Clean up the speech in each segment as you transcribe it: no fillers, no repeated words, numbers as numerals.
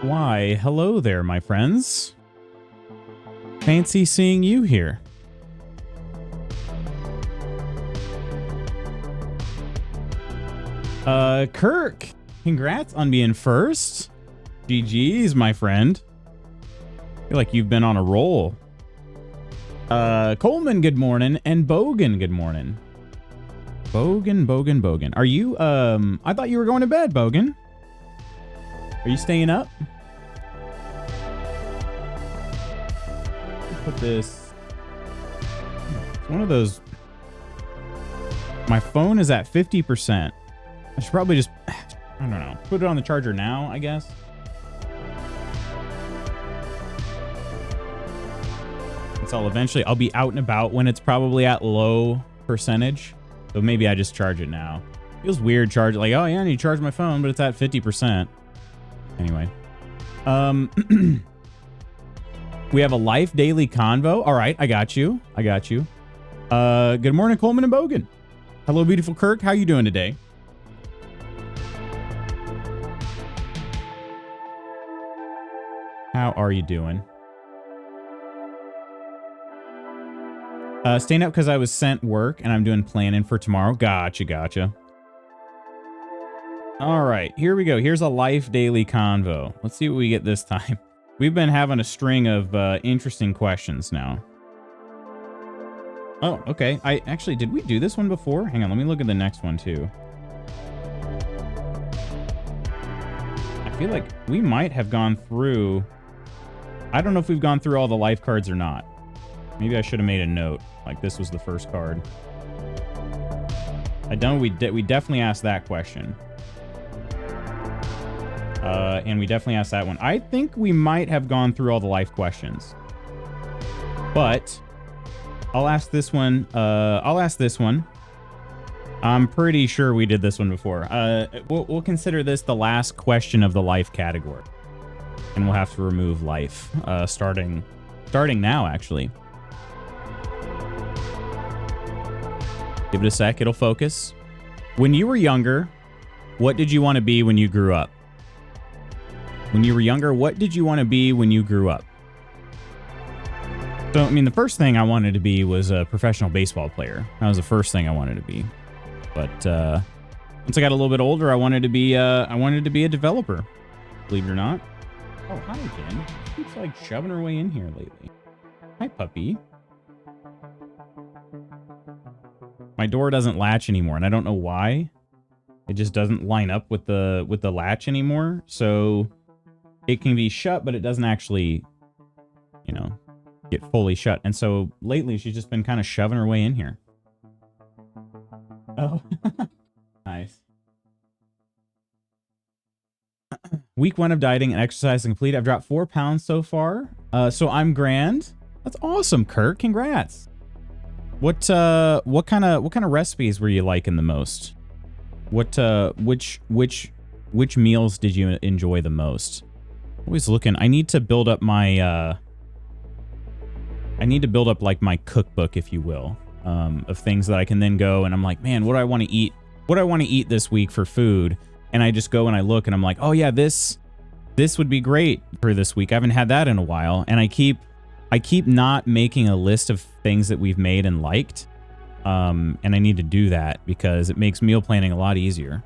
Why, hello there, my friends. Fancy seeing you here. Kirk, congrats on being first. GG's, my friend. I feel like you've been on a roll. Coleman, good morning, and Bogan, good morning. Bogan. Are you, I thought you were going to bed, Bogan. Are you staying up? Put this. It's one of those. My phone is at 50%. I should probably just, I don't know, put it on the charger now, I guess. So I'll be out and about when it's probably at low percentage. So maybe I just charge it now. Feels weird charge, like, oh yeah, I need to charge my phone, but it's at 50%. Anyway. We have a life daily convo. All right, I got you. Good morning, Coleman and Bogan. Hello, beautiful Kirk. How you doing today? How are you doing? Staying up because I was sent work and I'm doing planning for tomorrow. Gotcha. All right, here we go. Here's a life daily convo. Let's see what we get this time. We've been having a string of interesting questions now. Oh, okay. Did we do this one before? Hang on, let me look at the next one too. I feel like we might have gone through. I don't know if we've gone through all the life cards or not. Maybe I should have made a note. Like this was the first card. I don't. We definitely asked that question. And we definitely asked that one. I think we might have gone through all the life questions. But I'll ask this one. I'm pretty sure we did this one before. We'll consider this the last question of the life category. And we'll have to remove life. Starting now, actually. Give it a sec, it'll focus. When you were younger, what did you want to be when you grew up? When you were younger, what did you want to be when you grew up? So, I mean, the first thing I wanted to be was a professional baseball player. That was the first thing I wanted to be. But once I got a little bit older, I wanted to be a developer. Believe it or not. Oh, hi, Jen. She's like shoving her way in here lately. Hi, puppy. My door doesn't latch anymore, and I don't know why. It just doesn't line up with the latch anymore. So it can be shut, but it doesn't actually, you know, get fully shut. And so lately, she's just been kind of shoving her way in here. Oh, nice. Week 1 of dieting and exercise complete. I've dropped 4 pounds so far. So I'm grand. That's awesome, Kirk. Congrats. What kind of recipes were you liking the most? Which meals did you enjoy the most? Always looking. I need to build up my like my cookbook, if you will, of things that I can then go and I'm like, man, what do I want to eat? What do I want to eat this week for food? And I just go and I look and I'm like, oh yeah, this would be great for this week. I haven't had that in a while. And I keep not making a list of things that we've made and liked. And I need to do that because it makes meal planning a lot easier.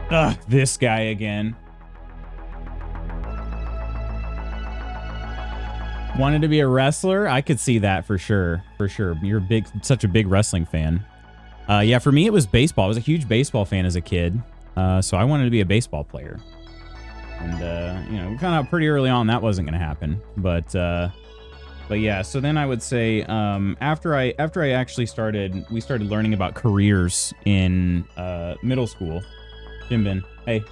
Ugh, this guy again. Wanted to be a wrestler? I could see that for sure. For sure. You're such a big wrestling fan. Yeah, for me, it was baseball. I was a huge baseball fan as a kid. So I wanted to be a baseball player. And, you know, we found out pretty early on that wasn't going to happen. But yeah, so then I would say, after I actually we started learning about careers in, middle school. Jimbin, hey.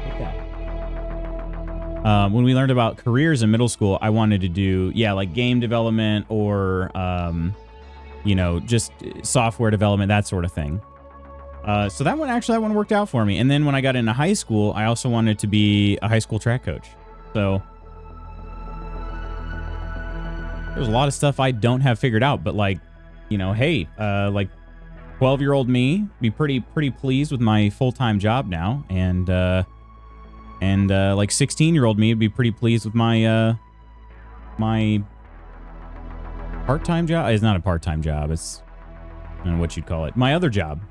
Okay. When we learned about careers in middle school, I wanted to do, yeah, like game development or, you know, just software development, that sort of thing. So that one worked out for me. And then when I got into high school, I also wanted to be a high school track coach. So there's a lot of stuff I don't have figured out, but like, you know, hey, like 12-year-old me be pretty pleased with my full-time job now, and like 16-year-old me would be pretty pleased with my my part-time job. It's not a part-time job. It's, I don't know what you'd call it. My other job.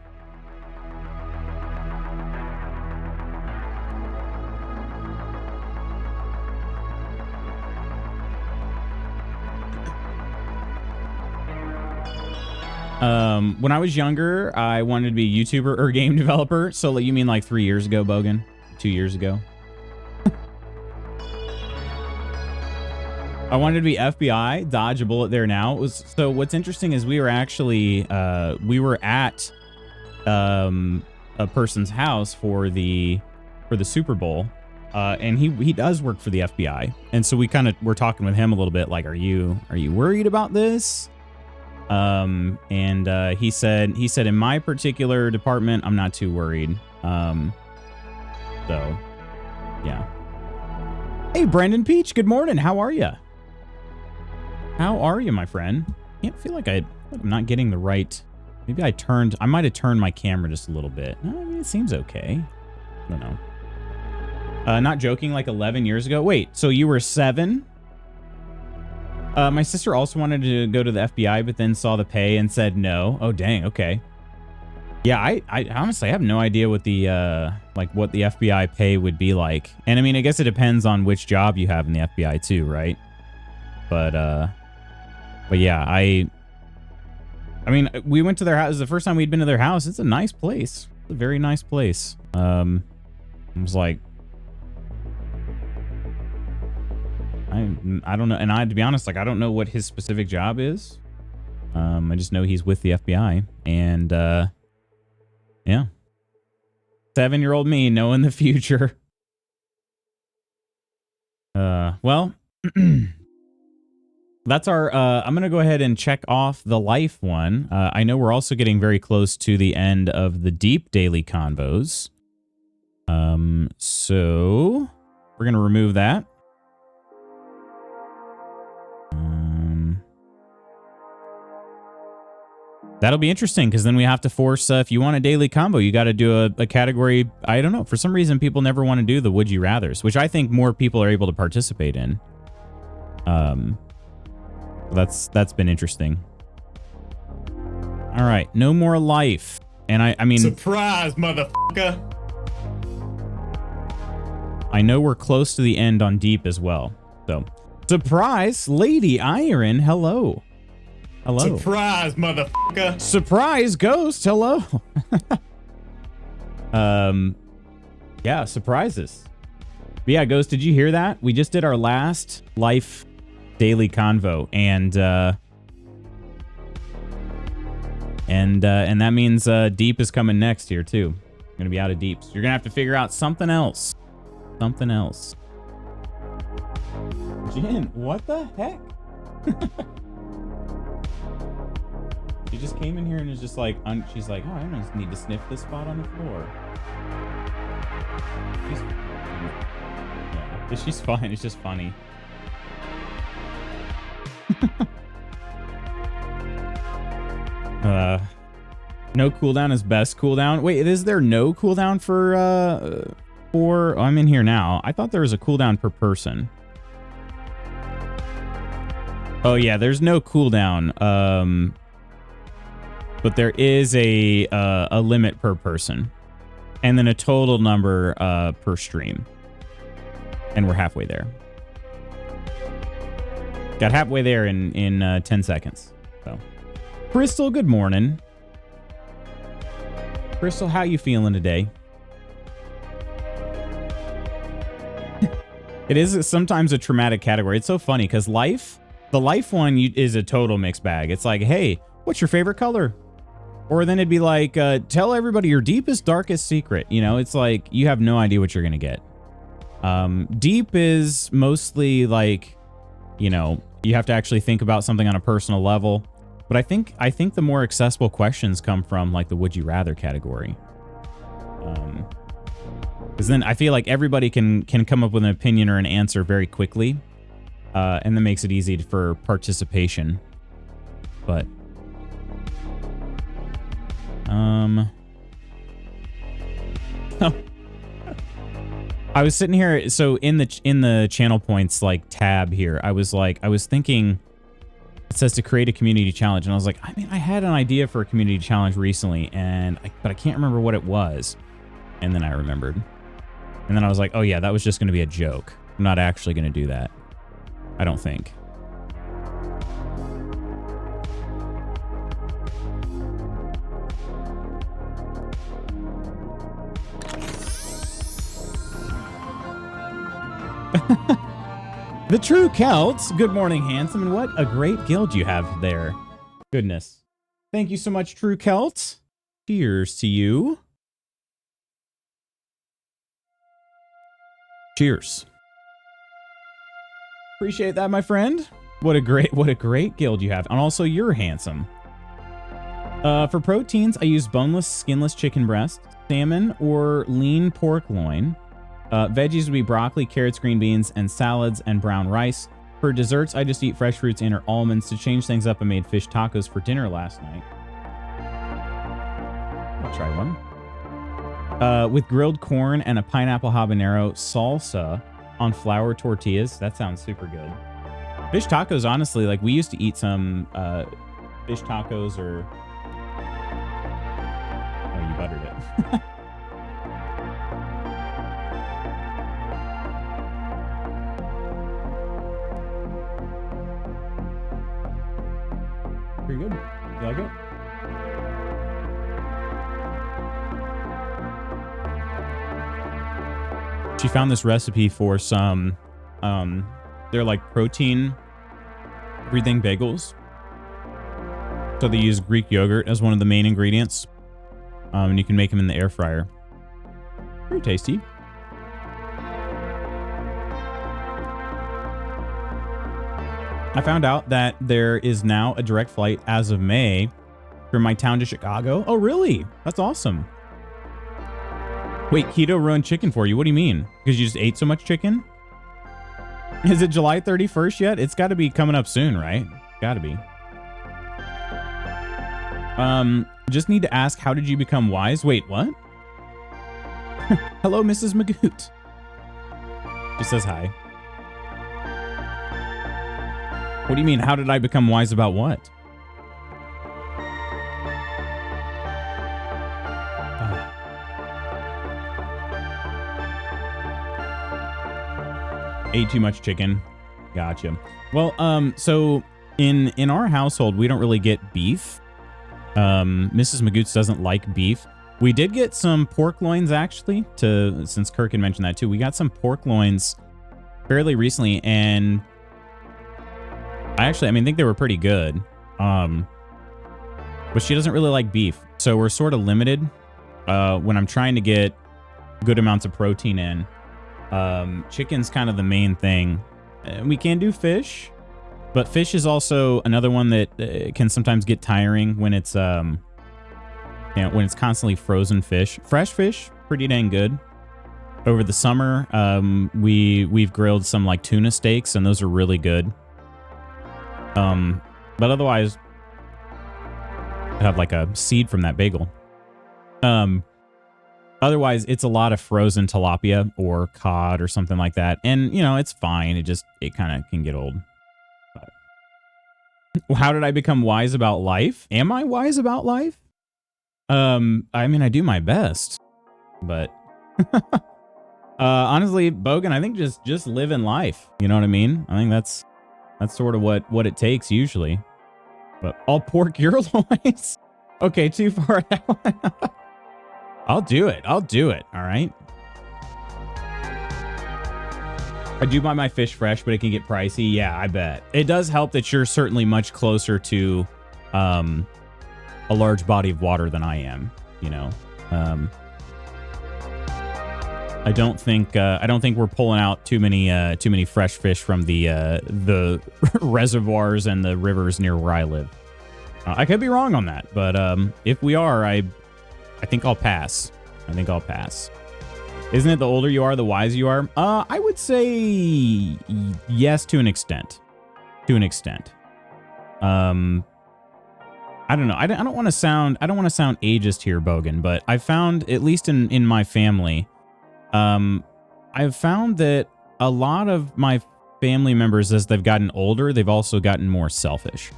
When I was younger, I wanted to be a YouTuber or game developer. So you mean like 3 years ago, Bogan? 2 years ago? I wanted to be FBI, dodge a bullet there now. It was, so what's interesting is we were actually, we were at a person's house for the Super Bowl. And he does work for the FBI. And so we kind of were talking with him a little bit like, are you worried about this? He said in my particular department, I'm not too worried. So yeah. Hey, Brendan Peach, good morning. How are you? How are you, my friend? I feel like I'm not getting the right, maybe I might have turned my camera just a little bit. I mean, it seems okay. I don't know. Not joking, like 11 years ago. Wait, so you were 7? My sister also wanted to go to the FBI, but then saw the pay and said no. Oh, dang. Okay. Yeah, I honestly have no idea what the what the FBI pay would be like. And I mean, I guess it depends on which job you have in the FBI too, right? But yeah, I mean, we went to their house. It was the first time we'd been to their house. It's a nice place. It's a very nice place. I was like, I don't know. And to be honest, like, I don't know what his specific job is. I just know he's with the FBI. And, yeah. 7-year-old me knowing the future. Well, that's our, I'm going to go ahead and check off the life one. I know we're also getting very close to the end of the deep daily convos. So we're going to remove that. That'll be interesting because then we have to force, if you want a daily combo, you got to do a category. I don't know. For some reason, people never want to do the would you rathers, which I think more people are able to participate in. That's been interesting. All right. No more life. And I mean, surprise, motherfucker. I know we're close to the end on deep as well. So surprise, Lady Iron. Hello. Hello. Surprise, motherfucker. Surprise, Ghost. Hello. Yeah, surprises. But yeah, Ghost, did you hear that? We just did our last life daily convo, and that means deep is coming next here too. I'm gonna be out of deep, so you're gonna have to figure out something else. Something else. Jen, what the heck? She just came in here and is just like, she's like, oh, I just need to sniff this spot on the floor. She's fine. It's just funny. No cooldown is best cooldown. Wait, is there no cooldown for oh, I'm in here now. I thought there was a cooldown per person. Oh yeah, there's no cooldown. But there is a limit per person, and then a total number per stream. And we're halfway there. Got halfway there in 10 seconds. So, Crystal, good morning. Crystal, how you feeling today? It is sometimes a traumatic category. It's so funny because the life one is a total mixed bag. It's like, hey, what's your favorite color? Or then it'd be like, tell everybody your deepest, darkest secret. You know, it's like you have no idea what you're going to get. Deep is mostly like, you know, you have to actually think about something on a personal level. But I think the more accessible questions come from like the would you rather category. Because then I feel like everybody can come up with an opinion or an answer very quickly. And that makes it easy for participation. But I was sitting here, so in the channel points like tab here, I was thinking, it says to create a community challenge, and I was like, I mean, I had an idea for a community challenge recently, but I can't remember what it was. And then I remembered. And then I was like, oh yeah, that was just going to be a joke. I'm not actually going to do that. I don't think. The True Celts. Good morning, handsome. And what a great guild you have there. Goodness. Thank you so much, True Celts. Cheers to you. Cheers. Appreciate that, my friend. What a great guild you have. And also, you're handsome. For proteins, I use boneless, skinless chicken breast, salmon, or lean pork loin. Veggies would be broccoli, carrots, green beans, and salads, and brown rice. For desserts, I just eat fresh fruits and or almonds. To change things up, I made fish tacos for dinner last night. I'll try one. With grilled corn and a pineapple habanero salsa on flour tortillas. That sounds super good. Fish tacos, honestly, like we used to eat some fish tacos or... Oh, you buttered it. Pretty good. You like it? She found this recipe for some, they're like protein everything bagels. So they use Greek yogurt as one of the main ingredients. And you can make them in the air fryer. Very tasty. I found out that there is now a direct flight as of May from my town to Chicago. Oh, really? That's awesome. Wait, keto ruined chicken for you. What do you mean? Because you just ate so much chicken? Is it July 31st yet? It's got to be coming up soon, right? Got to be. Just need to ask, how did you become wise? Wait, what? Hello, Mrs. Magoot. She says hi. What do you mean? How did I become wise about what? Ate too much chicken. Gotcha. Well, so in our household, we don't really get beef. Mrs. Magoots doesn't like beef. We did get some pork loins, actually, since Kirk had mentioned that too. We got some pork loins fairly recently, and I think they were pretty good. But she doesn't really like beef. So we're sort of limited when I'm trying to get good amounts of protein in. Chicken's kind of the main thing. We can do fish, but fish is also another one that can sometimes get tiring when it's when it's constantly frozen fish. Fresh fish, pretty dang good. Over the summer, we've grilled some like tuna steaks, and those are really good. But otherwise, I have like a seed from that bagel. Otherwise, it's a lot of frozen tilapia or cod or something like that. And, it's fine. It kind of can get old. But how did I become wise about life? Am I wise about life? I do my best, but honestly, Bogan, I think just live in life. You know what I mean? I think that's sort of what it takes usually. But I'll pork your loins. Okay, too far out. I'll do it. All right. I do buy my fish fresh, but it can get pricey. Yeah, I bet. It does help that you're certainly much closer to a large body of water than I am, I don't think we're pulling out too many fresh fish from the reservoirs and the rivers near where I live. I could be wrong on that, but if we are, I think I'll pass. Isn't it the older you are, the wiser you are? I would say yes, to an extent. I I don't know. I don't want to sound ageist here, Bogan, but I found, at least in my family, I've found that a lot of my family members, as they've gotten older, they've also gotten more selfish.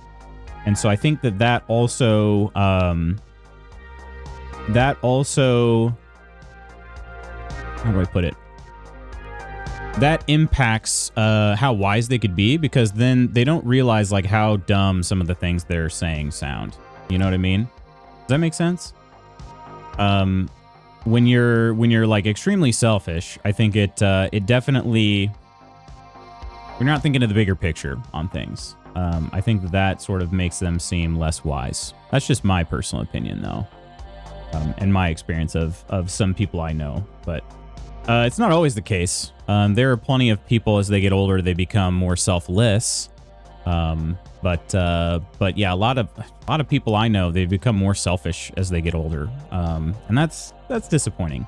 And so I think that also, how do I put it? That impacts how wise they could be, because then they don't realize like how dumb some of the things they're saying sound. You know what I mean? Does that make sense? When you're like extremely selfish, I think it definitely, we're not thinking of the bigger picture on things. I think that sort of makes them seem less wise. That's just my personal opinion, though, and my experience of some people I know. But it's not always the case. There are plenty of people, as they get older, they become more selfless. But yeah, a lot of people I know, they become more selfish as they get older. And that's disappointing.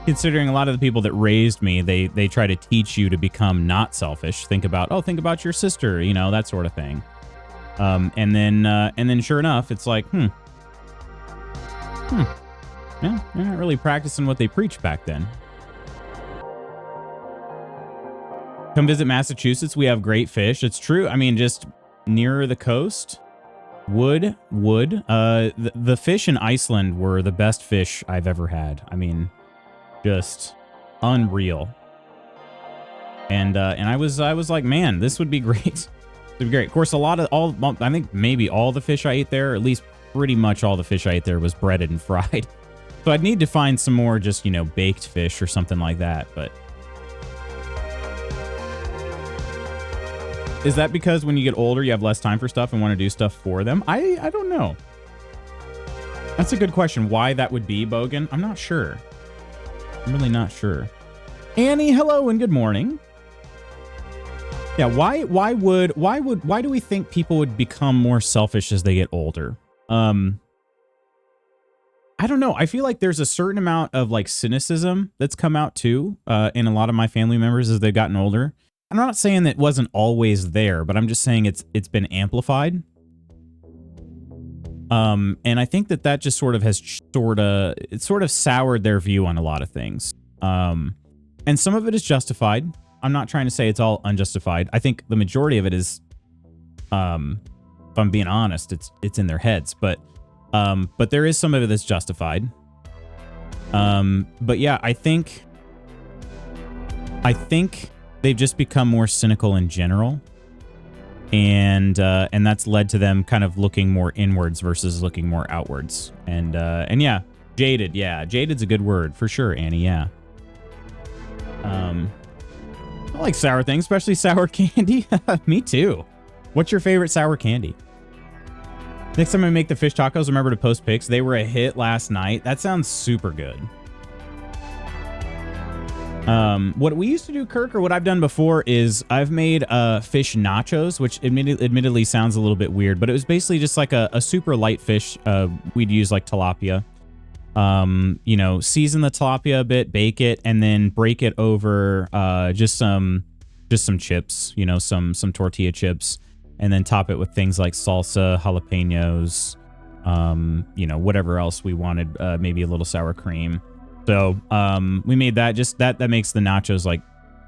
Considering a lot of the people that raised me, they try to teach you to become not selfish. Think about your sister, you know, that sort of thing. And then sure enough, it's like, yeah, they're not really practicing what they preached back then. Come visit Massachusetts. We have great fish. It's true. I mean, just nearer the coast, wood. The fish in Iceland were the best fish I've ever had. I mean, just unreal. And I was like, man, this would be great. It'd be great. Of course, I think maybe all the fish I ate there, or at least pretty much all the fish I ate there, was breaded and fried. So I'd need to find some more just, you know, baked fish or something like that. But is that because when you get older, you have less time for stuff and want to do stuff for them? I don't know. That's a good question. Why that would be, Bogan? I'm not sure. I'm really not sure. Annie, hello and good morning. Yeah, why do we think people would become more selfish as they get older? I don't know. I feel like there's a certain amount of like cynicism that's come out too in a lot of my family members as they've gotten older. I'm not saying that it wasn't always there, but I'm just saying it's been amplified. And I think that just sort of has sort of soured their view on a lot of things. And some of it is justified. I'm not trying to say it's all unjustified. I think the majority of it is, if I'm being honest, it's in their heads, but there is some of it that's justified. But yeah, I think they've just become more cynical in general. And that's led to them kind of looking more inwards versus looking more outwards. And yeah, jaded. Yeah, jaded's a good word for sure, Annie. Yeah. I like sour things, especially sour candy. Me too. What's your favorite sour candy? Next time I make the fish tacos, remember to post pics. They were a hit last night. That sounds super good. What we used to do, Kirk, or what I've done before, is I've made fish nachos, which admittedly sounds a little bit weird, but it was basically just like a super light fish. We'd use like tilapia. You know, season the tilapia a bit, bake it, and then break it over just some chips, you know, some tortilla chips, and then top it with things like salsa, jalapenos, you know, whatever else we wanted, maybe a little sour cream. So we made that. Just that makes the nachos like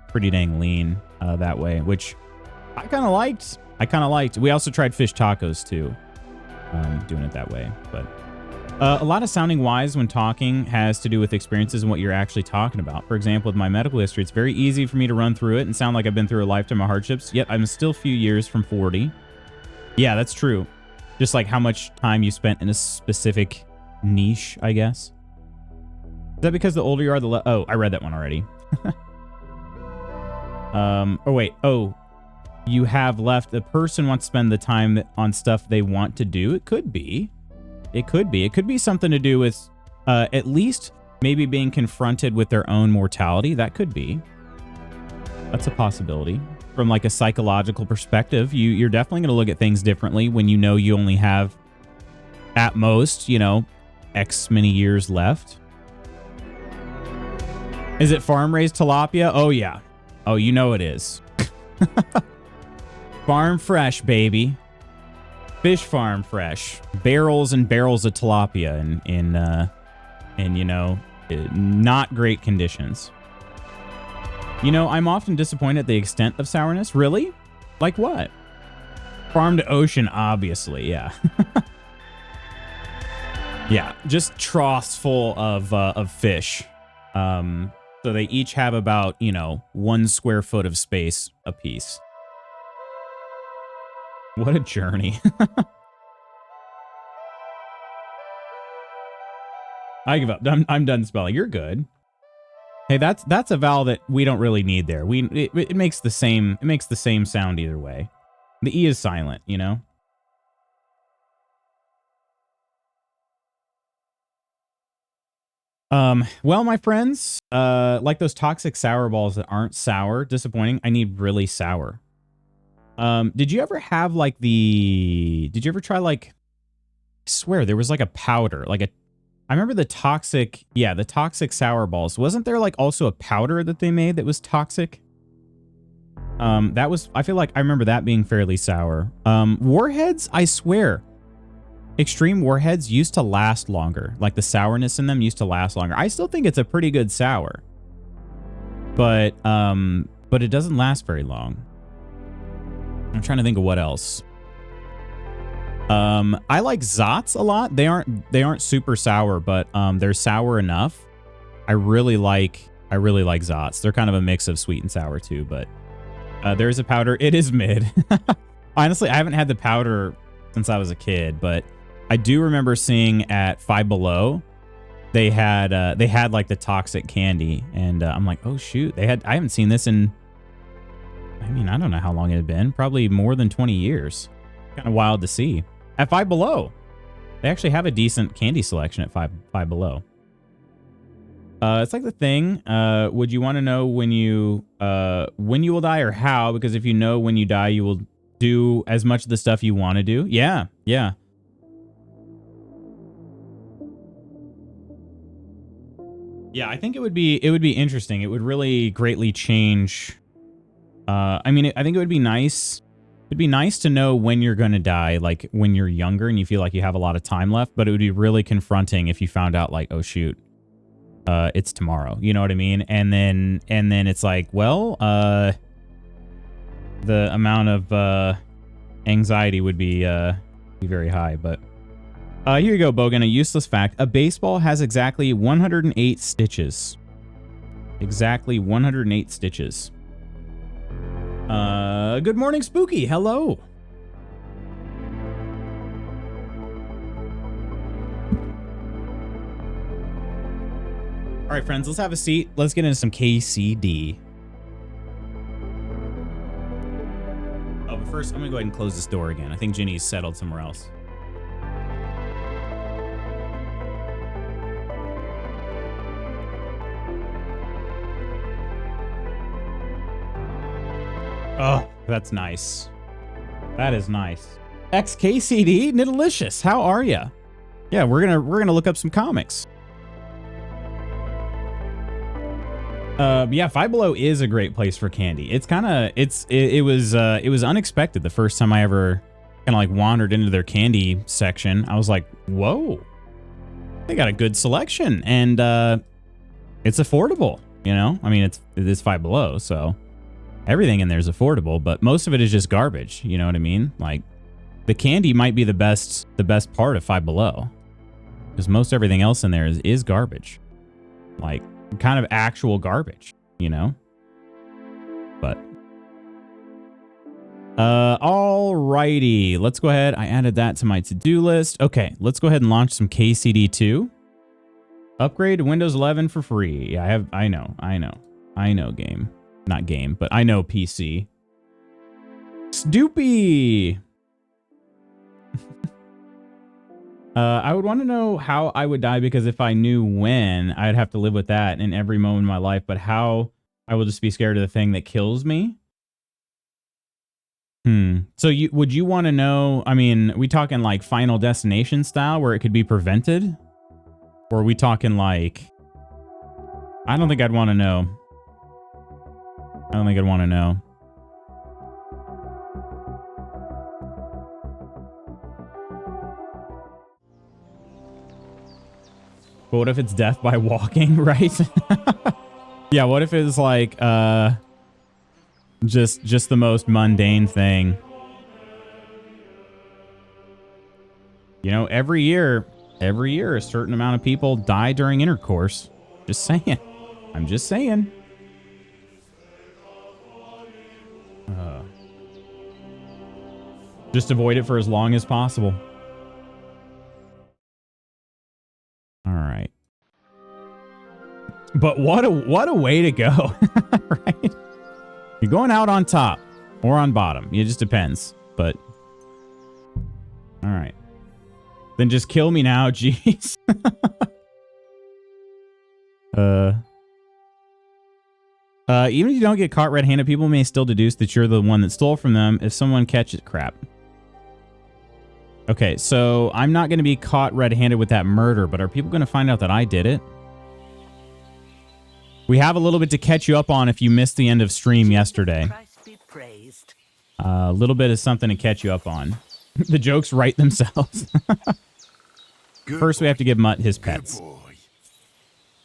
pretty dang lean that way, which I kind of liked. We also tried fish tacos too, doing it that way. But a lot of sounding wise when talking has to do with experiences and what you're actually talking about. For example, with my medical history, it's very easy for me to run through it and sound like I've been through a lifetime of hardships, yet I'm still a few years from 40. Yeah, that's true. Just like how much time you spent in a specific niche, I guess. Is that because the older you are, oh, I read that one already. Oh, wait. Oh, you have left. The person wants to spend the time on stuff they want to do. It could be. It could be. It could be something to do with at least maybe being confronted with their own mortality. That could be. That's a possibility. From like a psychological perspective, you're definitely going to look at things differently when you know you only have, at most, you know, X many years left. Is it farm-raised tilapia? Oh, yeah. Oh, you know it is. Farm fresh, baby. Fish farm fresh. Barrels and barrels of tilapia in you know, not great conditions. You know, I'm often disappointed at the extent of sourness. Really? Like what? Farm to ocean, obviously, yeah. Yeah, just troughs full of fish. So they each have about, you know, 1 square foot of space apiece. What a journey. I give up. I'm done spelling. You're good. Hey, that's a vowel that we don't really need there. It makes the same sound either way. The E is silent, you know? Well, my friends, like those toxic sour balls that aren't sour, disappointing. I need really sour. Did you ever have like did you ever try like, I swear there was like a powder, I remember the toxic sour balls. Wasn't there like also a powder that they made that was toxic? I feel like I remember that being fairly sour. Warheads, I swear. Extreme warheads used to last longer. Like the sourness in them used to last longer. I still think it's a pretty good sour. But it doesn't last very long. I'm trying to think of what else. I like Zots a lot. They aren't super sour, but they're sour enough. I really like Zots. They're kind of a mix of sweet and sour too, but there's a powder. It is mid. Honestly, I haven't had the powder since I was a kid, but I do remember seeing at Five Below, they had like the toxic candy, and I'm like, oh shoot, I haven't seen this in, I mean, I don't know how long it had been, probably more than 20 years. Kind of wild to see. At Five Below, they actually have a decent candy selection at Five Below. It's like the thing. Would you want to know when you will die or how? Because if you know when you die, you will do as much of the stuff you want to do. Yeah, yeah. Yeah, I think it would be interesting. It would really greatly change. I mean, I think it would be nice. It'd be nice to know when you're going to die, like when you're younger and you feel like you have a lot of time left, but it would be really confronting if you found out like, oh shoot, it's tomorrow. You know what I mean? And then it's like, well, the amount of anxiety would be very high, but here you go, Bogan. A useless fact. A baseball has exactly 108 stitches. Exactly 108 stitches. Good morning, Spooky. Hello. All right, friends, let's have a seat. Let's get into some KCD. Oh, but first, I'm going to go ahead and close this door again. I think Ginny's settled somewhere else. Oh, that's nice. That is nice. XKCD, Nidalicious, how are ya? Yeah, we're gonna look up some comics. Yeah, Five Below is a great place for candy. It's kind of it was unexpected the first time I ever kind of like wandered into their candy section. I was like, whoa, they got a good selection, and it's affordable. You know, I mean, it is Five Below, so everything in there is affordable, but most of it is just garbage. You know what I mean? Like the candy might be the best part of Five Below, because most everything else in there is garbage, like kind of actual garbage, you know? But alrighty, let's go ahead. I added that to my to-do list. Okay, let's go ahead and launch some KCD2. Upgrade to Windows 11 for free. Yeah, I know game. Not game, but I know PC. Stoopy! I would want to know how I would die, because if I knew when, I'd have to live with that in every moment of my life. But how I will just be scared of the thing that kills me? So would you want to know, I mean, are we talking like Final Destination style where it could be prevented? Or are we talking like, I don't think I'd want to know. I don't think I'd want to know. But what if it's death by walking, right? Yeah, what if it's like just the most mundane thing? You know, every year a certain amount of people die during intercourse. Just saying. I'm just saying. Just avoid it for as long as possible. All right. But what a way to go, right? You're going out on top or on bottom. It just depends. But all right. Then just kill me now, jeez. Even if you don't get caught red-handed, people may still deduce that you're the one that stole from them if someone catches crap. Okay, so I'm not going to be caught red-handed with that murder, but are people going to find out that I did it? We have a little bit to catch you up on if you missed the end of stream yesterday. A little bit of something to catch you up on. The jokes write themselves. First, we have to give Mutt his pets.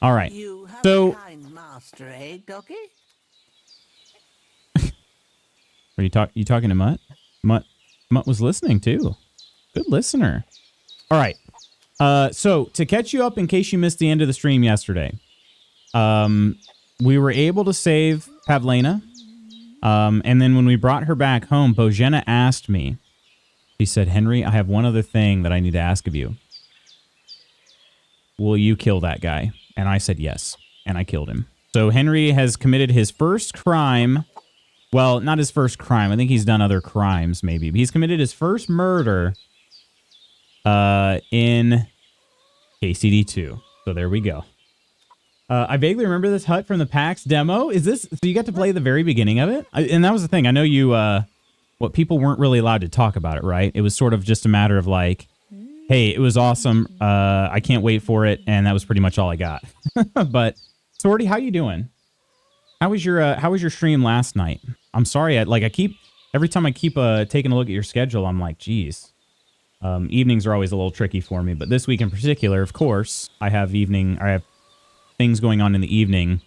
All right. So, master, eh, Doggy? are you talking to Mutt? Mutt was listening too. Good listener. All right. So to catch you up in case you missed the end of the stream yesterday, we were able to save Pavlena. And then when we brought her back home, Bojena asked me, she said, Henry, I have one other thing that I need to ask of you. Will you kill that guy? And I said yes. And I killed him. So Henry has committed his first crime. Well, not his first crime. I think he's done other crimes, maybe. But he's committed his first murder in KCD2. So there we go. I vaguely remember this hut from the PAX demo. Is this... So you got to play the very beginning of it? And that was the thing. I know you... what people weren't really allowed to talk about it, right? It was sort of just a matter of like, hey, it was awesome. I can't wait for it. And that was pretty much all I got. But, Sorty, how you doing? How was your stream last night? I'm sorry. Every time I keep taking a look at your schedule, I'm like, geez. Evenings are always a little tricky for me. But this week in particular, of course, I have things going on in the evening,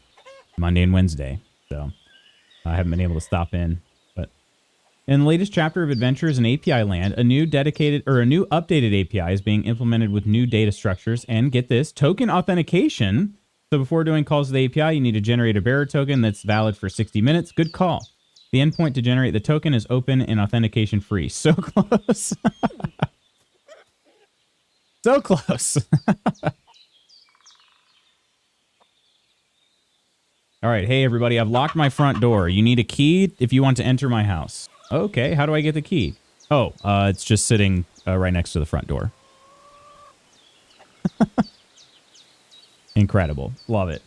Monday and Wednesday. So I haven't been able to stop in. But in the latest chapter of Adventures in API Land, a new updated API is being implemented with new data structures and, get this, token authentication. So before doing calls to the API, you need to generate a bearer token that's valid for 60 minutes. Good call. The endpoint to generate the token is open and authentication free. So close. So close. All right. Hey, everybody. I've locked my front door. You need a key if you want to enter my house. Okay. How do I get the key? Oh, it's just sitting right next to the front door. Incredible. Love it.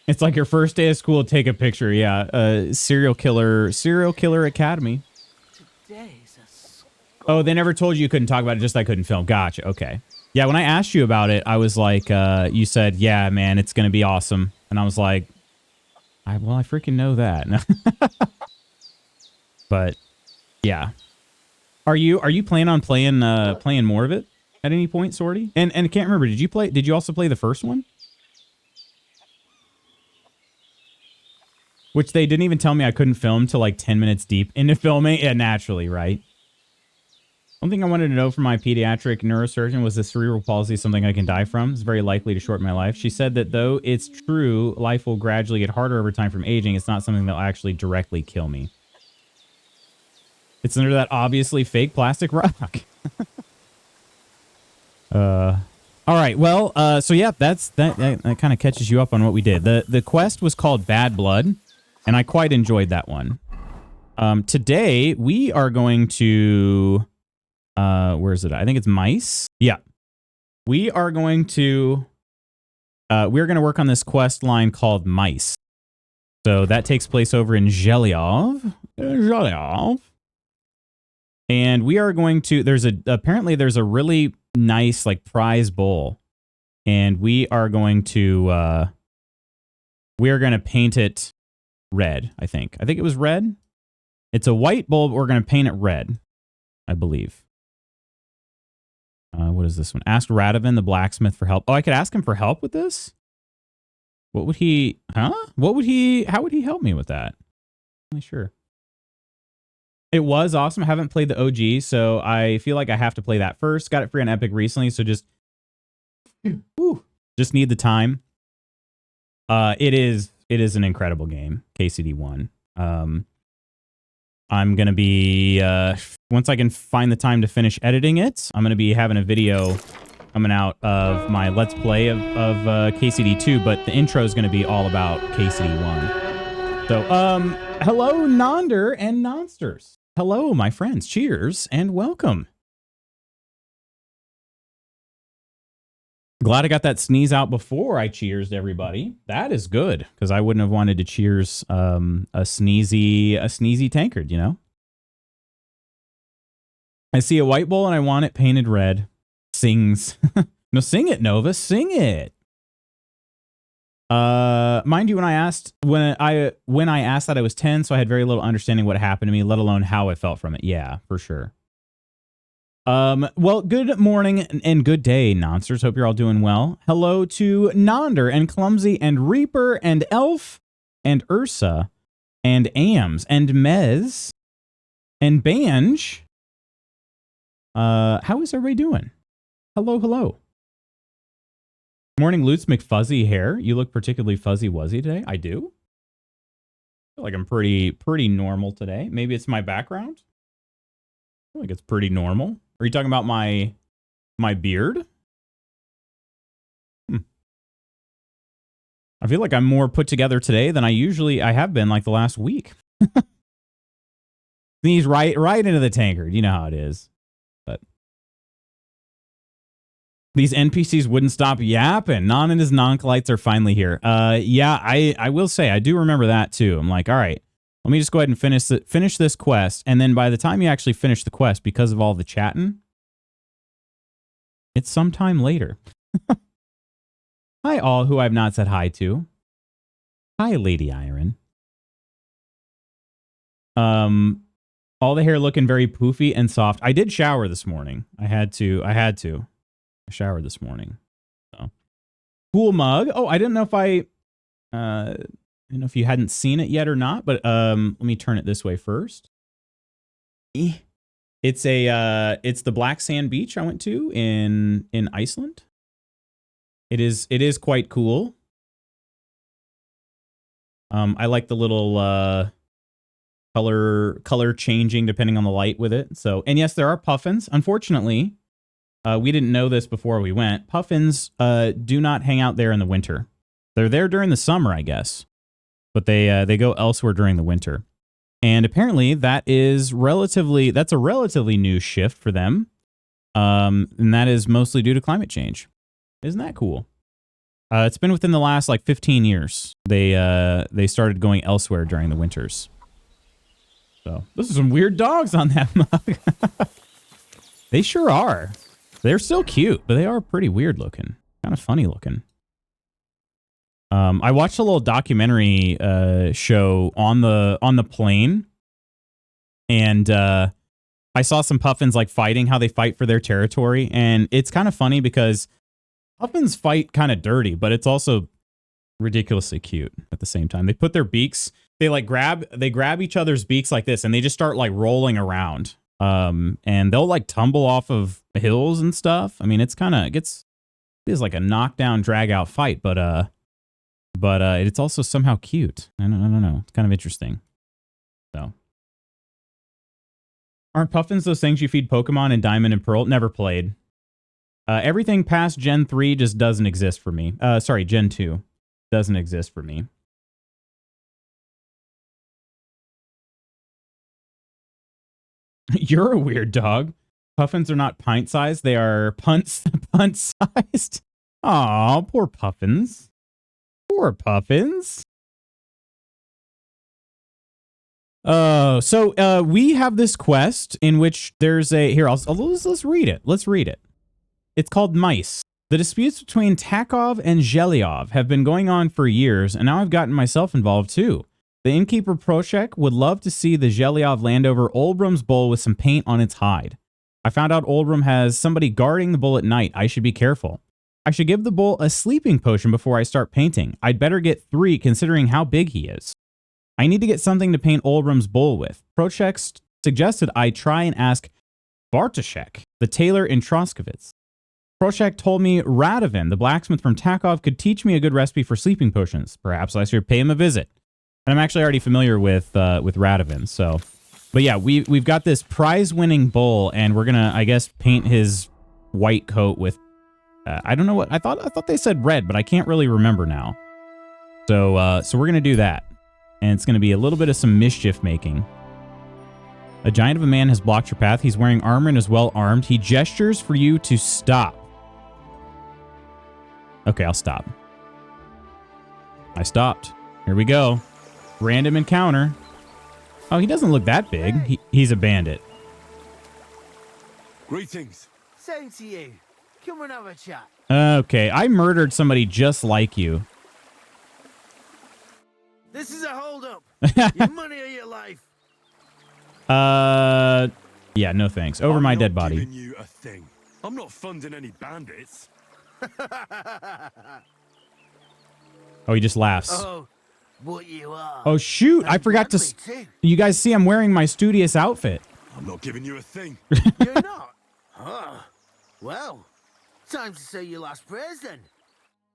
It's like your first day of school. Take a picture. Yeah. Serial killer academy. Oh, they never told you couldn't talk about it. Just I couldn't film. Gotcha. Okay. Yeah. When I asked you about it, I was like, you said, yeah, man, it's going to be awesome. And I was like, I freaking know that. But yeah. Are you planning on playing more of it at any point, Sorty? And I can't remember. Did you also play the first one? Which they didn't even tell me I couldn't film till like 10 minutes deep into filming. Yeah, naturally, right? One thing I wanted to know from my pediatric neurosurgeon was the cerebral palsy something I can die from. It's very likely to shorten my life. She said that though it's true, life will gradually get harder over time from aging. It's not something that will actually directly kill me. It's under that obviously fake plastic rock. All right. Well, so yeah, that kind of catches you up on what we did. The quest was called Bad Blood, and I quite enjoyed that one. Today we are going to where is it? I think it's mice. Yeah. We are going to work on this quest line called Mice. So that takes place over in Zhelyov. And we are going to, apparently there's a really nice like prize bowl. And we are going to paint it red, I think. I think it was red. It's a white bowl, but we're going to paint it red, I believe. What is this one? Ask Radovan the blacksmith for help. Oh, I could ask him for help with this? What would he... Huh? What would he... How would he help me with that? I'm not sure. It was awesome. I haven't played the OG, so I feel like I have to play that first. Got it free on Epic recently, so just... just need the time. It is an incredible game, KCD1. I'm going to be... once I can find the time to finish editing it, I'm going to be having a video coming out of my Let's Play of KCD2, but the intro is going to be all about KCD1. So, hello, Nonder and Nonsters. Hello, my friends. Cheers and welcome. Glad I got that sneeze out before I cheersed everybody. That is good, because I wouldn't have wanted to cheers a sneezy tankard, you know? I see a white bowl and I want it painted red. Sings. No, sing it, Nova. Sing it. Mind you, when I asked that I was 10, so I had very little understanding what happened to me, let alone how I felt from it. Yeah, for sure. Well, good morning and good day, Nonsters. Hope you're all doing well. Hello to Nonder and Clumsy and Reaper and Elf and Ursa and Ams and Mez and Banj. How is everybody doing? Hello, hello. Morning, Lutz McFuzzy hair. You look particularly fuzzy-wuzzy today. I do. I feel like I'm pretty normal today. Maybe it's my background. I feel like it's pretty normal. Are you talking about my beard? I feel like I'm more put together today than I have been like the last week. Sneeze right into the tankard. You know how it is. But these NPCs wouldn't stop yapping. Non and his noncolites are finally here. Yeah, I will say I do remember that too. I'm like, all right, let me just go ahead and finish this quest, and then by the time you actually finish the quest, because of all the chatting, it's sometime later. Hi all who I've not said hi to. Hi, Lady Iron. All the hair looking very poofy and soft. I did shower this morning. I had to. I showered this morning. So. Cool mug. Oh, I didn't know if you hadn't seen it yet or not, but let me turn it this way first. It's the Black Sand Beach I went to in Iceland. It is quite cool. I like the little color changing depending on the light with it. So, and yes, there are puffins. Unfortunately, we didn't know this before we went. Puffins do not hang out there in the winter. They're there during the summer, I guess, but they go elsewhere during the winter. And apparently that's a relatively new shift for them. And that is mostly due to climate change. Isn't that cool? It's been within the last like 15 years. They started going elsewhere during the winters. So those are some weird dogs on that mug. They sure are. They're still cute, but they are pretty weird looking. Kind of funny looking. I watched a little documentary show on the plane, and I saw some puffins like fighting, how they fight for their territory, and it's kind of funny because puffins fight kind of dirty, but it's also ridiculously cute at the same time. They put their beaks, they grab each other's beaks like this, and they just start like rolling around. And they'll like tumble off of hills and stuff. I mean, it is like a knockdown, drag out fight, but it's also somehow cute. I don't know. It's kind of interesting. So, aren't puffins those things you feed Pokemon in Diamond and Pearl? Never played. Everything past Gen 3 just doesn't exist for me. Sorry, Gen 2 doesn't exist for me. You're a weird dog. Puffins are not pint-sized. They are punt-sized. Aw, poor puffins. Poor puffins. So we have this quest in which there's a... Here, let's read it. Let's read it. It's called Mice. The disputes between Takov and Zhelyov have been going on for years, and now I've gotten myself involved too. The innkeeper Proshek would love to see the Zhelyov land over Olbrum's bowl with some paint on its hide. I found out Oldham has somebody guarding the bull at night. I should be careful. I should give the bull a sleeping potion before I start painting. I'd better get 3 considering how big he is. I need to get something to paint Oldham's bull with. Prochek suggested I try and ask Bartoshek, the tailor in Troskowitz. Prochek told me Radovan, the blacksmith from Takov, could teach me a good recipe for sleeping potions. Perhaps I should pay him a visit. And I'm actually already familiar with Radovan, so... But yeah, we've got this prize-winning bull, and we're gonna, I guess, paint his white coat with... I don't know what... I thought they said red, but I can't really remember now. So we're gonna do that. And it's gonna be a little bit of some mischief making. A giant of a man has blocked your path. He's wearing armor and is well armed. He gestures for you to stop. Okay, I'll stop. I stopped. Here we go. Random encounter. Oh, he doesn't look that big. He's a bandit. Greetings. Same to you. Come and have a chat. Okay, I murdered somebody just like you. This is a hold-up. Your money or your life. Yeah, no thanks. Over my dead body. I'm not giving you a thing. I'm not funding any bandits. Oh, he just laughs. Oh, what you are. Oh, shoot. I forgot to... You guys see I'm wearing my studious outfit. I'm not giving you a thing. You're not? Huh. Well, time to say your last prayers then.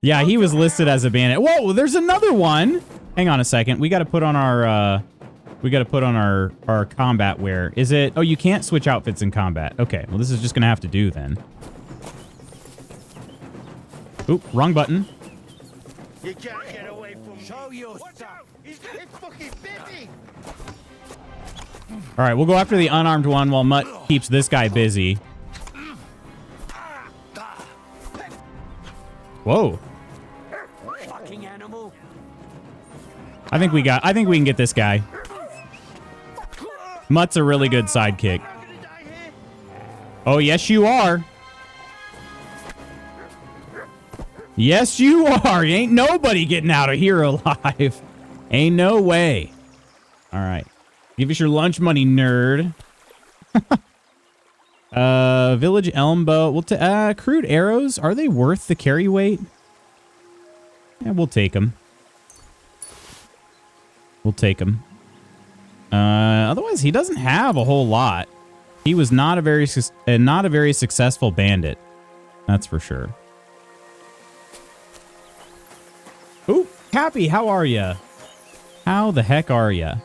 Yeah, he was listed as a bandit. Whoa, there's another one. Hang on a second. We got to put on our... We got to put on our combat wear. Is it... Oh, you can't switch outfits in combat. Okay, well, this is just going to have to do then. Oop, wrong button. You can't get away from me. Show your stuff. It's fucking busy. All right, we'll go after the unarmed one while Mutt keeps this guy busy. Whoa. Fucking animal. I think we can get this guy. Mutt's a really good sidekick. Oh, yes, you are. Yes, you are. Ain't nobody getting out of here alive. Ain't no way. All right. Give us your lunch money, nerd. Village elm bow. We'll crude arrows. Are they worth the carry weight? Yeah, we'll take them. We'll take them. Otherwise, he doesn't have a whole lot. He was not a very successful bandit. That's for sure. Ooh, Happy, how are ya? How the heck are ya?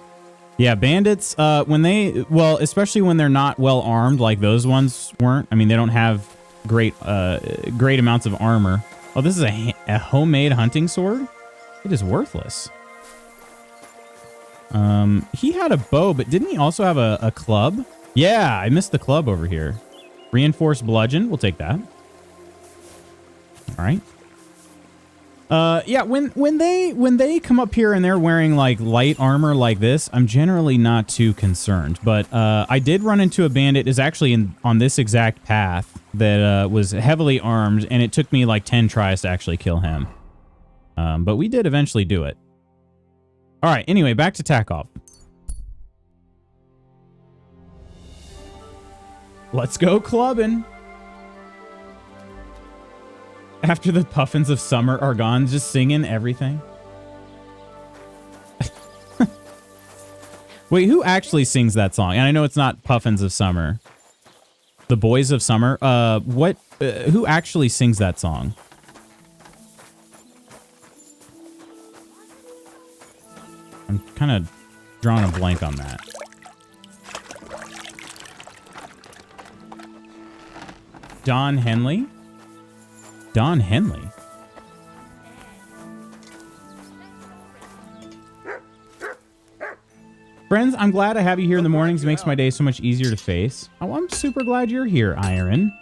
Yeah, bandits, especially when they're not well armed like those ones weren't. I mean, they don't have great amounts of armor. Oh, this is a homemade hunting sword? It is worthless. He had a bow, but didn't he also have a club? Yeah, I missed the club over here. Reinforced bludgeon, we'll take that. All right. Yeah, when they come up here and they're wearing like light armor like this, I'm generally not too concerned. But I did run into a bandit is actually on this exact path that was heavily armed, and it took me like 10 tries to actually kill him. But we did eventually do it. All right. Anyway, back to Takov. Let's go clubbing. After the puffins of summer are gone, just singing everything. Wait, who actually sings that song? And I know it's not Puffins of Summer. The Boys of Summer. Who actually sings that song? I'm kind of drawing a blank on that. Don Henley? Don Henley? Friends, I'm glad I have you here in the mornings. It makes my day so much easier to face. Oh, I'm super glad you're here, Iron.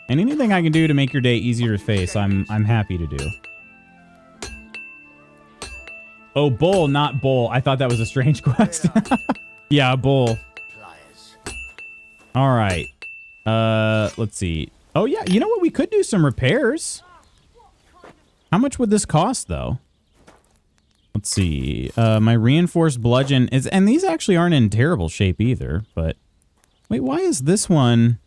And anything I can do to make your day easier to face, I'm happy to do. Oh, bull, not bull. I thought that was a strange quest. Yeah, bull. All right. Let's see. Oh, yeah. You know what? We could do some repairs. How much would this cost, though? Let's see. My reinforced bludgeon is... And these actually aren't in terrible shape either, but... Wait, why is this one?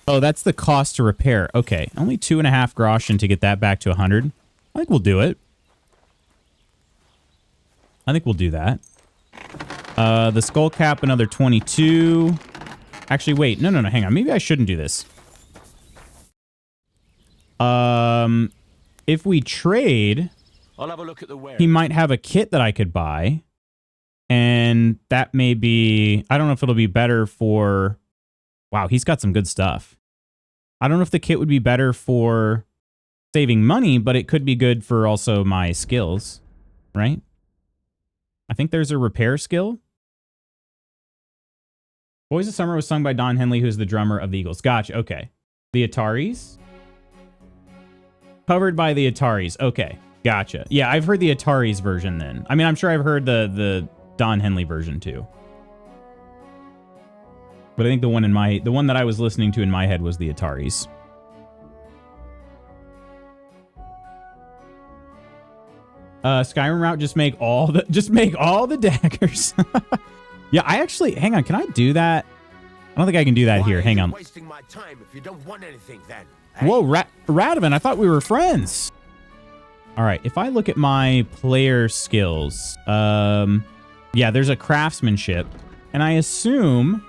Oh, that's the cost to repair. Okay, only 2.5 groschen to get that back to 100. I think we'll do it. I think we'll do that. The skull cap, another 22. Actually, wait. No, hang on. Maybe I shouldn't do this. If we trade, I'll have a look at the wear. he might have a kit that I could buy. And that may be... I don't know if it'll be better for... Wow, he's got some good stuff. I don't know if the kit would be better for saving money, but it could be good for also my skills, right? I think there's a repair skill. Boys of Summer was sung by Don Henley, who's the drummer of the Eagles. Gotcha, okay. The Ataris? Covered by the Ataris, okay. Gotcha. Yeah, I've heard the Ataris version then. I mean, I'm sure I've heard the Don Henley version too. But I think the one that I was listening to in my head was the Ataris. Skyrim route, just make all the daggers. Yeah, I actually, hang on, can I do that? I don't think I can do that here. Hang on. Wasting my time if you don't want anything then. Whoa, Radovan, I thought we were friends. All right, if I look at my player skills, yeah, there's a craftsmanship, and I assume,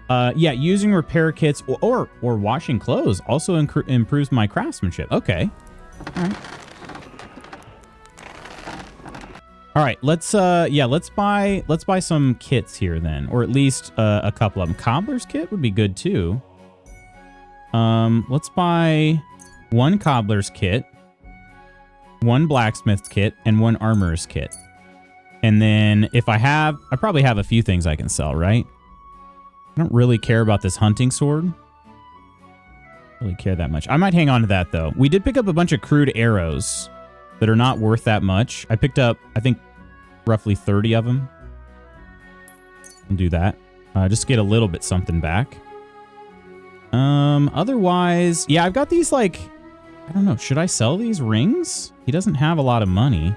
yeah, using repair kits or washing clothes also improves my craftsmanship. Okay, all right. All right, let's buy some kits here then, or at least a couple of them. Cobbler's kit would be good too. Let's buy one cobbler's kit, one blacksmith's kit, and one armorer's kit. And then if I probably have a few things I can sell, right? I don't really care about this hunting sword. Don't really care that much. I might hang on to that though. We did pick up a bunch of crude arrows that are not worth that much. I picked up, I think, roughly 30 of them. I'll do that. Just get a little bit something back. Otherwise, yeah, I've got these, like, I don't know, should I sell these rings? He doesn't have a lot of money.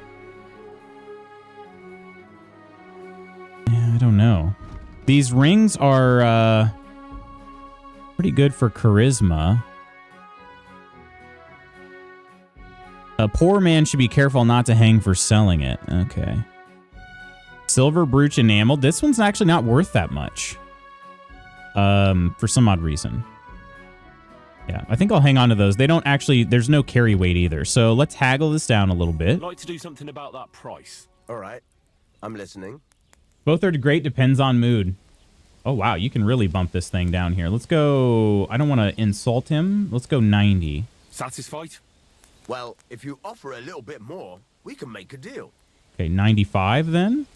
Yeah, I don't know. These rings are, pretty good for charisma. A poor man should be careful not to hang for selling it. Okay. Silver brooch enameled. This one's actually not worth that much. For some odd reason. Yeah, I think I'll hang on to those. They don't actually, there's no carry weight either. So let's haggle this down a little bit. I'd like to do something about that price. All right, I'm listening. Both are great, depends on mood. Oh, wow, you can really bump this thing down here. Let's go, I don't want to insult him. Let's go 90. Satisfied? Well, if you offer a little bit more, we can make a deal. Okay, 95 then.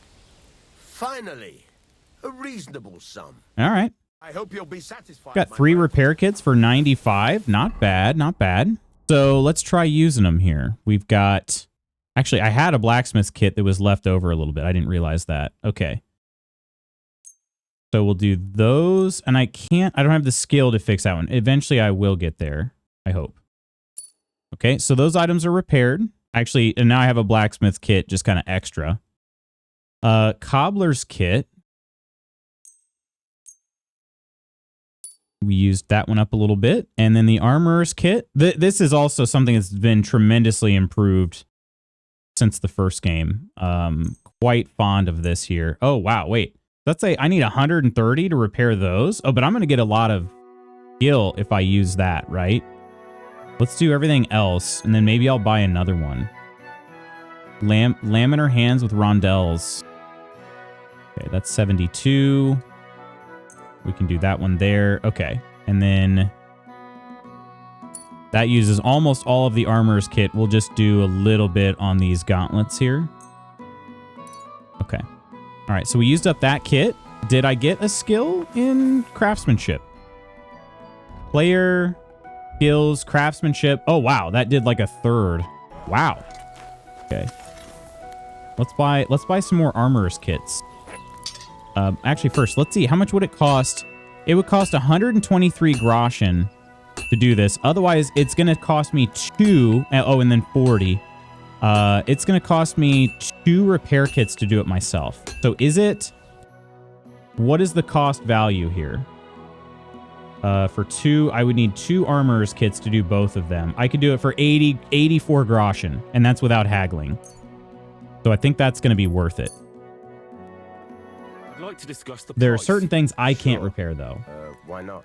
Finally, a reasonable sum. All right. I hope you'll be satisfied. Got 3 repair kits for 95. Not bad, not bad. So let's try using them here. We've got... Actually, I had a blacksmith kit that was left over a little bit. I didn't realize that. Okay. So we'll do those. And I don't have the skill to fix that one. Eventually, I will get there. I hope. Okay, so those items are repaired. Actually, and now I have a blacksmith kit, just kind of extra. Cobbler's kit. We used that one up a little bit. And then the armorer's kit. This is also something that's been tremendously improved since the first game. Quite fond of this here. Oh, wow, wait. Let's say I need 130 to repair those. Oh, but I'm going to get a lot of skill if I use that, right? Let's do everything else, and then maybe I'll buy another one. Laminar hands with rondelles. Okay, that's 72. We can do that one there. Okay, and then that uses almost all of the armorer's kit. We'll just do a little bit on these gauntlets here. Okay. All right, so we used up that kit. Did I get a skill in craftsmanship? Player... skills, craftsmanship. Oh, wow. That did like a third. Wow. Okay. Let's buy some more armorer's kits. Actually, first, let's see. How much would it cost? It would cost 123 groschen to do this. Otherwise, it's going to cost me 2. Oh, and then 40. It's going to cost me 2 repair kits to do it myself. So is it... What is the cost value here? For 2, I would need 2 armorer's kits to do both of them. I could do it for 84 groschen, and that's without haggling. So I think that's going to be worth it. I'd like to discuss the There are price. certain things I can't repair, though. Why not?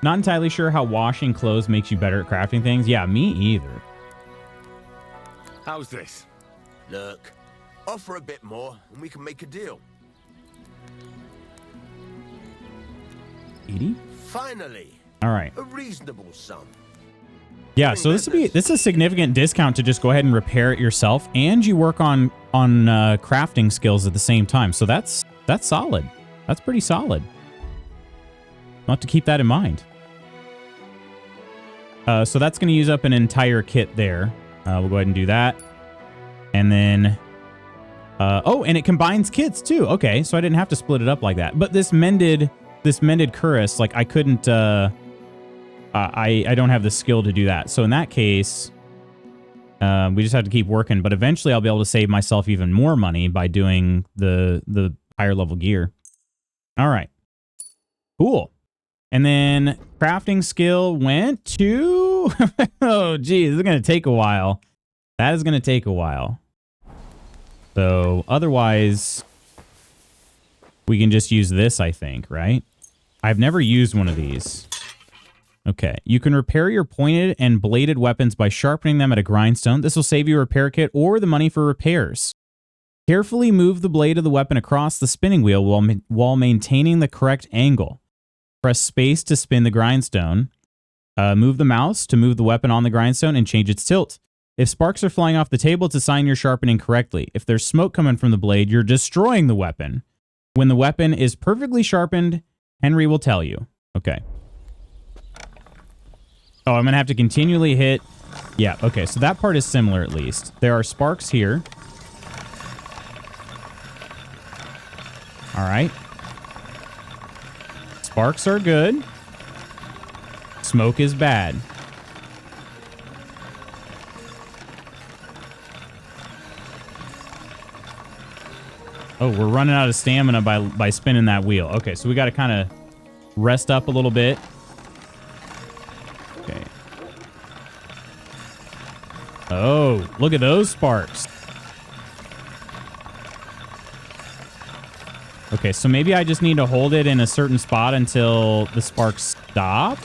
Not entirely sure how washing clothes makes you better at crafting things. Yeah, me either. How's this? Look, offer a bit more and we can make a deal. 80? Finally, All right. a reasonable sum. Yeah, so this is a significant discount to just go ahead and repair it yourself, and you work on crafting skills at the same time. So that's solid. That's pretty solid. I'll have to keep that in mind. So that's going to use up an entire kit there. We'll go ahead and do that. And then... oh, and it combines kits too. Okay, so I didn't have to split it up like that. But this mended cuirass, like I couldn't... I don't have the skill to do that. So in that case, we just have to keep working. But eventually I'll be able to save myself even more money by doing the higher level gear. All right. Cool. And then crafting skill went to... oh, geez. This is going to take a while. That is going to take a while. So otherwise, we can just use this, I think, right? I've never used one of these. Okay. You can repair your pointed and bladed weapons by sharpening them at a grindstone. This will save you a repair kit or the money for repairs. Carefully move the blade of the weapon across the spinning wheel while maintaining the correct angle. Press space to spin the grindstone. Move the mouse to move the weapon on the grindstone and change its tilt. If sparks are flying off the table, it's a sign you're sharpening correctly. If there's smoke coming from the blade, you're destroying the weapon. When the weapon is perfectly sharpened, Henry will tell you. Okay. Oh, I'm going to have to continually hit... Yeah, okay, so that part is similar at least. There are sparks here. All right. Sparks are good. Smoke is bad. Oh, we're running out of stamina by spinning that wheel. Okay, so we got to kind of rest up a little bit. Okay. Oh, look at those sparks. Okay, so maybe I just need to hold it in a certain spot until the sparks stop.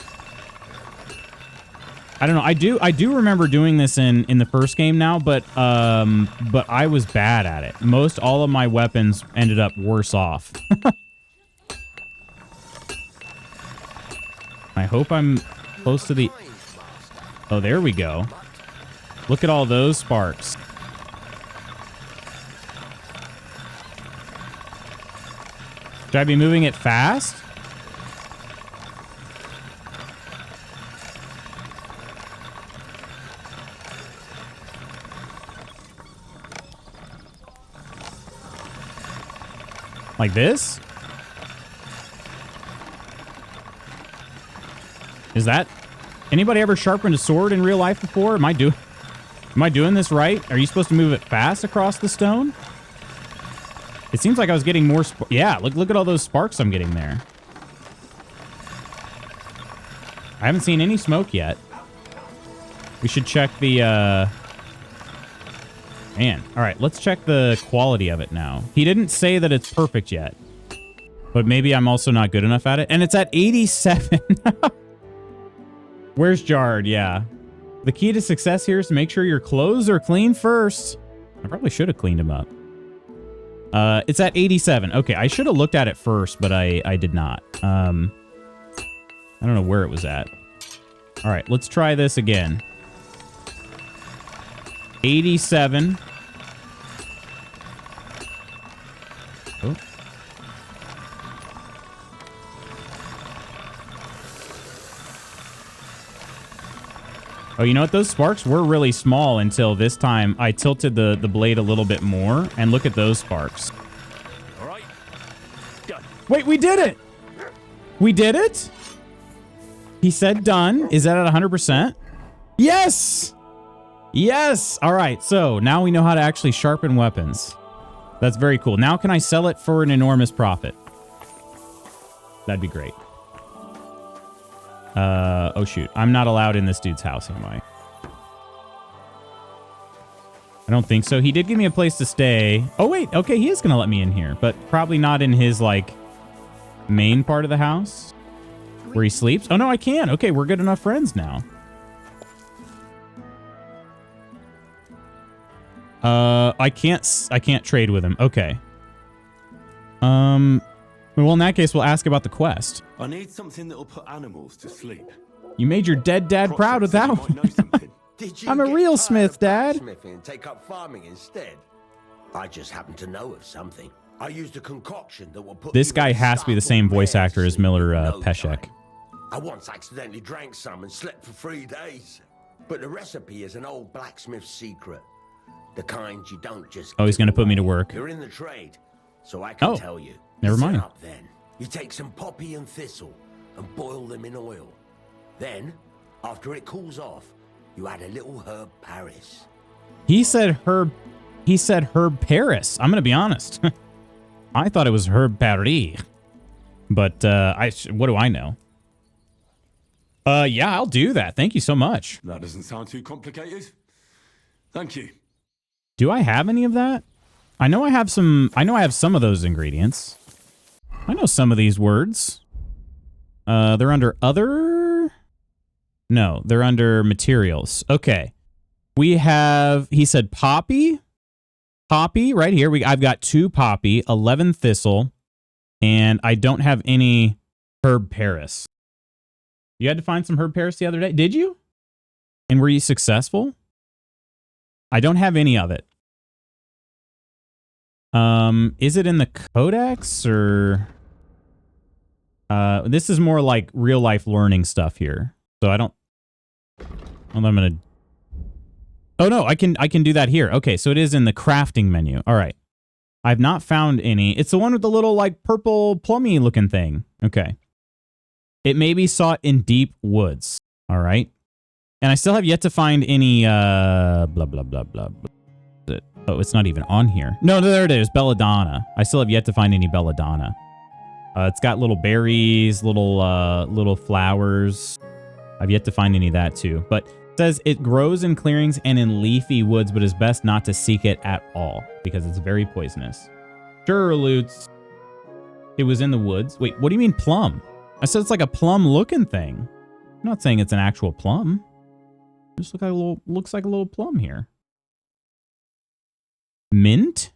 I don't know. I do remember doing this in the first game now, but I was bad at it. Most all of my weapons ended up worse off. I hope I'm close to the... Oh, there we go. Look at all those sparks. Should I be moving it fast? Like this? Is that... Anybody ever sharpened a sword in real life before? Am I doing this right? Are you supposed to move it fast across the stone? It seems like I was getting more... Yeah, look at all those sparks I'm getting there. I haven't seen any smoke yet. We should check the... Man, all right, let's check the quality of it now. He didn't say that it's perfect yet. But maybe I'm also not good enough at it. And it's at 87. Where's Jard? Yeah. The key to success here is to make sure your clothes are clean first. I probably should have cleaned them up. It's at 87. Okay, I should have looked at it first, but I did not. I don't know where it was at. All right, let's try this again. 87. Oh. Oh, you know what? Those sparks were really small until this time I tilted the blade a little bit more, and look at those sparks. All right. Done. Wait, we did it! We did it? He said done. Is that at 100%? Yes! Yes! All right, so now we know how to actually sharpen weapons. That's very cool. Now can I sell it for an enormous profit? That'd be great. Oh shoot. I'm not allowed in this dude's house, am I? I don't think so. He did give me a place to stay. Oh wait, okay, he is gonna let me in here, but probably not in his like main part of the house where he sleeps. Oh no, I can. Okay, we're good enough friends now. I can't trade with him. Okay. Well, in that case, we'll ask about the quest. I need something that'll put animals to sleep. You made your dead dad proud with that one. Did you I'm a get real tired smith, of Dad. blacksmithing and take up farming instead? I just happen to know of something. I used a concoction that will put This even guy a has to be the startled same voice bear actor to as sleep Miller in no Peshek. time. I once accidentally drank some and slept for 3 days. But the recipe is an old blacksmith's secret. The kind you don't just... Oh, he's going to put me to work. You're in the trade, so I can Oh, tell you. never Set mind. up then. You take some poppy and thistle and boil them in oil. Then, after it cools off, you add a little herb Paris. He said Herb Paris. I'm going to be honest. I thought it was Herb Paris. But what do I know? Yeah, I'll do that. Thank you so much. That doesn't sound too complicated. Thank you. Do I have any of that? I know I have some of those ingredients. I know some of these words. They're under other? No, they're under materials. Okay. We have, he said poppy. Poppy right here. I've got 2 poppy, 11 thistle, and I don't have any herb Paris. You had to find some herb Paris the other day. Did you? And were you successful? I don't have any of it. Is it in the codex or... this is more like real life learning stuff here. So I don't... Well, I'm gonna... Oh no, I can do that here. Okay, so it is in the crafting menu. All right. I've not found any. It's the one with the little like purple plummy looking thing. Okay. It may be sought in deep woods. All right. And I still have yet to find any blah blah blah blah. Oh, it's not even on here. No, there it is. Belladonna. I still have yet to find any belladonna. It's got little berries, little flowers. I've yet to find any of that too. But it says it grows in clearings and in leafy woods, but is best not to seek it at all because it's very poisonous. Sure, Lutz. It was in the woods. Wait, what do you mean plum? I said it's like a plum looking thing. I'm not saying it's an actual plum. It just looks like a little plum here. Mint?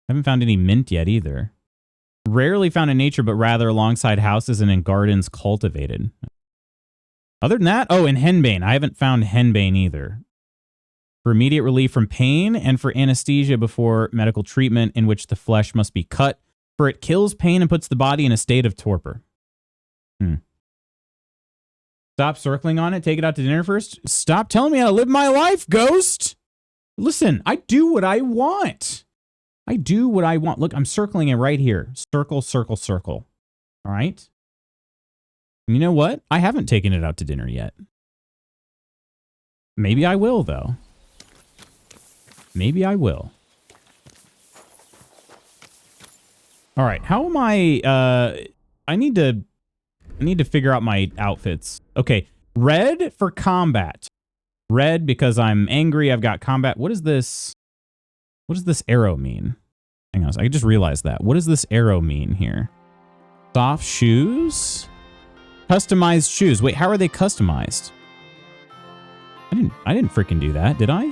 I haven't found any mint yet either. Rarely found in nature, but rather alongside houses and in gardens cultivated. Other than that, oh, and henbane. I haven't found henbane either. For immediate relief from pain and for anesthesia before medical treatment in which the flesh must be cut, for it kills pain and puts the body in a state of torpor. Stop circling on it. Take it out to dinner first. Stop telling me how to live my life, ghost. Listen, I do what I want. I do what I want. Look, I'm circling it right here. Circle, circle, circle. All right. And you know what? I haven't taken it out to dinner yet. Maybe I will, though. Maybe I will. All right. How am I? I need to figure out my outfits. Okay. Red for combat. Red because I'm angry. I've got combat. What is this? What does this arrow mean? Hang on. I just realized that. What does this arrow mean here? Soft shoes? Customized shoes. Wait, how are they customized? I didn't freaking do that, did I?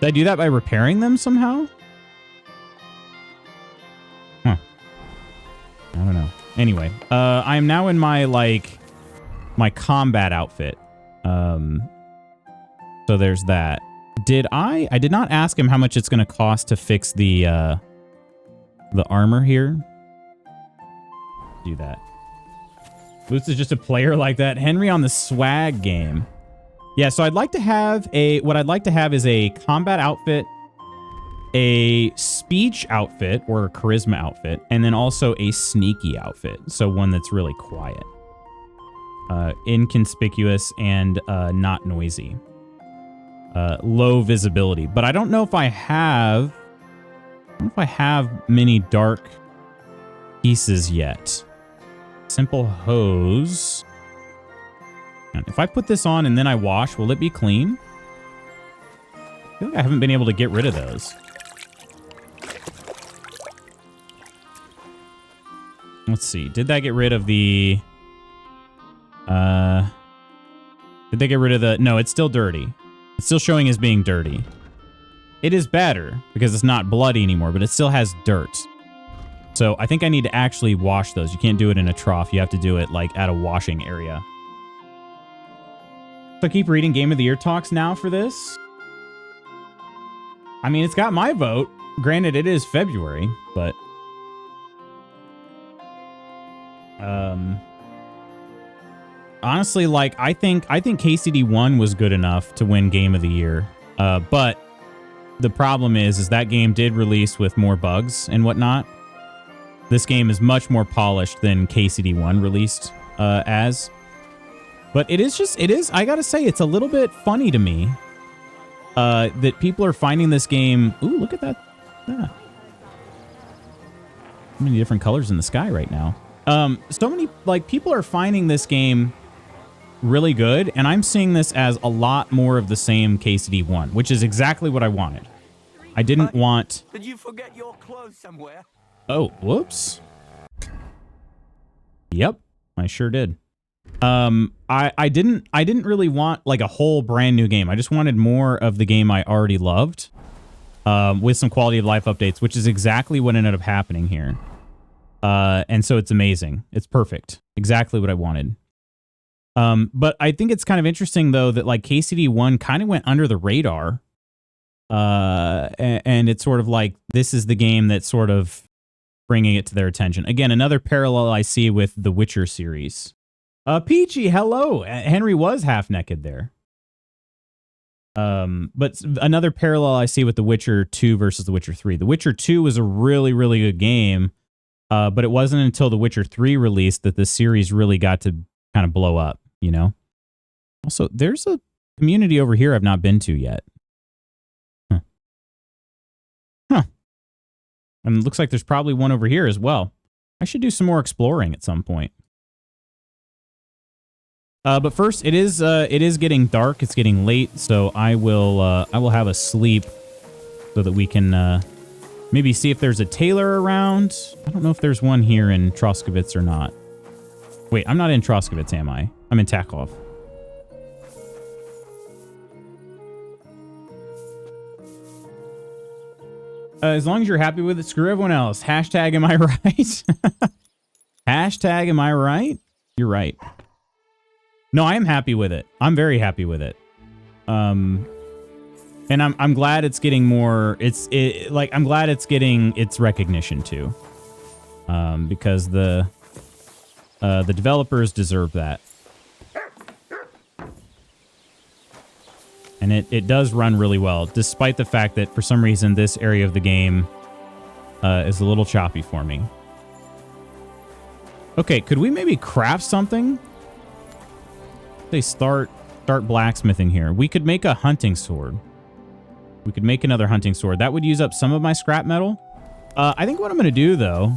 Did I do that by repairing them somehow? Huh. I don't know. Anyway, I am now in my my combat outfit. So there's that. I did not ask him how much it's going to cost to fix the armor here. Do that. Lutz is just a player like that. Henry on the swag game. Yeah, so I'd like to have what I'd like to have is a combat outfit, a speech outfit or a charisma outfit, and then also a sneaky outfit. So one that's really quiet, inconspicuous, and not noisy. Low visibility. But I don't know if I have many dark pieces yet. Simple hose. And if I put this on and then I wash, will it be clean? I feel like I haven't been able to get rid of those. Let's see. Did that get rid of the... Did they get rid of the... No, it's still dirty. It's still showing as being dirty. It is better because it's not bloody anymore, but it still has dirt. So I think I need to actually wash those. You can't do it in a trough. You have to do it like at a washing area. So I keep reading Game of the Year talks now for this. I mean, it's got my vote. Granted, it is February, but... honestly, like, I think KCD 1 was good enough to win Game of the Year. But the problem is that game did release with more bugs and whatnot. This game is much more polished than KCD 1 released as. But it is, I gotta say, it's a little bit funny to me that people are finding this game. Ooh, look at that. Yeah. So many different colors in the sky right now. So many, like, people are finding this game really good, and I'm seeing this as a lot more of the same KCD 1, which is exactly what I wanted. I didn't want... Did you forget your clothes somewhere? Oh, whoops. Yep, I sure did. I didn't really want like a whole brand new game. I just wanted more of the game I already loved, with some quality of life updates, which is exactly what ended up happening here. And so it's amazing. It's perfect. Exactly what I wanted. But I think it's kind of interesting though that like KCD 1 kind of went under the radar. And it's sort of like, this is the game that's sort of bringing it to their attention. Again, another parallel I see with the Witcher series. Peachy, hello. Henry was half naked there. But another parallel I see with The Witcher 2 versus The Witcher 3. The Witcher 2 was a really, really good game. But it wasn't until The Witcher 3 released that the series really got to kind of blow up, you know? Also, there's a community over here I've not been to yet. Huh. And it looks like there's probably one over here as well. I should do some more exploring at some point. But first, it is getting dark. It's getting late, so I will have a sleep so that we can maybe see if there's a tailor around. I don't know if there's one here in Troskowitz or not. Wait, I'm not in Troskowitz, am I? I'm in Takov. As long as you're happy with it, screw everyone else. Hashtag am I right? Hashtag am I right? You're right. No, I am happy with it. I'm very happy with it. And I'm glad it's getting more. I'm glad it's getting its recognition too. Because the developers deserve that. And it does run really well, despite the fact that for some reason this area of the game is a little choppy for me. Okay, could we maybe craft something? They start blacksmithing here. We could make a hunting sword. We could make another hunting sword. That would use up some of my scrap metal. I think what I'm going to do, though...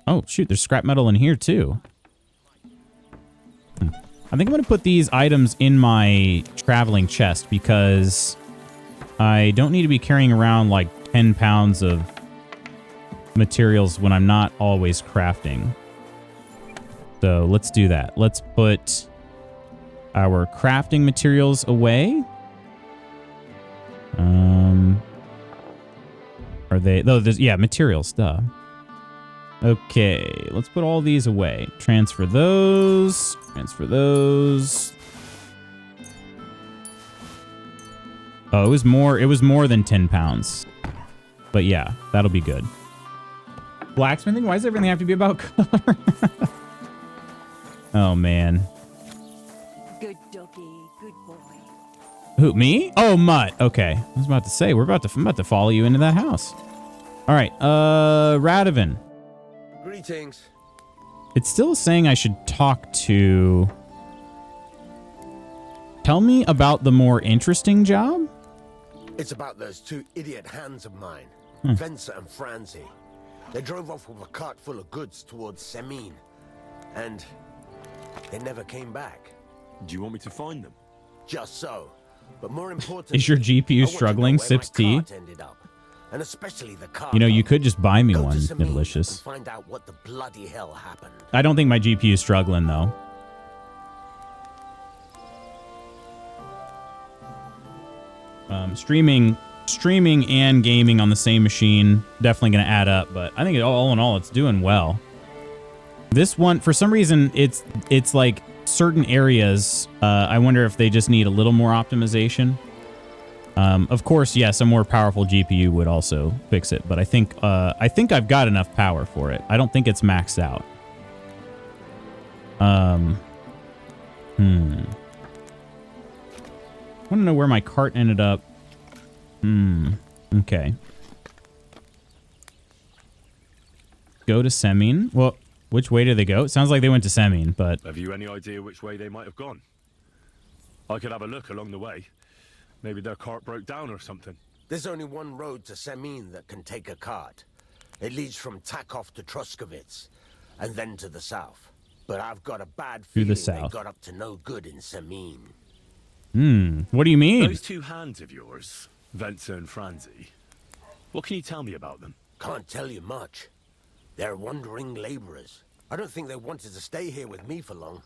Oh, shoot, there's scrap metal in here, too. I think I'm going to put these items in my traveling chest because I don't need to be carrying around like 10 pounds of materials when I'm not always crafting. So let's do that. Let's put our crafting materials away. Are they? Oh, yeah, materials, duh. Okay, let's put all these away. Transfer those. Transfer those. Oh, it was more than 10 pounds. But yeah, that'll be good. Blacksmithing? Why does everything have to be about color? Oh, man. Good doggy, good boy. Who, me? Oh, Mutt. Okay. I was about to say, I'm about to follow you into that house. All right, Radovan. Greetings. It's still saying I should talk to... Tell me about the more interesting job? It's about those two idiot hands of mine, Venser and Franzi. They drove off with a cart full of goods towards Semin, and they never came back. Do you want me to find them? Just so. But more important, Is your GPU struggling? Sips tea. And especially the car. You know, you could just buy me one, Delicious. Find out what the bloody hell happened. I don't think my GPU is struggling though. Streaming and gaming on the same machine definitely going to add up, but I think all in all it's doing well. This one, for some reason, it's like certain areas. I wonder if they just need a little more optimization. Of course, yes, a more powerful GPU would also fix it, but I think I've got enough power for it. I don't think it's maxed out. I want to know where my cart ended up. Okay. Go to Semin. Well, which way did they go? It sounds like they went to Semin, but... Have you any idea which way they might have gone? I could have a look along the way. Maybe their cart broke down or something. There's only one road to Semin that can take a cart. It leads from Takov to Troskovitz, and then to the south. But I've got a bad feeling they got up to no good in Semin. What do you mean? Those two hands of yours, Ventzer and Franzi. What can you tell me about them? Can't tell you much. They're wandering laborers. I don't think they wanted to stay here with me for long.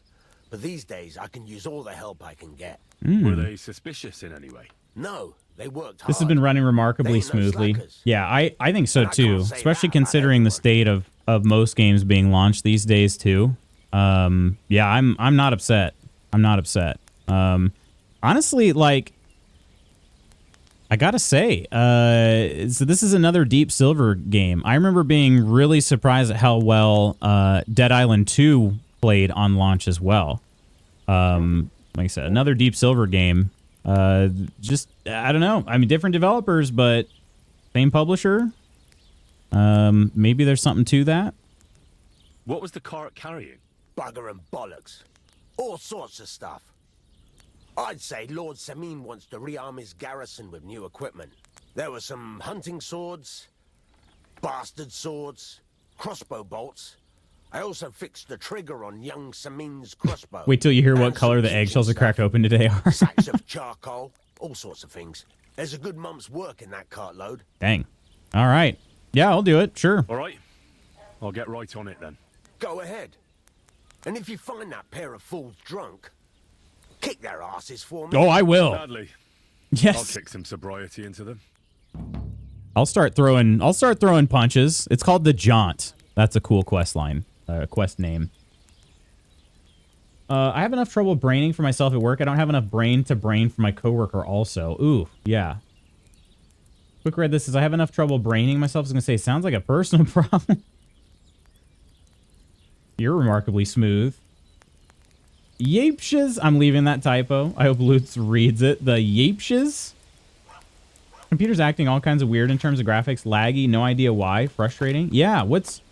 But these days, I can use all the help I can get. Were they suspicious in any way? No, they worked hard. This has been running remarkably smoothly. Yeah, I think so too, especially considering the state of most games being launched these days too. Yeah, I'm not upset. I'm not upset. Honestly, like, I gotta say, so this is another Deep Silver game. I remember being really surprised at how well Dead Island 2 played on launch as well. Like I said, another Deep Silver game. Just, I don't know. I mean, different developers, but same publisher. Maybe there's something to that. What was the cart carrying? Bugger and bollocks. All sorts of stuff. I'd say Lord Semin wants to rearm his garrison with new equipment. There were some hunting swords, bastard swords, crossbow bolts. I also fixed the trigger on young Semin's crossbow. Wait till you hear what color the eggshells are cracked open today are. Sacks of charcoal, all sorts of things. There's a good month's work in that cartload. Dang. All right. Yeah, I'll do it. Sure. All right. I'll get right on it then. Go ahead. And if you find that pair of fools drunk, kick their asses for me. Oh, I will. Gladly. Yes. I'll kick some sobriety into them. I'll start throwing punches. It's called the Jaunt. That's a cool quest line. Quest name. I have enough trouble braining for myself at work. I don't have enough brain to brain for my coworker also. Ooh, yeah. Quick read this says, I have enough trouble braining myself. I was going to say, sounds like a personal problem. You're remarkably smooth. Yapeshes. I'm leaving that typo. I hope Lutz reads it. The Yapeshes. Computer's acting all kinds of weird in terms of graphics. Laggy. No idea why. Frustrating. Yeah. What's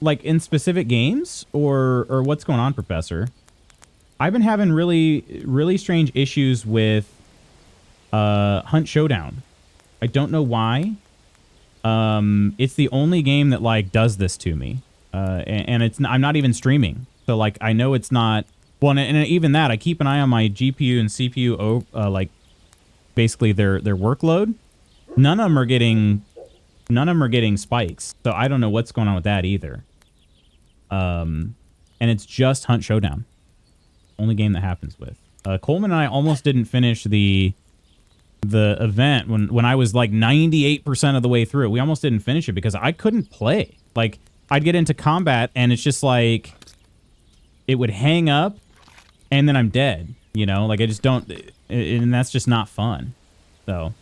like in specific games or what's going on, Professor? I've been having really strange issues with Hunt Showdown. I don't know why. It's the only game that like does this to me. And I'm not even streaming. So like I know it's not well, and even that I keep an eye on my GPU and CPU like basically their workload. None of them are getting spikes. So I don't know what's going on with that either. And it's just Hunt Showdown. Only game that happens with. Coleman and I almost didn't finish the event when I was like 98% of the way through. We almost didn't finish it because I couldn't play. Like I'd get into combat and it's just like it would hang up and then I'm dead, you know? Like I just don't, and that's just not fun. So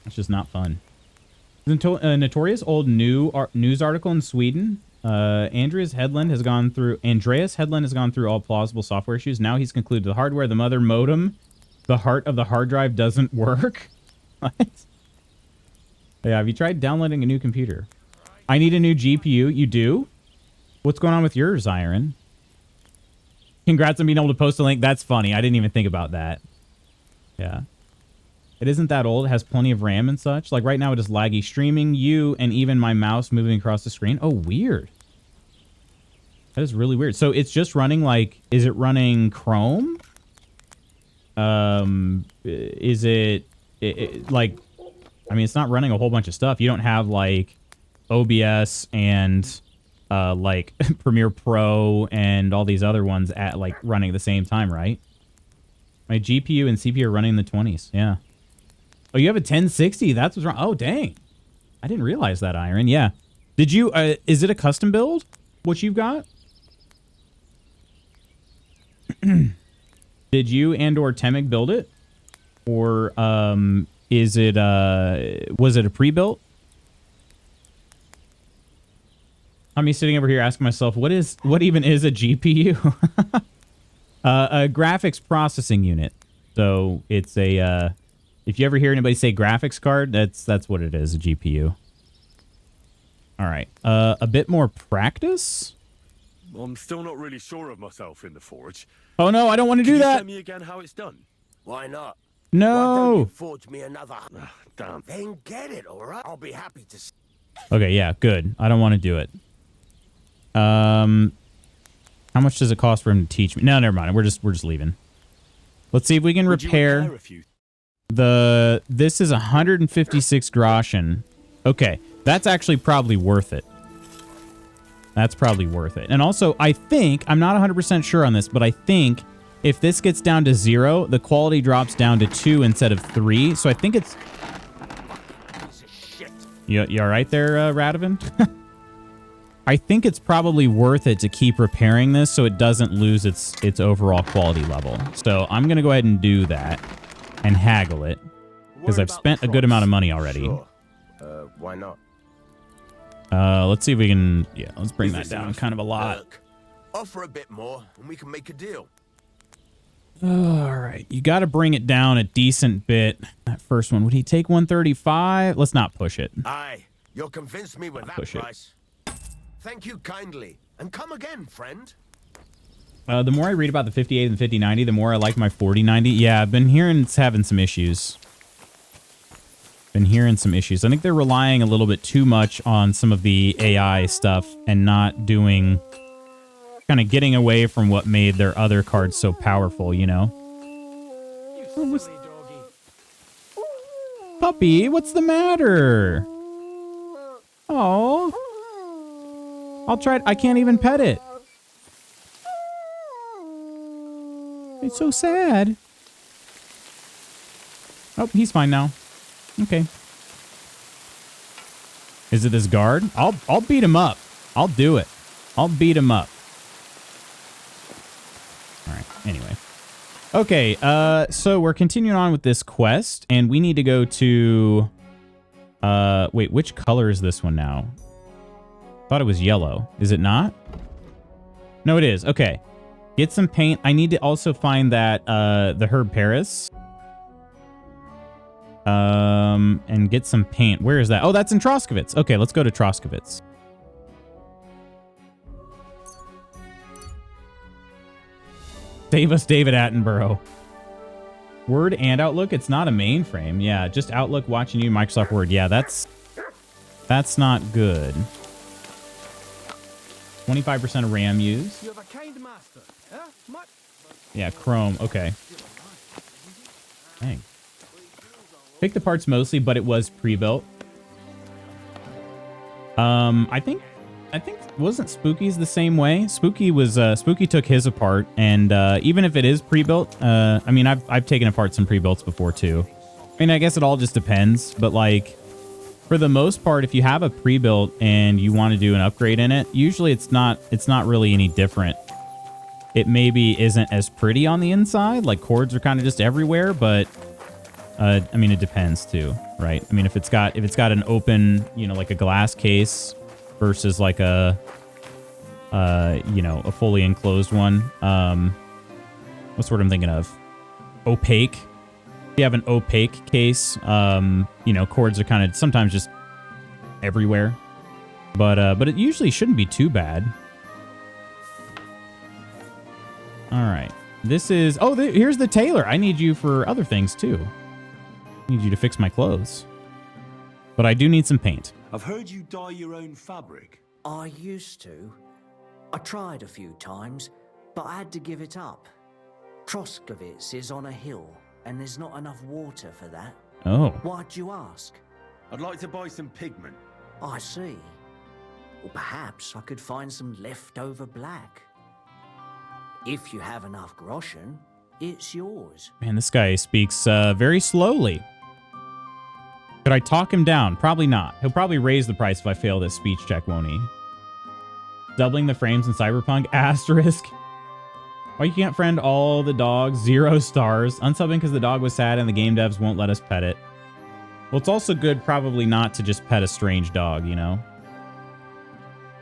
it's just not fun. A notorious old news article in Sweden. Andreas Hedlund has gone through all plausible software issues. Now he's concluded the hardware, the mother modem, the heart of the hard drive doesn't work. What? Yeah, have you tried downloading a new computer? I need a new GPU. You do? What's going on with yours, Iron? Congrats on being able to post a link. That's funny. I didn't even think about that. Yeah. It isn't that old. It has plenty of RAM and such. Like right now it is laggy streaming you and even my mouse moving across the screen. Oh, weird. That is really weird. So it's just running like, is it running Chrome? Is it like, I mean, it's not running a whole bunch of stuff. You don't have like OBS and like Premiere Pro and all these other ones at like running at the same time, right? My GPU and CPU are running in the 20s. Yeah. Oh, you have a 1060. That's what's wrong. Oh, dang. I didn't realize that, Iron. Yeah. Did you, is it a custom build? What you've got? Did you and or Temig build it? Or is it was it a pre-built? I'm me sitting over here asking myself, what even is a GPU? A graphics processing unit. So it's a if you ever hear anybody say graphics card, that's what it is, a GPU. All right. A bit more practice? I'm still not really sure of myself in the forge. Oh no, I don't want to Can do you that. tell me again how it's done? Why not? Why don't No. you forge me another? Damn. Then get it, all right? I'll be happy to. Okay, yeah, good. I don't want to do it. How much does it cost for him to teach me? No, never mind. We're just leaving. Let's see if we can Would you repair a few? this is 156 groschen. Okay, that's actually probably worth it. That's probably worth it. And also, I think, I'm not 100% sure on this, but I think if this gets down to 0, the quality drops down to 2 instead of 3. So I think it's... You all right there, Radovan? I think it's probably worth it to keep repairing this so it doesn't lose its overall quality level. So I'm going to go ahead and do that and haggle it because I've spent a good amount of money already. Sure. Why not? Let's see if we can... Yeah, let's bring that down kind of a lot. Look, offer a bit more and we can make a deal. All right. You got to bring it down a decent bit. That first one. Would he take 135? Let's not push it. Aye, you'll convince me with that Push it. price. Thank you kindly. And come again, friend. The more I read about the 58 and the 5090, the more I like my 4090. Yeah, I've been hearing it's having some issues. I think they're relying a little bit too much on some of the AI stuff and not doing... kind of getting away from what made their other cards so powerful, you know? Puppy, what's the matter? Oh. I'll try. I can't even pet it. It's so sad. Oh, he's fine now. Okay. Is it this guard? I'll beat him up. I'll do it. I'll beat him up. All right. Anyway. Okay. So we're continuing on with this quest, and we need to go to. Wait. Which color is this one now? Thought it was yellow. Is it not? No, it is. Okay. Get some paint. I need to also find that the Herb Paris. And get some paint. Where is that? Oh, that's in Troskowitz. Okay, let's go to Troskowitz. Save us, David Attenborough. Word and Outlook. It's not a mainframe. Yeah, just Outlook watching you, Microsoft Word. Yeah, that's not good. 25% of RAM used. You have a kind master, huh? Yeah, Chrome. Okay. Dang. Pick the parts mostly, but it was pre-built. I think wasn't Spooky's the same way? Spooky took his apart, and even if it is pre-built, I mean I've taken apart some pre-builts before too. I mean I guess it all just depends, but like for the most part, if you have a pre-built and you want to do an upgrade in it, usually it's not really any different. It maybe isn't as pretty on the inside, like cords are kind of just everywhere, but I mean, it depends too, right? I mean, if it's got an open, you know, like a glass case versus like a, you know, a fully enclosed one. What's what I'm thinking of? Opaque. If you have an opaque case, you know, cords are kind of sometimes just everywhere, but it usually shouldn't be too bad. All right, this is here's the tailor. I need you for other things too. Need you to fix my clothes. But I do need some paint. I've heard you dye your own fabric. I used to. I tried a few times, but I had to give it up. Troskovitz is on a hill, and there's not enough water for that. Oh. Why'd you ask? I'd like to buy some pigment. I see. Well, perhaps I could find some leftover black. If you have enough groschen, it's yours. Man, this guy speaks very slowly. Could I talk him down? Probably not. He'll probably raise the price if I fail this speech check, won't he? Doubling the frames in Cyberpunk? Asterisk. Why you can't friend all the dogs? 0 stars. Unsubbing because the dog was sad and the game devs won't let us pet it. Well, it's also good probably not to just pet a strange dog, you know?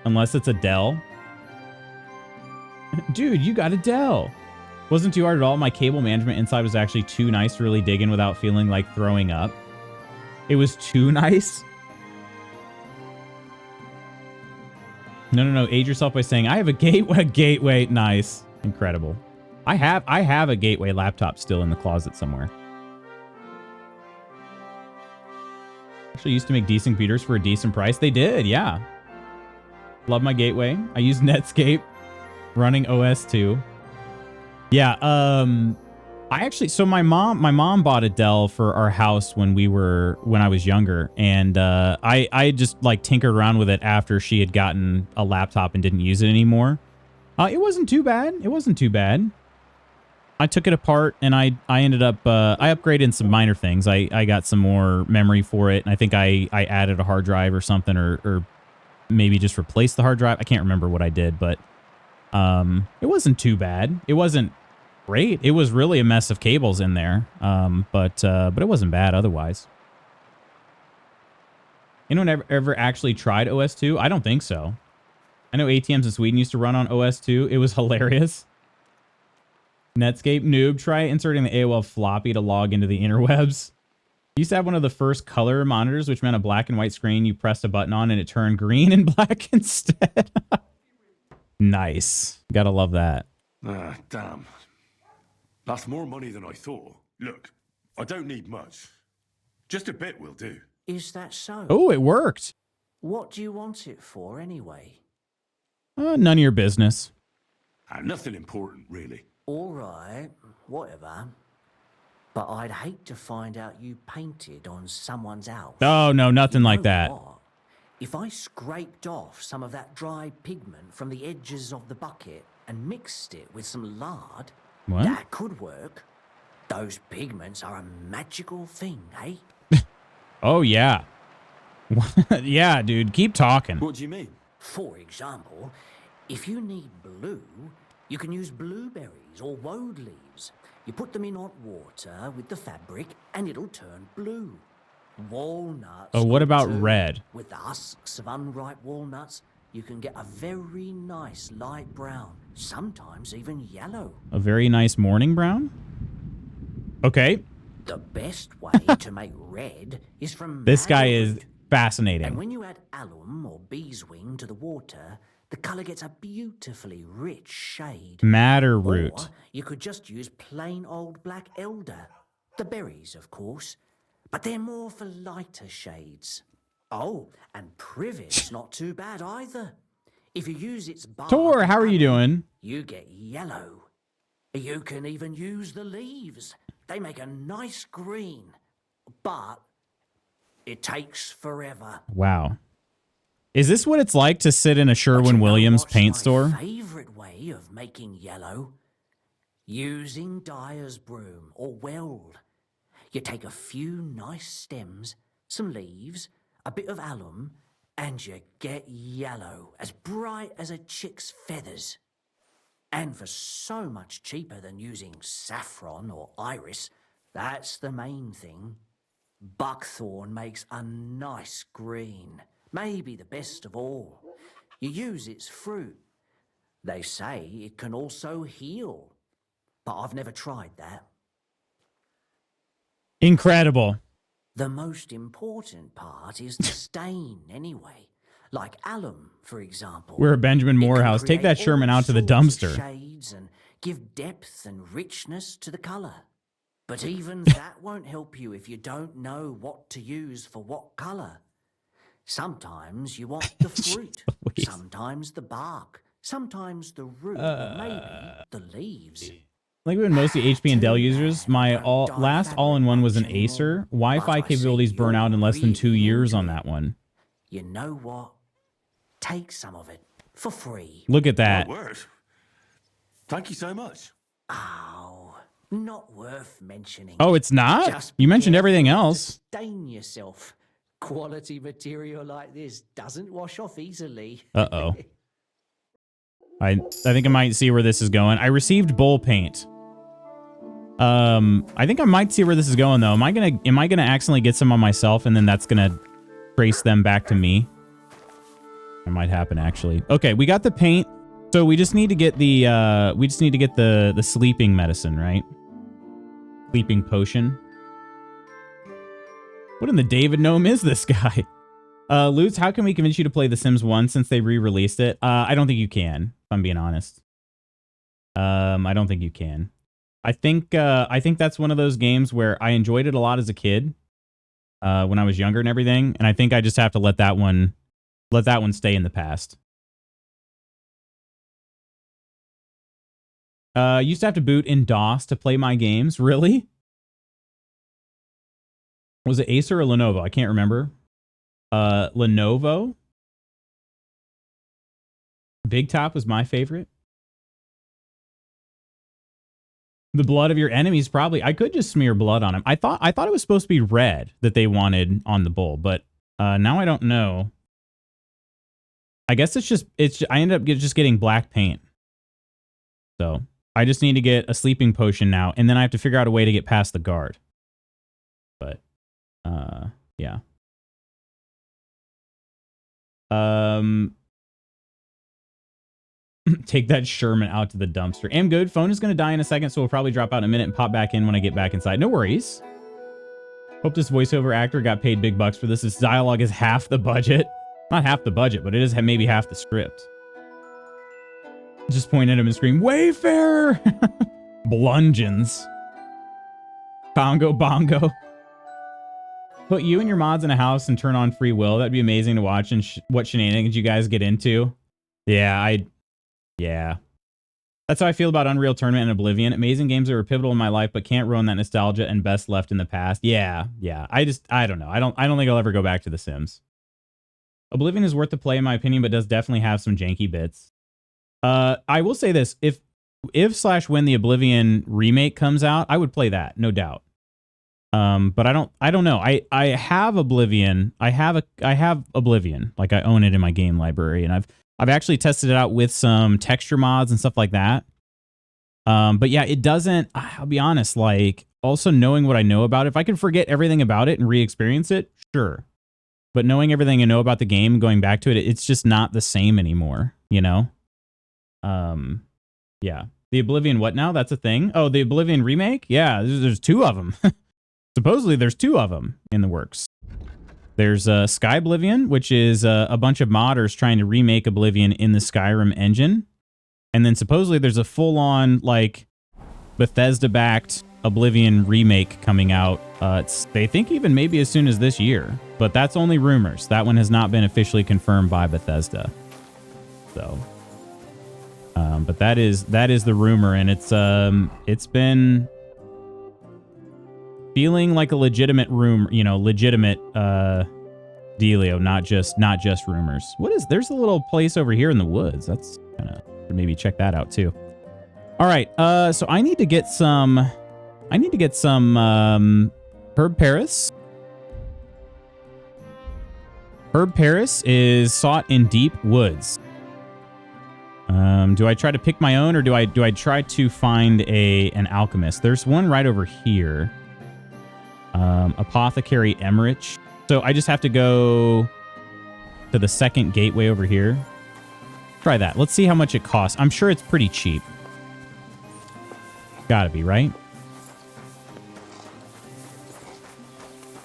Unless it's a Dell. Dude, you got a Dell. Wasn't too hard at all. My cable management inside was actually too nice to really dig in without feeling like throwing up. It was too nice? No. Age yourself by saying, I have a gateway. Nice. Incredible. I have a gateway laptop still in the closet somewhere. Actually used to make decent computers for a decent price. They did, yeah. Love my gateway. I use Netscape running OS 2. Yeah, I actually, so my mom bought a Dell for our house when I was younger, and I just like tinkered around with it after she had gotten a laptop and didn't use it anymore. It wasn't too bad. It wasn't too bad. I took it apart and I ended up I upgraded some minor things. I got some more memory for it, and I think I added a hard drive or something, or maybe just replaced the hard drive. I can't remember what I did, but it wasn't too bad. It wasn't great. It was really a mess of cables in there. But it wasn't bad otherwise. Anyone ever actually tried OS 2? I don't think so. I know ATMs in Sweden used to run on OS 2. It was hilarious. Netscape noob, try inserting the AOL floppy to log into the interwebs. I used to have one of the first color monitors, which meant a black and white screen. You pressed a button on and it turned green and black instead. Nice. Gotta love that. Ah, damn. That's more money than I thought. Look, I don't need much. Just a bit will do. Is that so? Oh, it worked. What do you want it for, anyway? None of your business. Nothing important, really. All right, whatever. But I'd hate to find out you painted on someone's house. Oh, no, nothing like that. What? If I scraped off some of that dry pigment from the edges of the bucket and mixed it with some lard, What? that could work. Those pigments are a magical thing, eh? Oh, yeah. Yeah, dude, keep talking. What do you mean? For example, if you need blue, you can use blueberries or woad leaves. You put them in hot water with the fabric and it'll turn blue. Walnuts. Oh, what about too. red? With the husks of unripe walnuts, you can get a very nice light brown, sometimes even yellow. A very nice morning brown? Okay. The best way to make red is from This guy is madderroot. fascinating. And when you add alum or beeswing to the water, the colour gets a beautifully rich shade. Madder Or root. you could just use plain old black elder. The berries, of course. But they're more for lighter shades. Oh, and privet's not too bad either. If you use its bark... Tor, how are you doing? You get yellow. You can even use the leaves. They make a nice green. But it takes forever. Wow. Is this what it's like to sit in a But you Sherwin-Williams know paint what's store? my favourite way of making yellow? Using dyer's broom or weld. You take a few nice stems, some leaves, a bit of alum, and you get yellow, as bright as a chick's feathers. And for so much cheaper than using saffron or iris, that's the main thing. Buckthorn makes a nice green, maybe the best of all. You use its fruit. They say it can also heal, but I've never tried that. Incredible. The most important part is the stain, anyway. Like alum, for example. We're a Benjamin It can Morehouse. Take that create Sherman all out to the sorts of dumpster. Shades and give depth and richness to the color. But even that won't help you if you don't know what to use for what colour. Sometimes you want the fruit, sometimes the bark, sometimes the root, or maybe the leaves. Like we've been mostly HP and Dell users. My last all-in-one was an Acer. Wi-Fi capabilities burn out in less than 2 years on that one. You know what? Take some of it for free. Look at that. My word. Thank you so much. Oh, not worth mentioning. Oh, it's not? Just You mentioned be everything careful not else. to stain yourself. Quality material like this doesn't wash off easily. Uh-oh. I think I might see where this is going. I received bowl paint. I think I might see where this is going though. Am I gonna accidentally get some on myself and then that's gonna trace them back to me? It might happen actually. Okay, we got the paint. So we just need to get the the sleeping medicine, right? Sleeping potion. What in the David Gnome is this guy? Lutz, how can we convince you to play The Sims 1 since they re-released it? I don't think you can, if I'm being honest. I don't think you can. I think that's one of those games where I enjoyed it a lot as a kid, when I was younger and everything, and I think I just have to let that one stay in the past. Used to have to boot in DOS to play my games. Really? Was it Acer or Lenovo? I can't remember. Lenovo. Big Top was my favorite. The blood of your enemies, probably. I could just smear blood on him. I thought it was supposed to be red that they wanted on the bull, but now I don't know. I guess I ended up just getting black paint. So I just need to get a sleeping potion now, and then I have to figure out a way to get past the guard. But yeah. Take that Sherman out to the dumpster. Am good. Phone is going to die in a second, so we'll probably drop out in a minute and pop back in when I get back inside. No worries. Hope this voiceover actor got paid big bucks for this. This dialogue is half the budget. Not half the budget, but it is maybe half the script. Just point at him and scream, Wayfarer! Blungeons. Bongo bongo. Put you and your mods in a house and turn on free will. That'd be amazing to watch. And what shenanigans you guys get into. Yeah, yeah. That's how I feel about Unreal Tournament and Oblivion. Amazing games that were pivotal in my life, but can't ruin that nostalgia and best left in the past. Yeah. I don't know. I don't think I'll ever go back to The Sims. Oblivion is worth the play in my opinion, but does definitely have some janky bits. I will say this: if when the Oblivion remake comes out, I would play that, no doubt. But I don't know. I have Oblivion. I have Oblivion. Like I own it in my game library, and I've actually tested it out with some texture mods and stuff like that. But yeah, it doesn't. I'll be honest. Like also knowing what I know about it, if I can forget everything about it and re-experience it, sure. But knowing everything I know about the game, going back to it, it's just not the same anymore. You know. Yeah. The Oblivion what now? That's a thing. Oh, the Oblivion remake? Yeah, there's two of them. Supposedly there's two of them in the works. There's Sky Oblivion, which is a bunch of modders trying to remake Oblivion in the Skyrim engine. And then supposedly there's a full-on, like, Bethesda-backed Oblivion remake coming out. They think even maybe as soon as this year. But that's only rumors. That one has not been officially confirmed by Bethesda. So... but that is the rumor, and it's been feeling like a legitimate legitimate dealio, not just rumors. There's a little place over here in the woods. That's kind of maybe check that out too. All right, so I need to get some Herb Paris. Herb Paris is sought in deep woods. Do I try to pick my own, or do I try to find an alchemist? There's one right over here. Apothecary Emmerich. So I just have to go to the second gateway over here. Try that. Let's see how much it costs. I'm sure it's pretty cheap. Gotta be, right?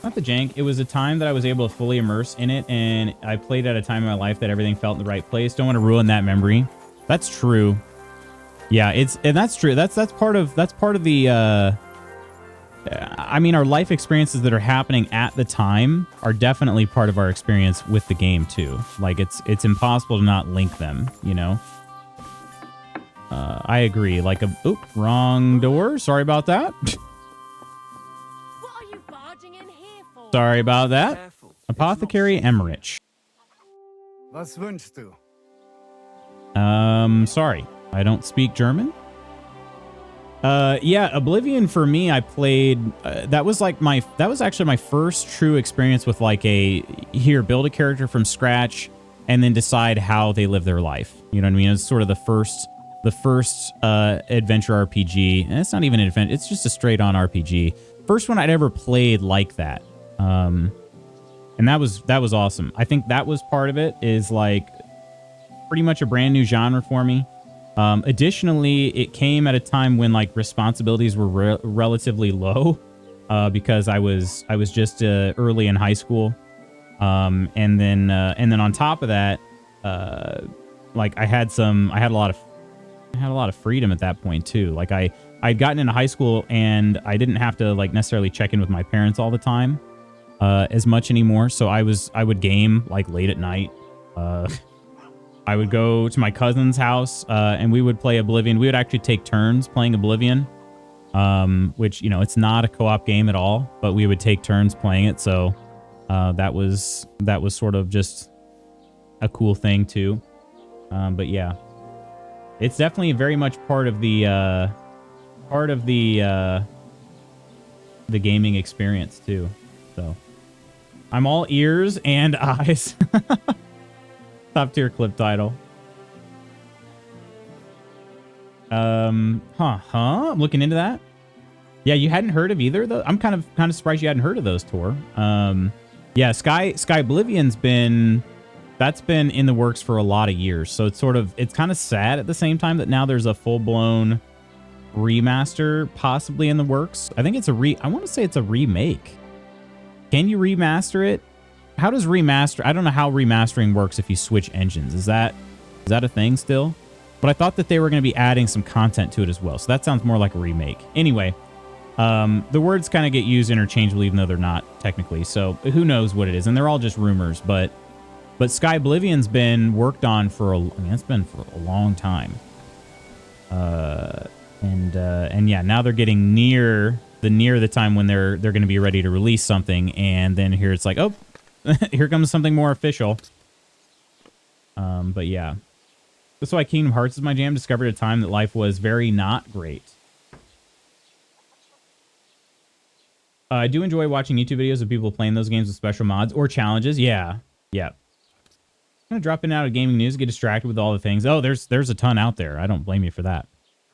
Not the jank. It was a time that I was able to fully immerse in it, and I played at a time in my life that everything felt in the right place. Don't want to ruin that memory. That's true. Yeah, that's true. That's part of the I mean, our life experiences that are happening at the time are definitely part of our experience with the game too. Like it's impossible to not link them, you know? I agree. Like wrong door. Sorry about that. What are you barging in here for? Sorry about that. Apothecary Emmerich. Was wünschst du? Sorry. I don't speak German. Yeah, Oblivion for me, I played, that was actually my first true experience with like build a character from scratch and then decide how they live their life. You know what I mean? It's sort of the first adventure RPG. And it's not even an adventure, it's just a straight on RPG. First one I'd ever played like that. And that was awesome. I think that was part of it, is like pretty much a brand new genre for me. Additionally, it came at a time when like responsibilities were relatively low, because I was just early in high school, and then on top of that, like I had a lot of freedom at that point too. Like I'd gotten into high school and I didn't have to like necessarily check in with my parents all the time, as much anymore. So I would game like late at night. I would go to my cousin's house, and we would play Oblivion. We would actually take turns playing Oblivion, which, you know, it's not a co-op game at all, but we would take turns playing it. So that was sort of just a cool thing too. But yeah, it's definitely very much part of the gaming experience too. So I'm all ears and eyes. Top tier clip title. I'm looking into that. Yeah, you hadn't heard of either though. I'm kind of surprised you hadn't heard of those, Tor. Yeah, Sky Oblivion's been in the works for a lot of years. So it's kind of sad at the same time that now there's a full-blown remaster possibly in the works. I think I want to say it's a remake. Can you remaster it? How does remaster? I don't know how remastering works if you switch engines. Is that a thing still? But I thought that they were going to be adding some content to it as well. So that sounds more like a remake. Anyway, the words kind of get used interchangeably, even though they're not technically. So who knows what it is? And they're all just rumors. But Sky Oblivion's been worked on it's been for a long time. And yeah, now they're getting near the time when they're going to be ready to release something. And then here it's like, oh, here comes something more official. But yeah. That's why Kingdom Hearts is my jam. Discovered at a time that life was very not great. I do enjoy watching YouTube videos of people playing those games with special mods or challenges. Yeah. Yeah. I'm going to drop in and out of gaming news, get distracted with all the things. Oh, there's a ton out there. I don't blame you for that.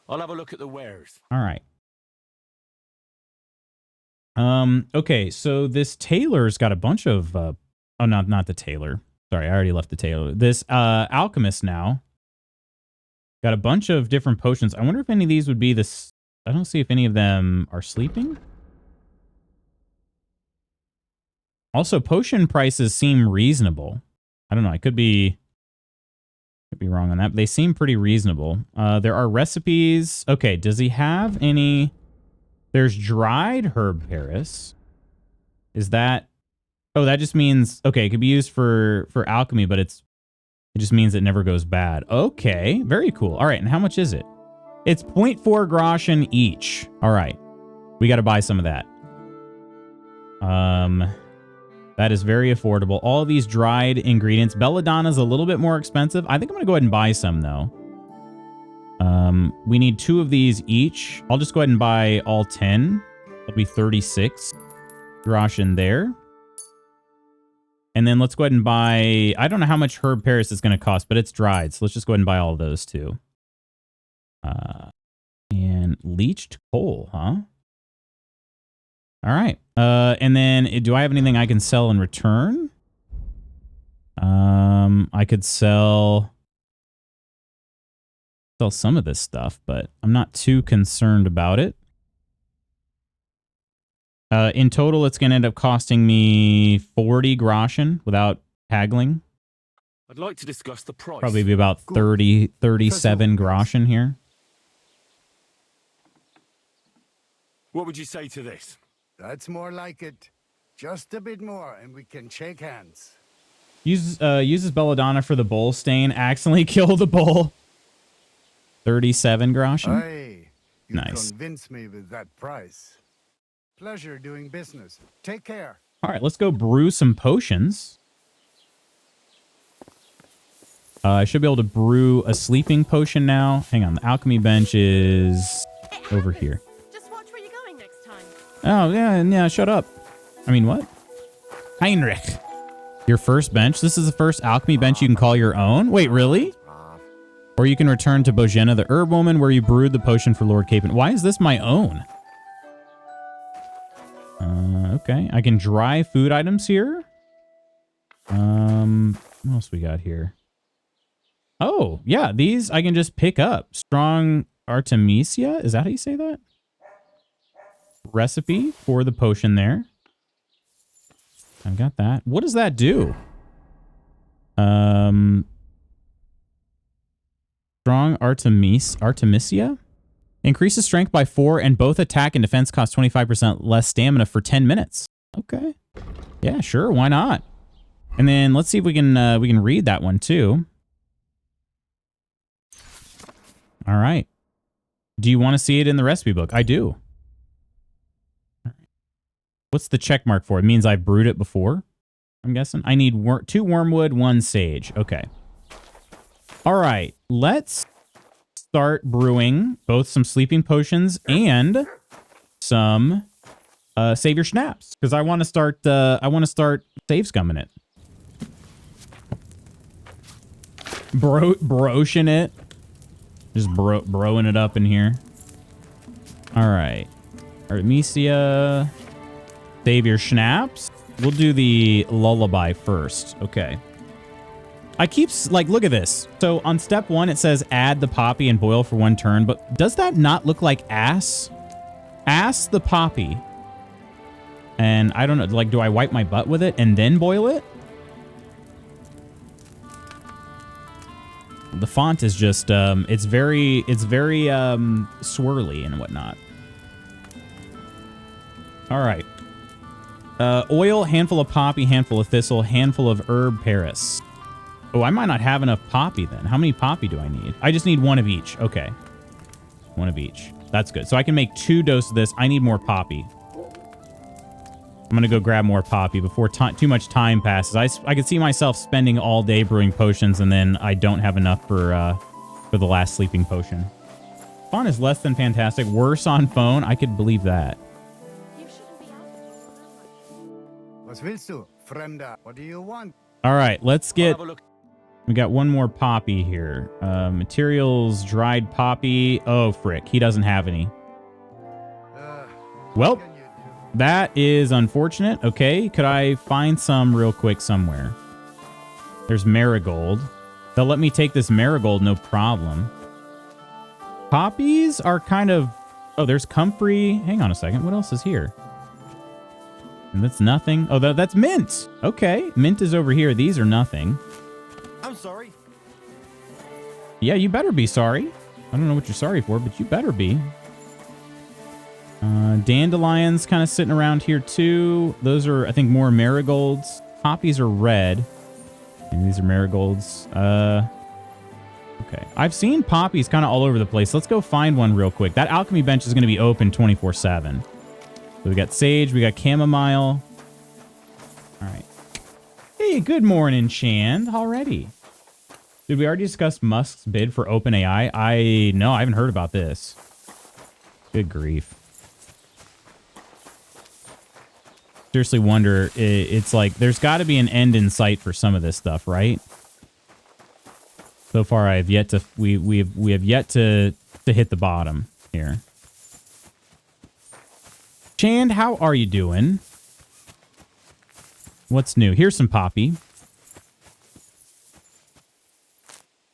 I'll have a look at the wares. All right. Okay, so this tailor's got a bunch of not the tailor. Sorry, I already left the tailor. This alchemist now got a bunch of different potions. I wonder if any of these would be this. I don't see if any of them are sleeping. Also, potion prices seem reasonable. I don't know. I could be wrong on that, but they seem pretty reasonable. There are recipes. Okay, does he have any? There's dried herb Paris. Is that? Oh, that just means, okay, it could be used for alchemy, but it just means it never goes bad. Okay, very cool. All right, and how much is it? It's 0.4 groschen each. All right, we got to buy some of that. That is very affordable. All these dried ingredients. Belladonna's a little bit more expensive. I think I'm going to go ahead and buy some, though. We need 2 of these each. I'll just go ahead and buy all 10. That'll be 36 groschen there. And then let's go ahead and buy... I don't know how much herb Paris is going to cost, but it's dried. So let's just go ahead and buy all of those, too. And leached coal, huh? All right. And then do I have anything I can sell in return? I could sell some of this stuff, but I'm not too concerned about it. In total, it's going to end up costing me 40 groschen without haggling. I'd like to discuss the price. Probably be about 37 groschen here. What would you say to this? That's more like it. Just a bit more and we can shake hands. Uses belladonna for the bowl stain. Accidentally kill the bowl. 37 groschen. Hey, you Nice. convinced me with that price. Pleasure doing business. Take care. All right, let's go brew some potions. I should be able to brew a sleeping potion now. Hang on, the alchemy bench is over here. Just watch where you're going next time. Oh, yeah, shut up. I mean, what? Heinrich. Your first bench? This is the first alchemy bench you can call your own? Wait, really? Or you can return to Bojena, the herb woman, where you brewed the potion for Lord Capon. Why is this my own? Okay, I can dry food items here. What else we got here? Oh, yeah, these I can just pick up. Strong Artemisia? Is that how you say that? Recipe for the potion there. I've got that. What does that do? Strong Artemisia? Increases strength by 4 and both attack and defense cost 25% less stamina for 10 minutes. Okay. Yeah, sure, why not? And then let's see if we can read that one too. All right. Do you want to see it in the recipe book? I do. What's the check mark for? It means I've brewed it before, I'm guessing. I need 2 wormwood, 1 sage. Okay. All right. Let's start brewing both some sleeping potions and some savior schnapps, because I want to start save scumming it. Broshing it. Just broing it up in here. All right. Artemisia. Savior schnapps. We'll do the lullaby first. Okay. I keep, like, look at this. So on step 1, it says add the poppy and boil for 1 turn, but does that not look like ass? Ass the poppy. And I don't know, like, do I wipe my butt with it and then boil it? The font is just, it's very swirly and whatnot. All right. Oil, handful of poppy, handful of thistle, handful of herb Paris. Oh, I might not have enough poppy then. How many poppy do I need? I just need 1 of each. Okay. 1 of each. That's good. So I can make 2 doses of this. I need more poppy. I'm going to go grab more poppy before too much time passes. I can see myself spending all day brewing potions, and then I don't have enough for the last sleeping potion. Font is less than fantastic. Worse on phone. I could believe that. You shouldn't be out. Was willst du, Fremder? What do you want? All right, let's get... We got 1 more poppy here. Materials, dried poppy. Oh, frick. He doesn't have any. Well, that is unfortunate. Okay, could I find some real quick somewhere? There's marigold. They'll let me take this marigold, no problem. Poppies are kind of... Oh, there's comfrey. Hang on a second. What else is here? And that's nothing. Oh, that's mint. Okay, mint is over here. These are nothing. I'm sorry. Yeah, you better be sorry. I don't know what you're sorry for, but you better be. Dandelions kind of sitting around here too. Those are, I think, more marigolds. Poppies are red. And these are marigolds. Okay. I've seen poppies kind of all over the place. Let's go find one real quick. That alchemy bench is going to be open 24/7. So we got sage, we got chamomile. All right. Hey, good morning, Chand. Already. Did we already discuss Musk's bid for OpenAI? No, I haven't heard about this. Good grief. Seriously wonder, it's like, there's got to be an end in sight for some of this stuff, right? So far, I have yet to, we have yet to hit the bottom here. Chand, how are you doing? What's new? Here's some poppy.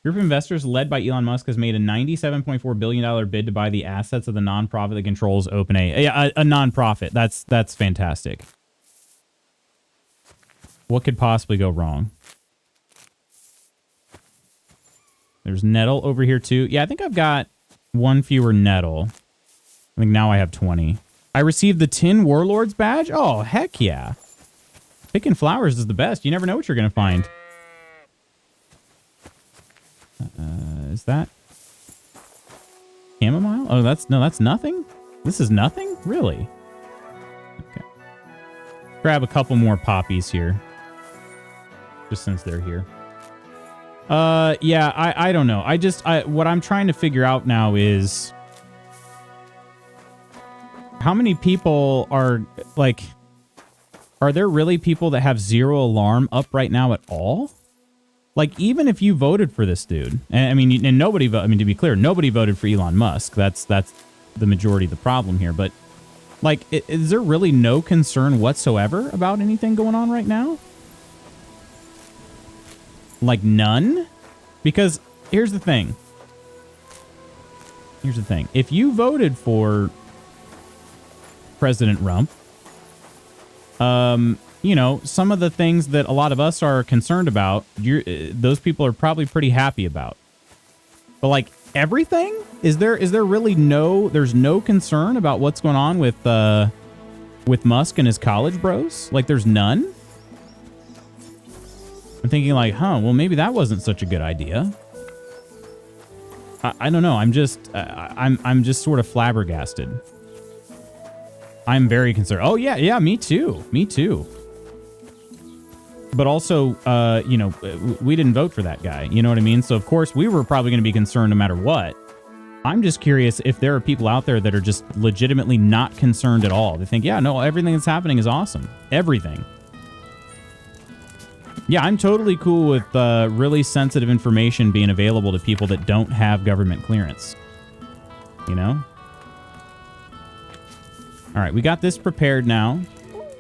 Group of investors led by Elon Musk has made a $97.4 billion bid to buy the assets of the nonprofit that controls OpenAI. Yeah, a nonprofit. That's fantastic. What could possibly go wrong? There's nettle over here too. Yeah, I think I've got 1 fewer nettle. I think now I have 20. I received the Tin Warlords badge? Oh, heck yeah. Picking flowers is the best. You never know what you're going to find. Is that chamomile? Oh, that's nothing? This is nothing? Really? Okay. Grab a couple more poppies here. Just since they're here. Yeah, I don't know. What I'm trying to figure out now is how many people are like, are there really people that have zero alarm up right now at all? Like, even if you voted for this dude, and I mean, and nobody, I mean, to be clear, nobody voted for Elon Musk. That's the majority of the problem here. But like, is there really no concern whatsoever about anything going on right now? Like, none? Because here's the thing. Here's the thing. If you voted for President Rump, you know, some of the things that a lot of us are concerned about, those people are probably pretty happy about. But like everything, is there really there's no concern about what's going on with Musk and his college bros? Like there's none? I'm thinking like, well, maybe that wasn't such a good idea. I don't know. I'm just sort of flabbergasted. I'm very concerned. Oh yeah, me too. Me too. But also, you know, we didn't vote for that guy. You know what I mean? So of course we were probably going to be concerned no matter what. I'm just curious if there are people out there that are just legitimately not concerned at all. They think, yeah, no, everything that's happening is awesome. Everything. Yeah, I'm totally cool with really sensitive information being available to people that don't have government clearance. You know? All right, we got this prepared now.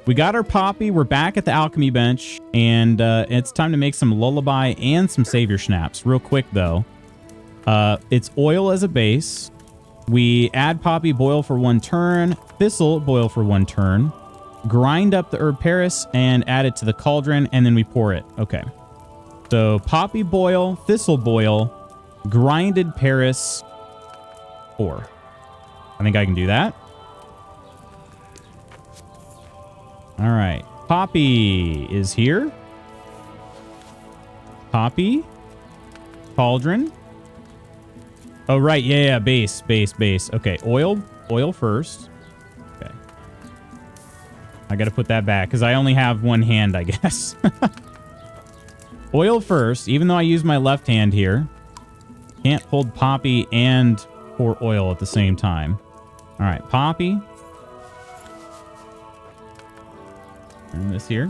We got our poppy. We're back at the alchemy bench, and it's time to make some lullaby and some savior schnapps. Real quick, though. It's oil as a base. We add poppy, boil for 1 turn. Thistle, boil for 1 turn. Grind up the herb Paris and add it to the cauldron, and then we pour it. Okay. So poppy boil, thistle boil, grinded Paris, pour. I think I can do that. All right. Poppy is here. Poppy. Cauldron. Oh, right. Yeah. Base. Okay. Oil first. Okay. I got to put that back because I only have one hand, I guess. Oil first, even though I use my left hand here. Can't hold poppy and pour oil at the same time. All right. Poppy. And this here.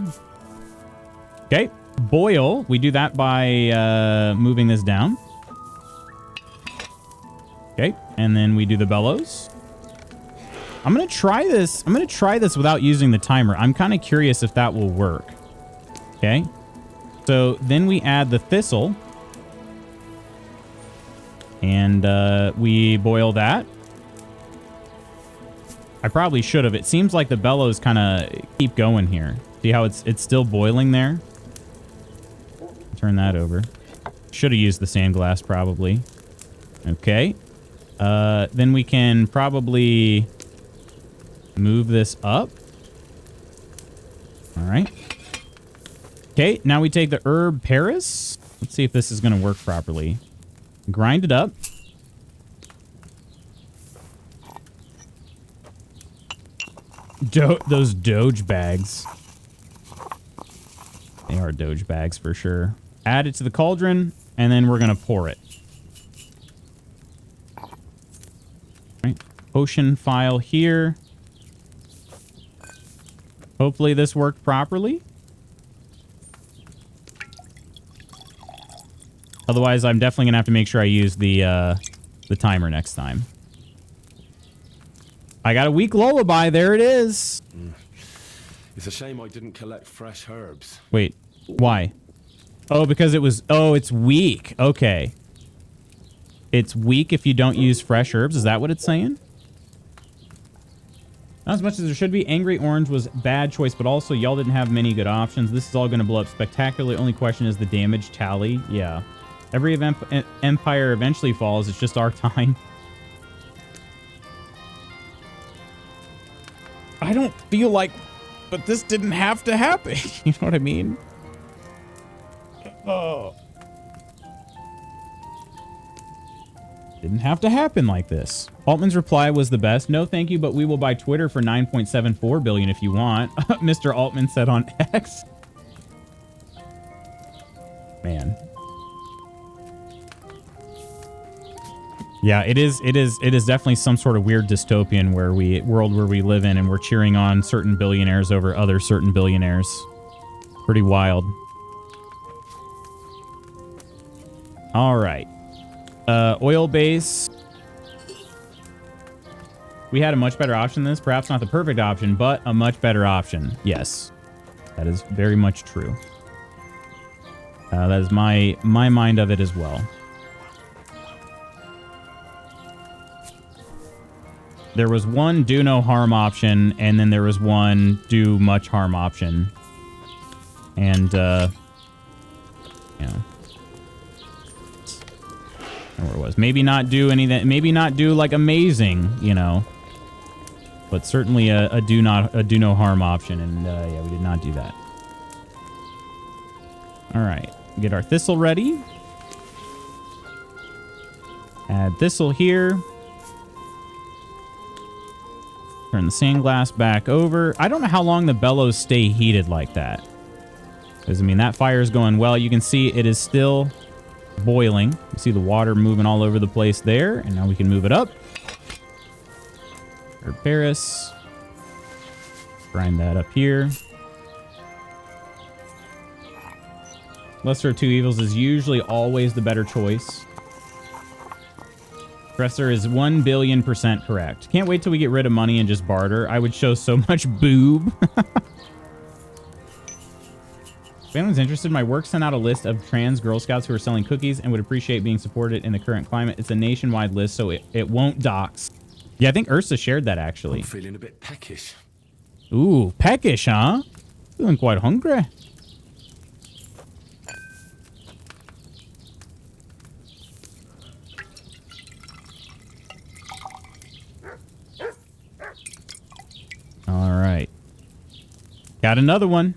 Okay. Boil. We do that by moving this down. Okay. And then we do the bellows. I'm going to try this. I'm going to try this without using the timer. I'm kind of curious if that will work. Okay. So then we add the thistle. And we boil that. I probably should have. It seems like the bellows kind of keep going here. See how it's still boiling there? Turn that over. Should have used the sand glass probably. Okay. Then we can probably move this up. All right. Okay, now we take the herb Paris. Let's see if this is going to work properly. Grind it up. Those Doge bags. They are Doge bags for sure. Add it to the cauldron, and then we're going to pour it. All right. Potion file here. Hopefully this worked properly. Otherwise, I'm definitely going to have to make sure I use the timer next time. I got a weak lullaby. There it is. It's a shame I didn't collect fresh herbs. Wait, why? Oh, because it was... Oh, it's weak. Okay. It's weak if you don't use fresh herbs. Is that what it's saying? Not as much as there should be. Angry Orange was bad choice, but also y'all didn't have many good options. This is all going to blow up spectacularly. Only question is the damage tally. Yeah. Every empire eventually falls. It's just our time. I don't feel like, but this didn't have to happen. You know what I mean? Oh. Didn't have to happen like this. Altman's reply was the best. No, thank you, but we will buy Twitter for $9.74 billion if you want. Mr. Altman said on X. Man. Yeah, it is definitely some sort of weird dystopian world where we live in, and we're cheering on certain billionaires over other certain billionaires. Pretty wild. All right. Oil base. We had a much better option than this. Perhaps not the perfect option, but a much better option. Yes. That is very much true. That is my mind of it as well. There was one do no harm option, and then there was one do much harm option. And, yeah. Where it was. Maybe not do anything, maybe not do like amazing, you know. But certainly a do no harm option, and yeah, we did not do that. All right, get our thistle ready. Add thistle here. Turn the sand glass back over. I don't know how long the bellows stay heated like that. Because, I mean, that fire is going well. You can see it is still boiling. You see the water moving all over the place there. And now we can move it up. Herb Paris. Grind that up here. Lesser of two evils is usually always the better choice. Dresser is 1,000,000,000% correct. Can't wait till we get rid of money and just barter. I would show so much boob. If anyone's interested, my work sent out a list of trans Girl Scouts who are selling cookies and would appreciate being supported in the current climate. It's a nationwide list, so it won't dox. Yeah, I think Ursa shared that, actually. I'm feeling a bit peckish. Ooh, peckish, huh? Feeling quite hungry. All right. Got another one.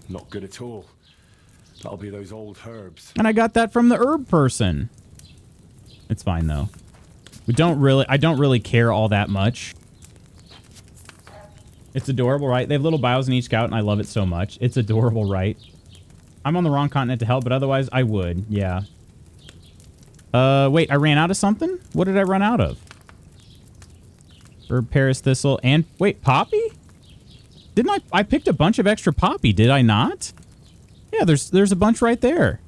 Not good at all. That'll be those old herbs. And I got that from the herb person. It's fine, though. I don't really care all that much. It's adorable, right? They have little bios in each scout, and I love it so much. It's adorable, right? I'm on the wrong continent to help, but otherwise I would. Yeah. Wait, I ran out of something? What did I run out of? Herb, Paris, Thistle, and... Wait, Poppy? Didn't I picked a bunch of extra Poppy, did I not? Yeah, there's a bunch right there.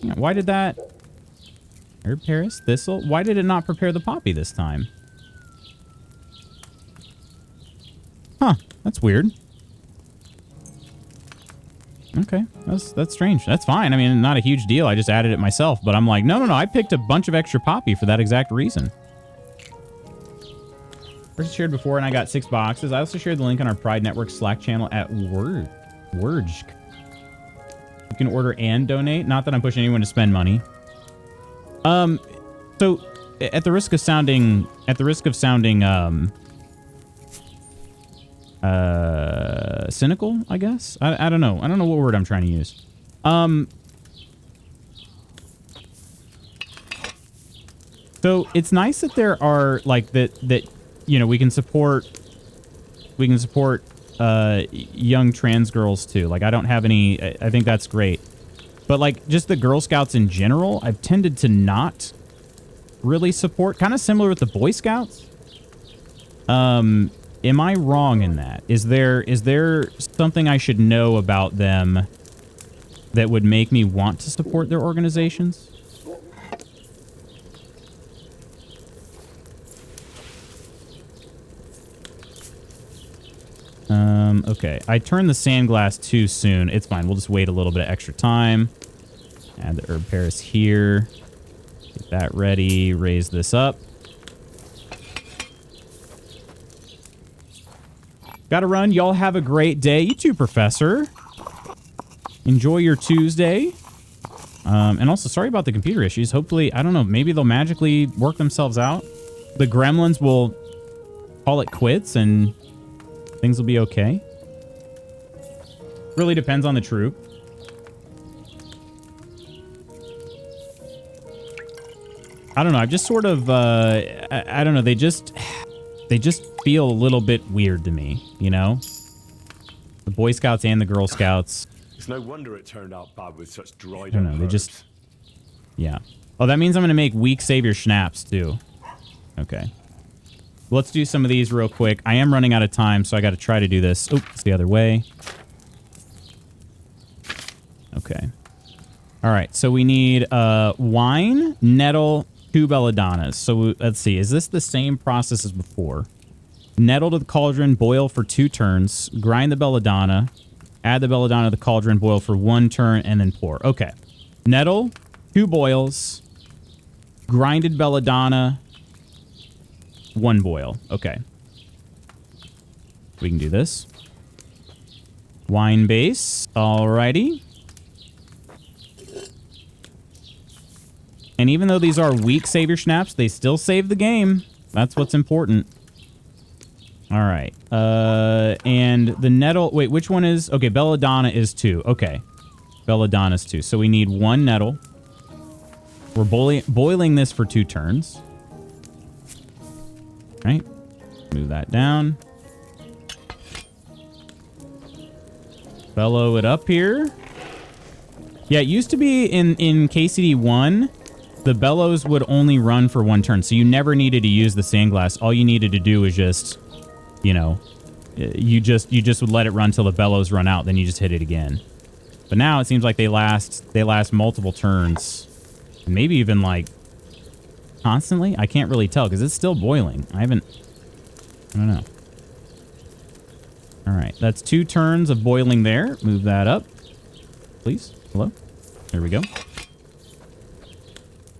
Yeah, why did that... Herb, Paris, Thistle? Why did it not prepare the Poppy this time? Huh, that's weird. Okay, that's strange. That's fine. I mean, not a huge deal. I just added it myself, but I'm like, no, I picked a bunch of extra Poppy for that exact reason. First shared before, and I got 6 boxes. I also shared the link on our Pride Network Slack channel at Wordj. You can order and donate. Not that I'm pushing anyone to spend money. So at the risk of sounding cynical, I guess. I don't know. I don't know what word I'm trying to use. So it's nice that there are like that you know, we can support young trans girls too. Like, I don't have any, I think that's great. But like just the Girl Scouts in general, I've tended to not really support, kind of similar with the Boy Scouts. Am I wrong in that? Is there something I should know about them that would make me want to support their organizations? Okay. I turned the sand glass too soon. It's fine. We'll just wait a little bit of extra time. Add the herb Paris here. Get that ready. Raise this up. Gotta run. Y'all have a great day. You too, Professor. Enjoy your Tuesday. And also, sorry about the computer issues. Hopefully, I don't know, maybe they'll magically work themselves out. The gremlins will call it quits and things will be okay. Really depends on the troop. I don't know. I've just sort of, I don't know. They just feel a little bit weird to me, you know? The Boy Scouts and the Girl Scouts. It's no wonder it turned out bad with such dried I don't know. They just, yeah. Oh, that means I'm going to make weak savior schnapps too. Okay. Let's do some of these real quick. I am running out of time, so I got to try to do this. Oh, it's the other way. Okay. All right. So we need wine, nettle, 2 belladonnas. So let's see. Is this the same process as before? Nettle to the cauldron, boil for 2 turns. Grind the belladonna. Add the belladonna to the cauldron, boil for 1 turn, and then pour. Okay. Nettle, 2 boils. Grinded belladonna, 1 boil. Okay. We can do this. Wine base. Alrighty. And even though these are weak savior schnapps, they still save the game. That's what's important. All right. And the nettle... Wait, which one is... Okay, belladonna is 2. Okay. Belladonna is 2. So we need 1 nettle. We're boiling this for 2 turns. All right. Move that down. Bellow it up here. Yeah, it used to be in KCD 1... The bellows would only run for 1 turn, so you never needed to use the sandglass. All you needed to do was just, you know, you just would let it run till the bellows run out, then you just hit it again. But now it seems like they last multiple turns, maybe even like constantly. I can't really tell because it's still boiling. I don't know. All right, that's 2 turns of boiling there. Move that up, please. Hello. There we go.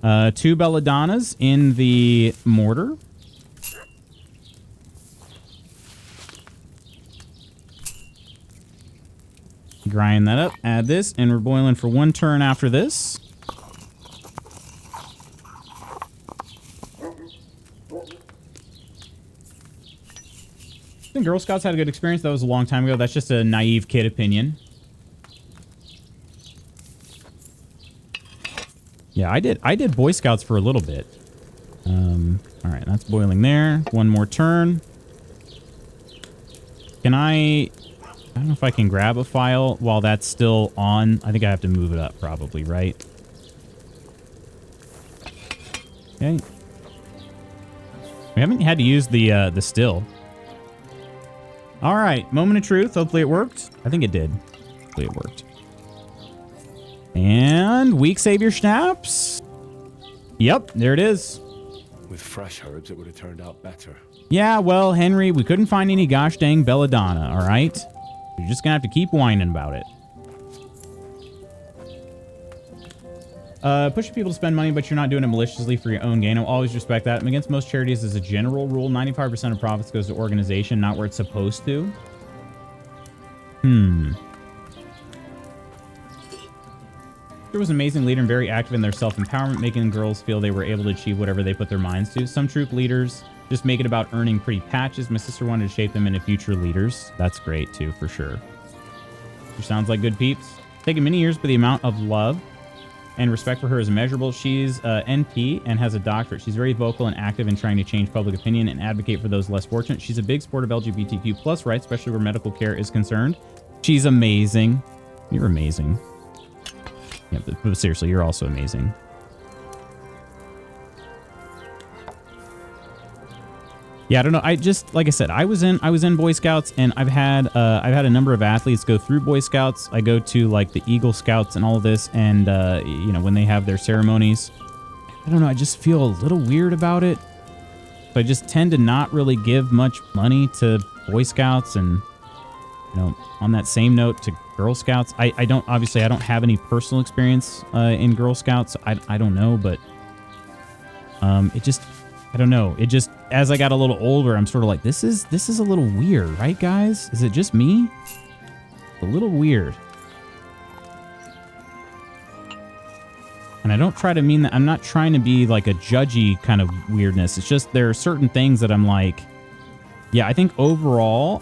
2 belladonnas in the mortar. Grind that up. Add this, and we're boiling for 1 turn after this. I think Girl Scouts had a good experience. That was a long time ago. That's just a naive kid opinion. Yeah, I did Boy Scouts for a little bit. All right, that's boiling there. 1 more turn. Can I don't know if I can grab a file while that's still on. I think I have to move it up probably, right? Okay. We haven't had to use the still. All right, moment of truth. Hopefully it worked. I think it did. Hopefully it worked. And weak savior schnapps. Yep, there it is. With fresh herbs, it would have turned out better. Yeah, well, Henry, we couldn't find any gosh dang belladonna, all right? You're just gonna have to keep whining about it. Pushing people to spend money, but you're not doing it maliciously for your own gain. I'll always respect that. I'm against most charities as a general rule. 95% of profits goes to organization, not where it's supposed to. There was an amazing leader and very active in their self-empowerment, making girls feel they were able to achieve whatever they put their minds to. Some troop leaders just make it about earning pretty patches. My sister wanted to shape them into future leaders. That's great too, for sure. Sounds like good peeps. Taken many years, but the amount of love and respect for her is immeasurable. She's NP and has a doctorate. She's very vocal and active in trying to change public opinion and advocate for those less fortunate. She's a big supporter of LGBTQ plus rights, especially where medical care is concerned. She's amazing. You're amazing. Yeah, but seriously, you're also amazing. Yeah, I don't know. I just, like I said, I was in Boy Scouts, and I've had a number of athletes go through Boy Scouts. I go to like the Eagle Scouts and all of this, and you know, when they have their ceremonies, I don't know. I just feel a little weird about it. So I just tend to not really give much money to Boy Scouts, and you know, on that same note to Girl Scouts. I don't have any personal experience in Girl Scouts. I don't know, but it just, I don't know. It just, as I got a little older, I'm sort of like, this is a little weird, right, guys? Is it just me? A little weird. And I don't try to mean that. I'm not trying to be like a judgy kind of weirdness. It's just there are certain things that I'm like, Yeah, I think overall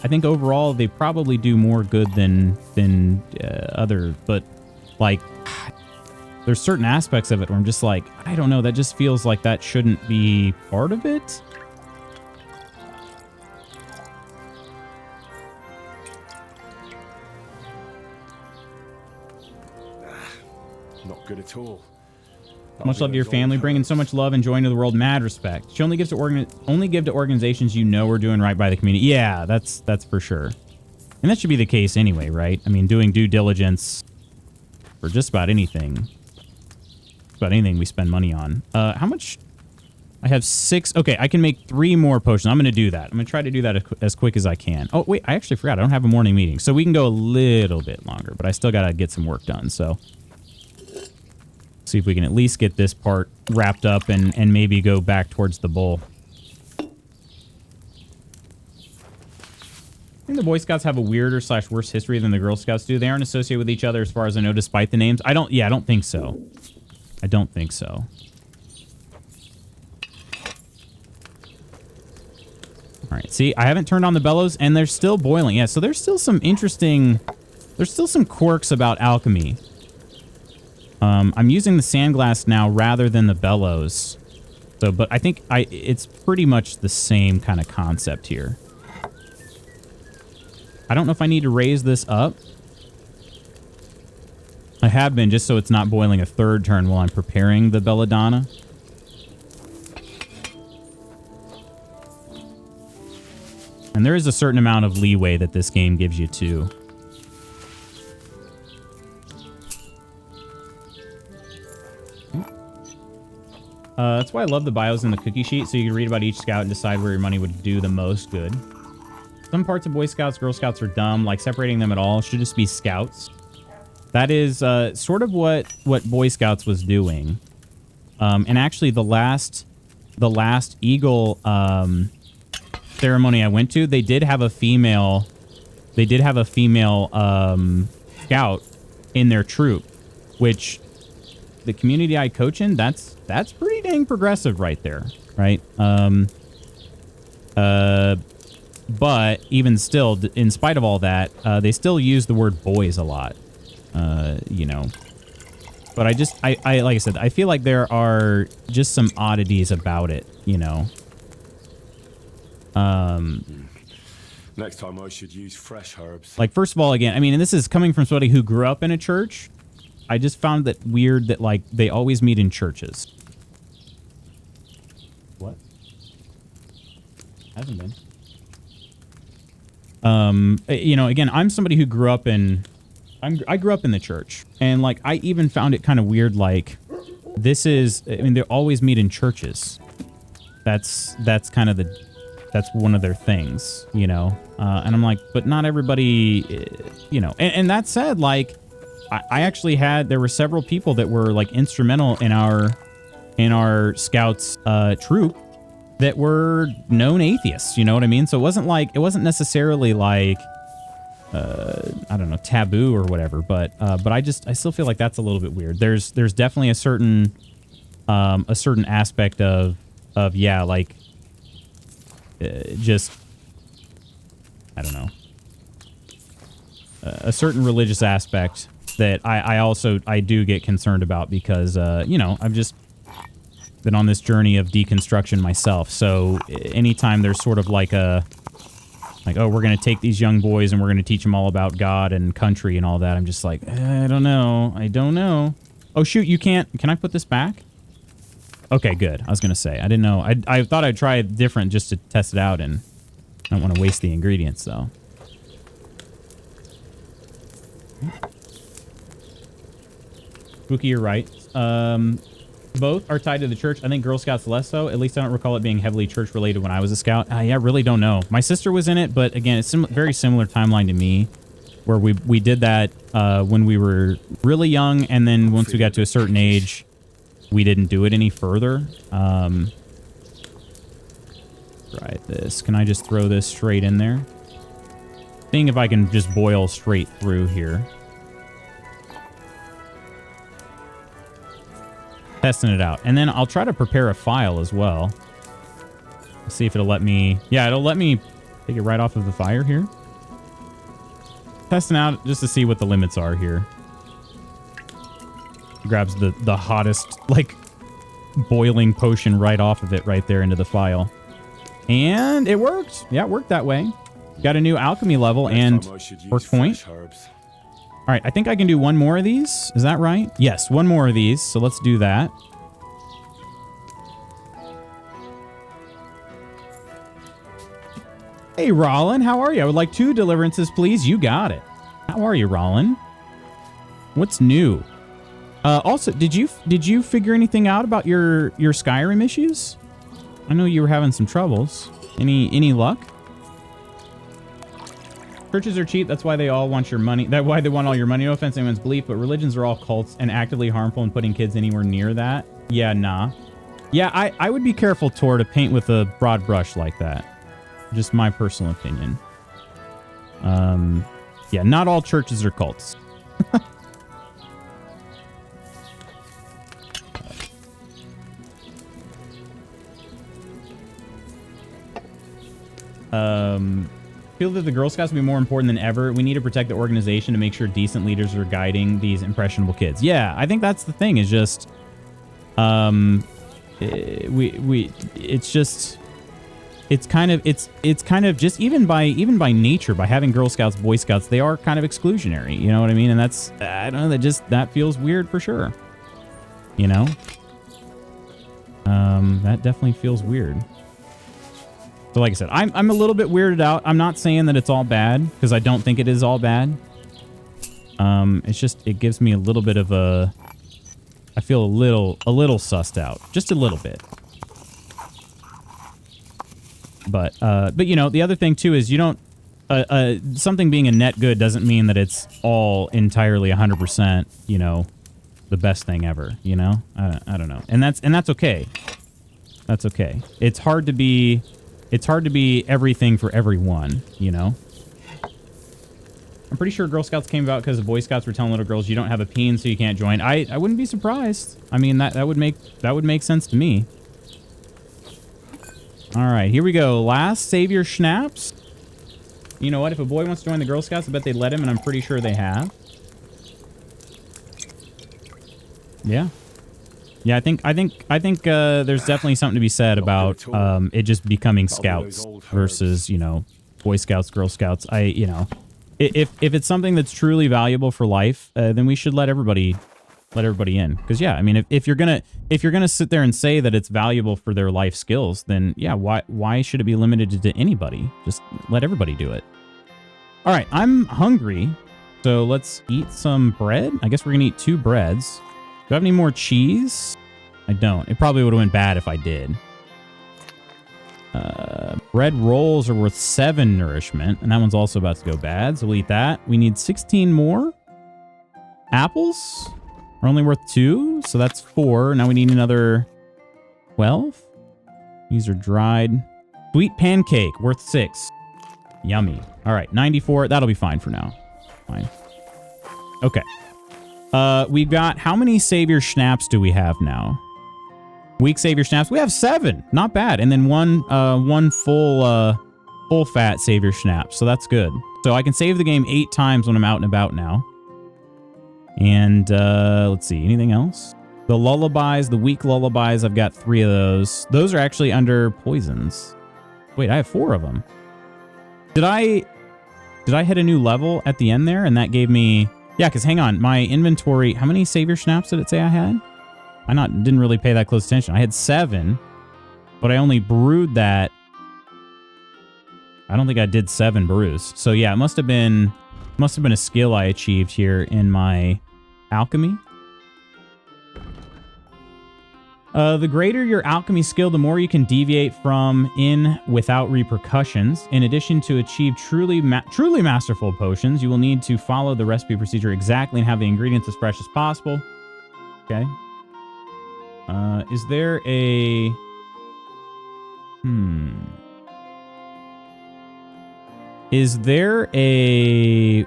they probably do more good than other, but like there's certain aspects of it where I'm just like, I don't know, that just feels like that shouldn't be part of it. Not good at all. Much love to your family, bringing so much love and joy into the world. Mad respect. She only gives to only give to organizations you know are doing right by the community. Yeah, that's for sure. And that should be the case anyway, right? I mean, doing due diligence for just about anything. Just about anything we spend money on. How much? I have 6. Okay, I can make 3 more potions. I'm going to do that. I'm going to try to do that as quick as I can. Oh, wait, I actually forgot. I don't have a morning meeting. So we can go a little bit longer, but I still got to get some work done. So see if we can at least get this part wrapped up and maybe go back towards the bowl. I think the Boy Scouts have a weirder / worse history than the Girl Scouts do. They aren't associated with each other as far as I know, despite the names. I don't think so. I don't think so. All right, see, I haven't turned on the bellows and they're still boiling. Yeah, so there's still some interesting, there's still some quirks about alchemy. I'm using the sandglass now rather than the bellows. So, but I think it's pretty much the same kind of concept here. I don't know if I need to raise this up. I have been, just so it's not boiling a 3rd turn while I'm preparing the belladonna. And there is a certain amount of leeway that this game gives you too. That's why I love the bios in the cookie sheet, so you can read about each scout and decide where your money would do the most good. Some parts of Boy Scouts, Girl Scouts are dumb, like separating them at all should just be Scouts. That is sort of what Boy Scouts was doing. And actually the last Eagle ceremony I went to, they did have a female scout in their troop, which the community I coach in, that's pretty dang progressive right there, right? But even still, in spite of all that, they still use the word boys a lot, you know. But I like I said, I feel like there are just some oddities about it, you know. Next time I should use fresh herbs. Like, first of all, again, I mean, and this is coming from somebody who grew up in a church. I just found that weird that, like, they always meet in churches. What? Hasn't been. You know, again, I'm somebody who grew up in... I grew up in the church. And, like, I even found it kind of weird, like, this is... I mean, they always meet in churches. That's kind of the... That's one of their things, you know? And I'm like, but not everybody, you know. And that said, like... I actually had, there were several people that were like instrumental in our scouts troop that were known atheists, you know what I mean? So it wasn't necessarily like I don't know, taboo or whatever, but I still feel like that's a little bit weird. There's definitely a certain aspect of yeah, like just I don't know, a certain religious aspect that I do get concerned about because, you know, I've just been on this journey of deconstruction myself. So anytime there's sort of like oh, we're going to take these young boys and we're going to teach them all about God and country and all that, I'm just like, I don't know. I don't know. Oh, shoot, you can't. Can I put this back? Okay, good. I was going to say, I didn't know. I thought I'd try it different just to test it out, and I don't want to waste the ingredients, though. Spooky, you're right. Both are tied to the church. I think Girl Scouts less so. At least I don't recall it being heavily church related when I was a scout. Yeah, really don't know. My sister was in it, but again, it's very similar timeline to me, where we did that when we were really young, and then once we got to a certain age, we didn't do it any further. Try this. Can I just throw this straight in there? Seeing if I can just boil straight through here. Testing it out. And then I'll try to prepare a file as well. See if it'll let me... Yeah, it'll let me Take it right off of the fire here. Testing out just to see what the limits are here. Grabs the hottest, like, boiling potion right off of it right there into the phial. And it worked. Yeah, it worked that way. Got a new alchemy level and work point. All right, I think I can do one more of these. Is that right? Yes, one more of these. So let's do that. Hey, Rollin, how are you? I would like 2 deliverances, please. You got it. How are you, Rollin? What's new? Also, did you figure anything out about your Skyrim issues? I know you were having some troubles. Any luck? Churches are cheap. That's why they all want your money. That's why they want all your money. No offense to anyone's belief, but religions are all cults and actively harmful, and putting kids anywhere near that. Yeah, nah. Yeah, I would be careful, Tor, to paint with a broad brush like that. Just my personal opinion. Yeah, not all churches are cults. Feel that the Girl Scouts will be more important than ever. We need to protect the organization to make sure decent leaders are guiding these impressionable kids. Yeah, I think that's the thing. Is just, it's just, it's kind of just even by nature, by having Girl Scouts, Boy Scouts, they are kind of exclusionary. You know what I mean? And that's, I don't know, that feels weird for sure. You know, that definitely feels weird. So like I said, I'm a little bit weirded out. I'm not saying that it's all bad, because I don't think it is all bad. It's just, it gives me a little bit of a, I feel a little sussed out, just a little bit. But you know, the other thing too is you don't, something being a net good doesn't mean that it's all entirely 100%, you know, the best thing ever, you know? I don't know. And that's okay. That's okay. It's hard to be everything for everyone, you know? I'm pretty sure Girl Scouts came about because the Boy Scouts were telling little girls you don't have a peen, so you can't join. I wouldn't be surprised. I mean, that would make sense to me. All right, here we go. Last Savior Schnapps. You know what? If a boy wants to join the Girl Scouts, I bet they'd let him, and I'm pretty sure they have. Yeah. Yeah, I think there's definitely something to be said about it just becoming Scouts versus, you know, Boy Scouts, Girl Scouts. You know, if it's something that's truly valuable for life, then we should let everybody in. Because yeah, I mean, if you're gonna sit there and say that it's valuable for their life skills, then yeah, why should it be limited to anybody? Just let everybody do it. All right, I'm hungry, so let's eat some bread. I guess we're gonna eat 2 breads. Do I have any more cheese? I don't. It probably would have went bad if I did. Bread rolls are worth 7 nourishment, and that one's also about to go bad, so we'll eat that. We need 16 more. Apples are only worth 2, so that's 4. Now we need another 12. These are dried. Sweet pancake, worth 6. Yummy. All right, 94. That'll be fine for now. Fine. Okay. We've got, how many Savior Schnapps do we have now? Weak Savior Schnapps. We have 7. Not bad. And then one full fat Savior Schnapps. So that's good. So I can save the game 8 times when I'm out and about now. And let's see. Anything else? The lullabies, the weak lullabies, I've got 3 of those. Those are actually under poisons. Wait, I have 4 of them. Did I hit a new level at the end there? And that gave me... Yeah, because hang on, my inventory, how many Savior Schnapps did it say I had? Didn't really pay that close attention. I had 7, but I only brewed that. I don't think I did 7 brews. So yeah, it must have been a skill I achieved here in my alchemy. The greater your alchemy skill, the more you can deviate from in without repercussions. In addition to achieve truly masterful potions, you will need to follow the recipe procedure exactly and have the ingredients as fresh as possible. Okay. Is there a... Is there a...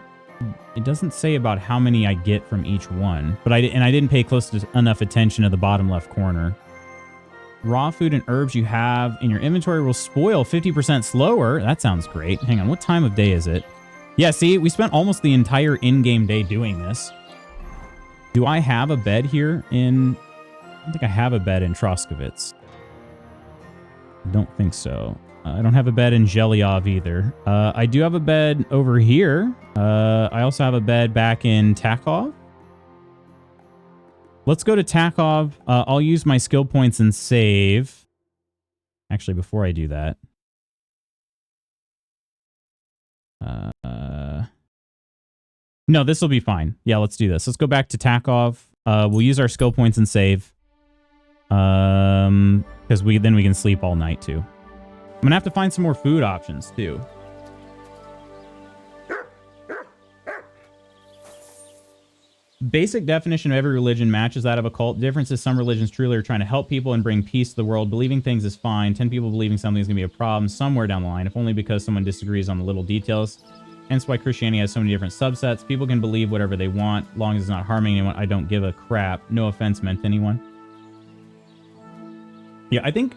It doesn't say about how many I get from each one, but I didn't pay close enough attention to the bottom left corner. Raw food and herbs you have in your inventory will spoil 50% slower. That sounds great. Hang on, what time of day is it? Yeah, see, we spent almost the entire in-game day doing this. Do I have a bed here in... I don't think I have a bed in Troskovitz. I don't think so. I don't have a bed in Zhelyov either. I do have a bed over here. I also have a bed back in Takov. Let's go to Takov. I'll use my skill points and save. Actually, before I do that. No, this will be fine. Yeah, let's do this. Let's go back to Takov. We'll use our skill points and save. Because then we can sleep all night too. I'm gonna have to find some more food options too. Basic definition of every religion matches that of a cult. Difference is some religions truly are trying to help people and bring peace to the world. Believing things is fine. 10 people believing something is going to be a problem somewhere down the line, if only because someone disagrees on the little details. Hence why Christianity has so many different subsets. People can believe whatever they want, long as it's not harming anyone. I don't give a crap. No offense meant to anyone. Yeah, I think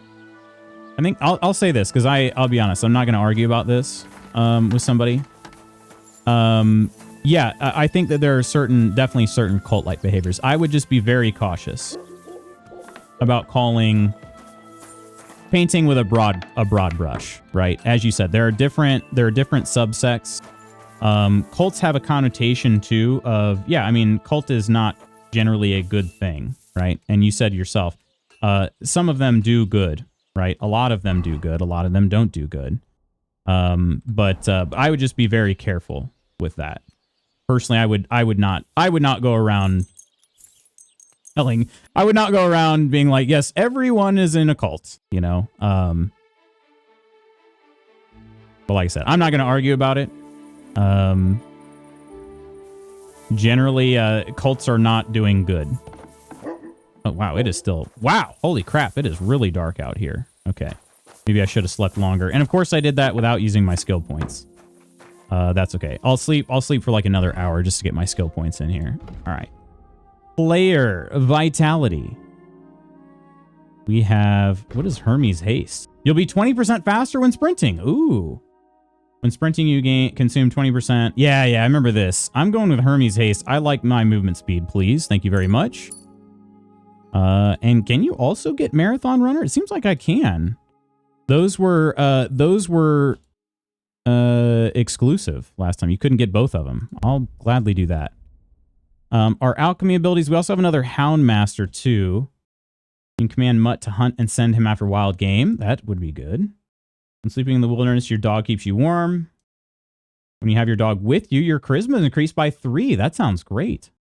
I'll say this, because I'll be honest, I'm not going to argue about this with somebody. Yeah, I think that there are definitely certain cult-like behaviors. I would just be very cautious about calling painting with a broad brush, right? As you said, there are different subsects. Cults have a connotation too of, yeah, I mean, cult is not generally a good thing, right? And you said yourself, some of them do good, right? A lot of them do good. A lot of them don't do good. But I would just be very careful with that. Personally, I would not go around being like, yes, everyone is in a cult, you know? But like I said, I'm not going to argue about it. Generally, cults are not doing good. Oh, wow, it is still... Wow, holy crap, it is really dark out here. Okay, maybe I should have slept longer. And of course I did that without using my skill points. That's okay. I'll sleep for like another hour just to get my skill points in here. All right. Player vitality. We have... What is Hermes haste? You'll be 20% faster when sprinting. Ooh. When sprinting, you consume 20%. Yeah, I remember this. I'm going with Hermes haste. I like my movement speed, please. Thank you very much. And can you also get marathon runner? It seems like I can. Those were exclusive last time. You couldn't get both of them. I'll gladly do that. Our alchemy abilities. We also have another Hound Master too. You can command Mutt to hunt and send him after wild game. That would be good. When sleeping in the wilderness, your dog keeps you warm. When you have your dog with you, your charisma is increased by 3. That sounds great.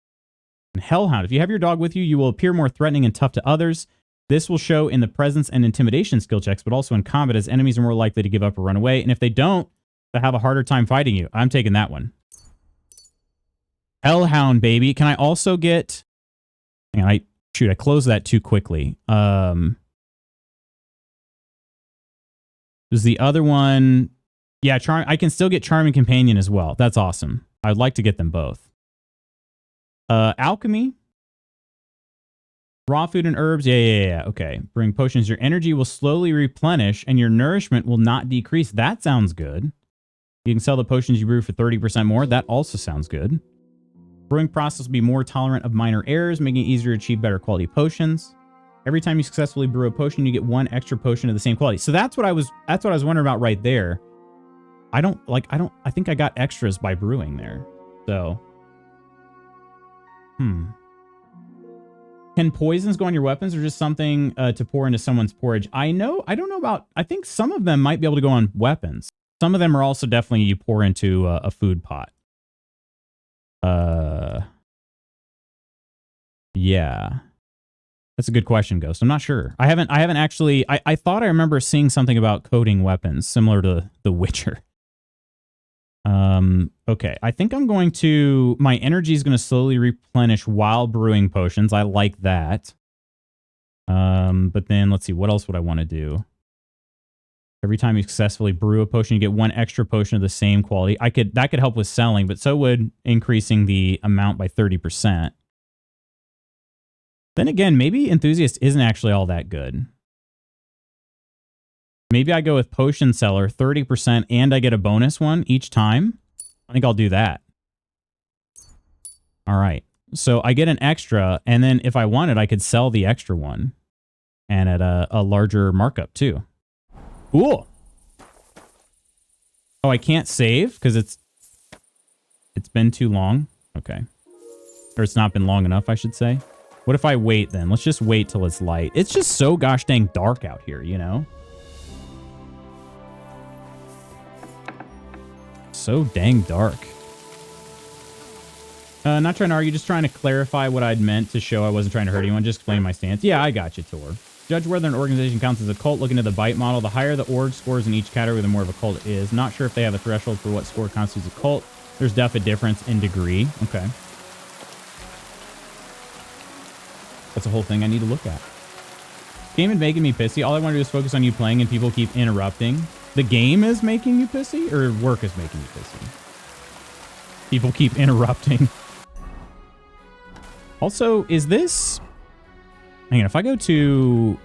And Hellhound. If you have your dog with you, you will appear more threatening and tough to others. This will show in the presence and intimidation skill checks, but also in combat, as enemies are more likely to give up or run away. And if they don't, they'll have a harder time fighting you. I'm taking that one. Hellhound, baby. Can I also get... Hang on, I closed that too quickly. There's the other one. Yeah, I can still get Charming Companion as well. That's awesome. I'd like to get them both. Alchemy. Raw food and herbs. Yeah. Okay. Bring potions. Your energy will slowly replenish and your nourishment will not decrease. That sounds good. You can sell the potions you brew for 30% more. That also sounds good. Brewing process will be more tolerant of minor errors, making it easier to achieve better quality potions. Every time you successfully brew a potion, you get 1 extra potion of the same quality. So that's what I was wondering about right there. I think I got extras by brewing there. So, Can poisons go on your weapons or just something to pour into someone's porridge? I don't know about... I think some of them might be able to go on weapons. Some of them are also definitely you pour into a food pot. Yeah. That's a good question, Ghost. I'm not sure. I haven't actually... I thought I remember seeing something about coating weapons similar to The Witcher. Okay. I think I'm going to... My energy is going to slowly replenish while brewing potions. I like that. But then let's see. What else would I want to do? Every time you successfully brew a potion, you get 1 extra potion of the same quality. That could help with selling, but so would increasing the amount by 30%. Then again, maybe Enthusiast isn't actually all that good. Maybe I go with potion seller, 30%, and I get a bonus one each time. I think I'll do that. All right. So I get an extra, and then if I wanted, I could sell the extra one. And at a larger markup, too. Cool. Oh, I can't save because it's been too long. Okay. Or it's not been long enough, I should say. What if I wait then? Let's just wait till it's light. It's just so gosh dang dark out here, you know? So dang dark. Not trying to argue, just trying to clarify what I'd meant to show I wasn't trying to hurt anyone. Just explain my stance. Yeah, I got you, Tor. Judge whether an organization counts as a cult. Looking at the bite model, the higher the org scores in each category, the more of a cult it is. Not sure if they have a threshold for what score constitutes a cult. There's definitely a difference in degree. Okay. That's a whole thing I need to look at. Game is making me pissy. All I want to do is focus on you playing and people keep interrupting. The game is making you pissy or work is making you pissy? People keep interrupting. Also, is this... Hang on, if I go to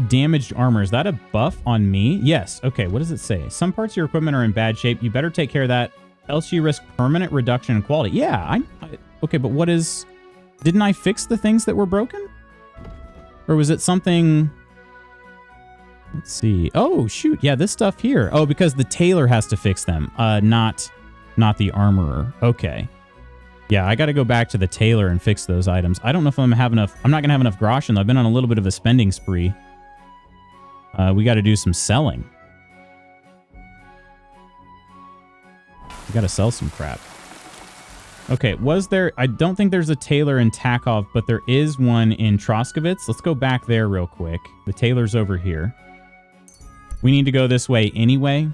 damaged armor, is that a buff on me? Yes. Okay, what does it say? Some parts of your equipment are in bad shape. You better take care of that, else you risk permanent reduction in quality. Yeah, okay, but what is... Didn't I fix the things that were broken? Or was it something... Let's see. Oh, shoot. Yeah, this stuff here. Oh, because the tailor has to fix them, not the armorer. Okay. Yeah, I got to go back to the tailor and fix those items. I don't know if I'm have enough. I'm not going to have enough groschen, though. I've been on a little bit of a spending spree. We got to do some selling. We got to sell some crap. Okay, was there... I don't think there's a tailor in Takov, but there is one in Troskovitz. Let's go back there real quick. The tailor's over here. We need to go this way anyway.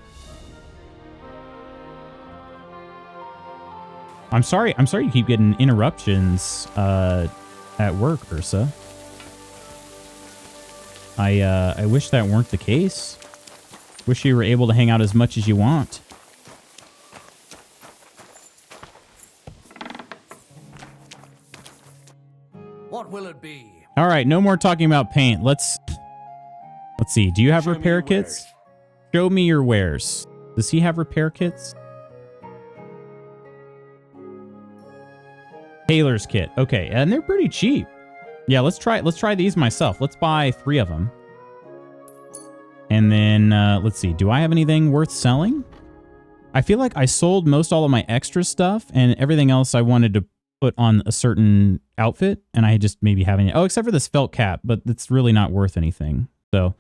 I'm sorry you keep getting interruptions at work, Ursa. I wish that weren't the case. Wish you were able to hang out as much as you want. What will it be? All right, no more talking about paint. Let's see. Do you have repair kits? Show me your wares. Does he have repair kits? Tailor's kit. Okay, and they're pretty cheap. Yeah, let's try these myself. Let's buy 3 of them. And then let's see. Do I have anything worth selling? I feel like I sold most all of my extra stuff and everything else I wanted to put on a certain outfit, and I just maybe haven't. Oh, except for this felt cap, but it's really not worth anything. So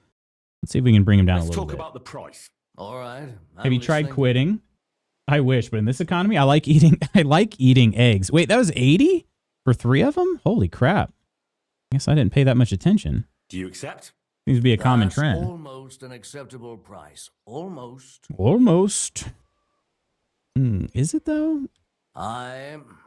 let's see if we can bring him down a little bit. Let's talk about the price. All right. Have you tried quitting? I wish, but in this economy, I like eating eggs. Wait, that was 80 for 3 of them? Holy crap. I guess I didn't pay that much attention. Do you accept? Seems to be a common trend. Almost an acceptable price. Almost. Almost. Is it though?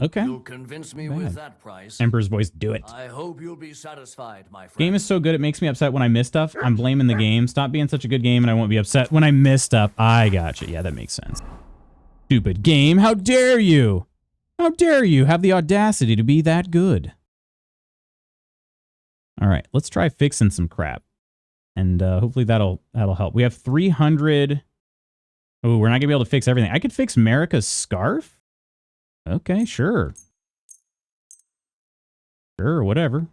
Okay. You'll convince me with that price. Emperor's voice, do it. I hope you'll be satisfied, my friend. Game is so good, it makes me upset when I miss stuff. I'm blaming the game. Stop being such a good game and I won't be upset when I miss stuff. I gotcha. Yeah, that makes sense. Stupid game. How dare you? How dare you have the audacity to be that good? All right, let's try fixing some crap. And hopefully that'll help. We have 300. Oh, we're not going to be able to fix everything. I could fix Marika's scarf? Okay, sure. Sure, whatever.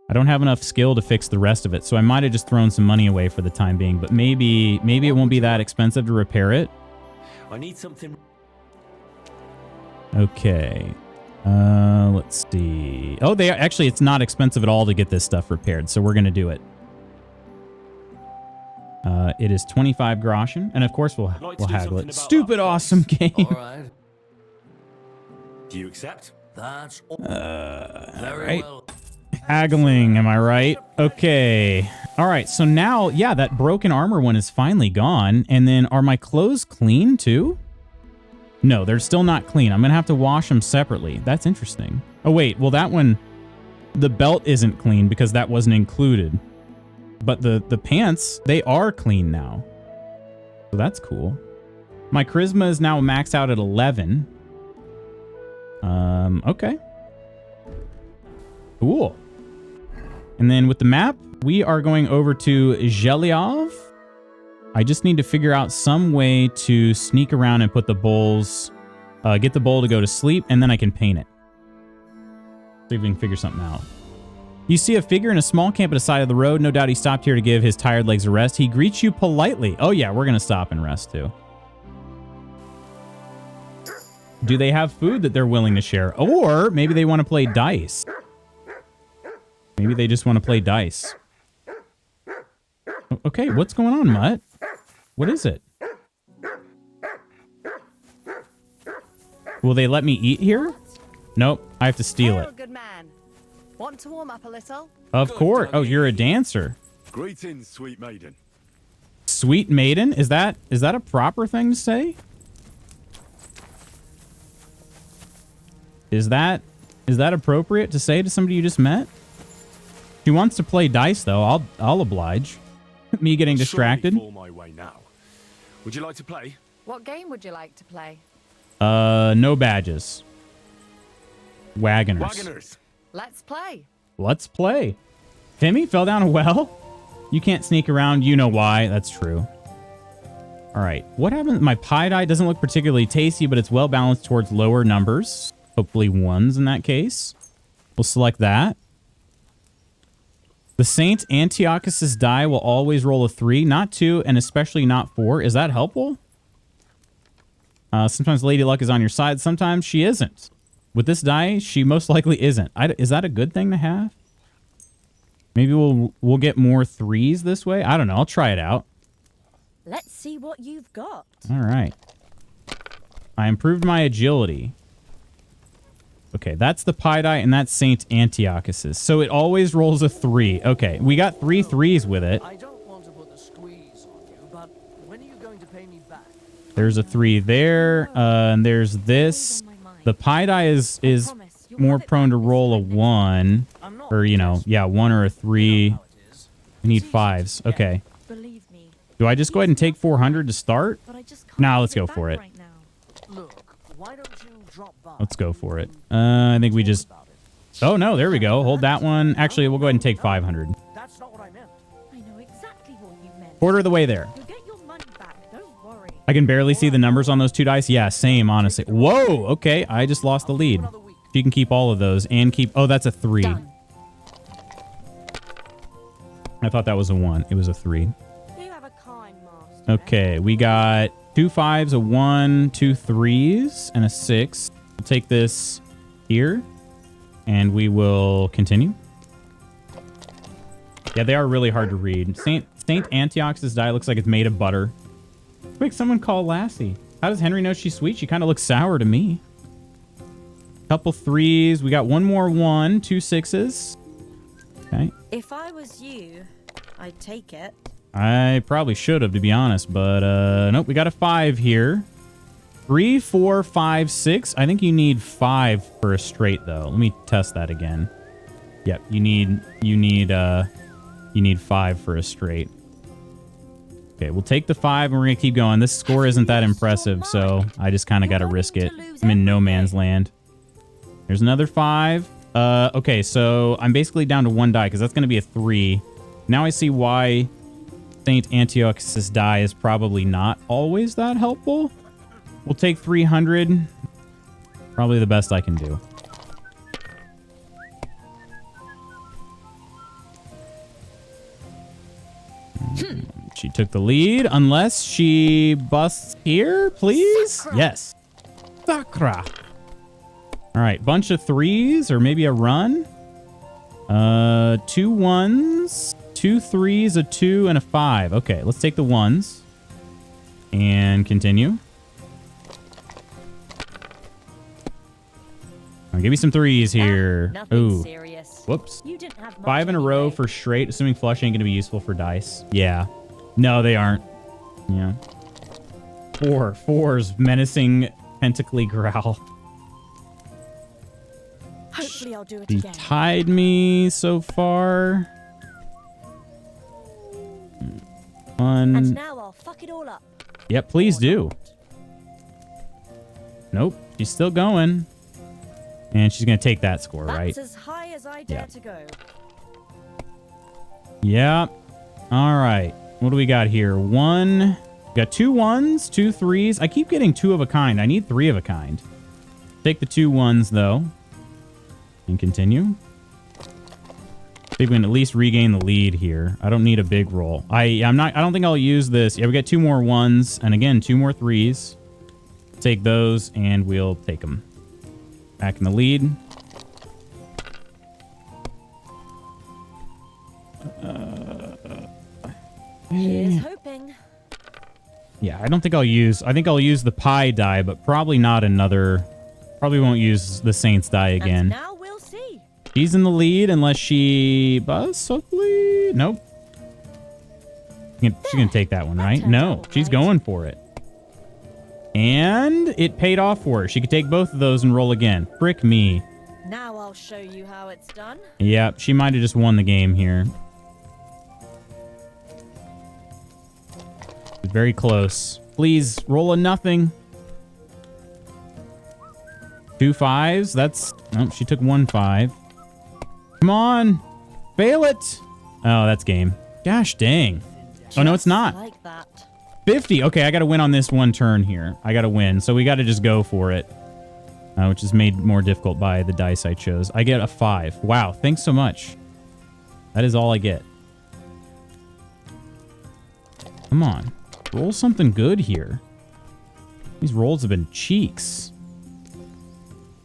I don't have enough skill to fix the rest of it, so I might have just thrown some money away for the time being, but maybe it won't be that expensive to repair it. I need something. Okay. Let's see. Oh, actually, it's not expensive at all to get this stuff repaired, so we're going to do it. It is 25 groschen, and of course we'll haggle it. Stupid awesome game. All right. Do you accept? That's all. Very right. Well. Haggling, am I right? Okay. All right, so now, yeah, that broken armor one is finally gone. And then are my clothes clean too? No, they're still not clean. I'm going to have to wash them separately. That's interesting. Oh, wait. Well, that one, the belt isn't clean because that wasn't included. But the pants, they are clean now. So that's cool. My charisma is now maxed out at 11. Okay. Cool. And then with the map, We are going over to Zhelyov. I just need to figure out some way to sneak around and put the bowls, get the bowl to go to sleep, and then I can paint it. See if we can figure something out. You see a figure in a small camp at the side of the road. No doubt he stopped here to give his tired legs a rest. He greets you politely. Oh yeah, we're going to stop and rest too. Do they have food that they're willing to share? Or maybe they want to play dice. Maybe they just want to play dice. Okay, what's going on, Mutt? What is it? Will they let me eat here? Nope, I have to steal it. Good man. Want to warm up a little? Of course. Oh, you're a dancer. Greetings, sweet maiden. Sweet maiden? Is that a proper thing to say? Is that appropriate to say to somebody you just met? She wants to play dice though. I'll oblige. Me getting distracted. My way now. Would you like to play? What game would you like to play? No badges. Wagoners. Let's play. Let's play. Timmy fell down a well? You can't sneak around. You know why. That's true. All right. What happened? My pie dye doesn't look particularly tasty, but it's well balanced towards lower numbers. Hopefully ones in that case. We'll select that. The Saint Antiochus' die will always roll a 3, not 2, and especially not 4. Is that helpful? Sometimes Lady Luck is on your side. Sometimes she isn't. With this die, she most likely isn't. Is that a good thing to have? Maybe we'll get more 3s this way. I don't know. I'll try it out. Let's see what you've got. All right. I improved my agility. Okay, that's the pie die, and that's Saint Antiochus's. So it always rolls a 3. Okay, we got 3 3s with it. I don't want to put the squeeze on you, but when are you going to pay me back? There's a 3 there, and there's this. The pie die is more prone to roll a 1, or, you know, yeah, 1 or a 3. We need 5s. Okay. Do I just go ahead and take 400 to start? Nah, let's go for it. Let's go for it. I think we just... Oh, no, there we go. Hold that one. Actually, we'll go ahead and take 500. That's not what I meant. I know exactly what you meant. Quarter of the way there. You'll get your money back. Don't worry. I can barely see the numbers on those 2 dice. Yeah, same, honestly. Whoa, okay. I just lost the lead. You can keep all of those and keep... Oh, that's a 3. Done. I thought that was a 1. It was a 3. You have a kind master. Okay, we got 2 5s, a 1, 2 3s, and a 6. We'll take this here, and we will continue. Yeah, they are really hard to read. Saint Antiochus' die looks like it's made of butter. Quick, someone call Lassie. How does Henry know she's sweet? She kind of looks sour to me. Couple 3s. We got one more 1, 2 6s. Okay. If I was you, I'd take it. I probably should have, to be honest, but nope, we got a 5 here. 3, 4, 5, 6. I think you need 5 for a straight, though. Let me test that again. Yep, you need 5 for a straight. Okay, we'll take the 5 and we're gonna keep going. This score isn't that impressive, so I just kind of got to risk it. I'm in no man's land. There's another 5. Okay, so I'm basically down to 1 die because that's gonna be a 3. Now I see why Saint Antiochus' die is probably not always that helpful. We'll take 300. Probably the best I can do. She took the lead, unless she busts here, please? Sakra. Yes. Sakra. All right, bunch of 3s, or maybe a run. 2 1s, 2 3s, a 2, and a 5. Okay, let's take the 1s. And continue. I'll give me some 3s here. Ooh. Serious. Whoops. You didn't have much 5 in a row anyway. for straight, assuming flush ain't going to be useful for dice. Yeah. No, they aren't. Yeah. 4s, menacing pentacly growl. Hopefully I'll do it He again. tied me so far. And now I'll fuck it all up. Yep, please do. Nope, she's still going. And she's going to take that score, right? That's as high as I dare to go. Yeah. All right. What do we got here? One. Got 2 1s, 2 3s. I keep getting 2 of a kind. I need 3 of a kind. Take the 2 1s though. And continue. See if we can at least regain the lead here. I don't need a big roll. I don't think I'll use this. Yeah, we got 2 more 1s and again 2 more 3s. Take those and we'll take them. Back in the lead. Here's hoping. Yeah, I don't think I'll use... I think I'll use the pie die, but probably not another... Probably won't use the Saints die again. And now we'll see. She's in the lead unless she... busts, hopefully? Nope. She can take that one, right? No, she's going for it. And it paid off for her. She could take both of those and roll again. Frick me. Now I'll show you how it's done. Yeah, she might have just won the game here. Very close. Please roll a nothing. 2 5s. That's... Oh, she took 1 5. Come on. Fail it. Oh, that's game. Gosh dang. Oh, no, it's not. Like that. 50. Okay, I got to win on this one turn here. I got to win. So we got to just go for it. Which is made more difficult by the dice I chose. I get a 5. Wow, thanks so much. That is all I get. Come on. Roll something good here. These rolls have been cheeks.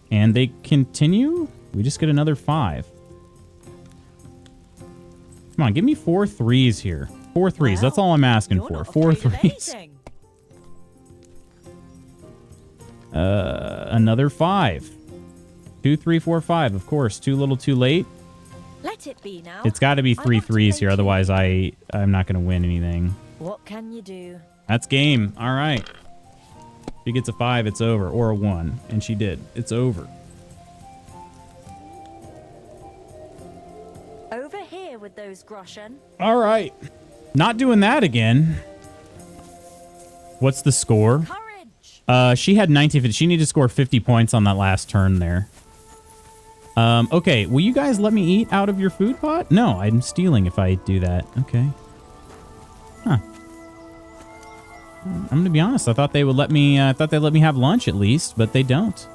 And they continue? We just get another 5. Come on, give me 4 3s here. 4 3s. Well, that's all I'm asking for. 4 3s. Another 5. 2 3 4 5. Of course, too little, too late. Let it be now. It's got to be 3 3s here, otherwise I'm not going to win anything. What can you do? That's game. All right. If she gets a 5, it's over. Or a 1. And she did. It's over. Over here with those groschen. All right. Not doing that again. What's the score? Courage. She had 19. She needed to score 50 points on that last turn there. Okay. Will you guys let me eat out of your food pot? No, I'm stealing if I do that. Okay. Huh. I'm gonna be honest. I thought they would let me. I thought they'd let me have lunch at least, but they don't.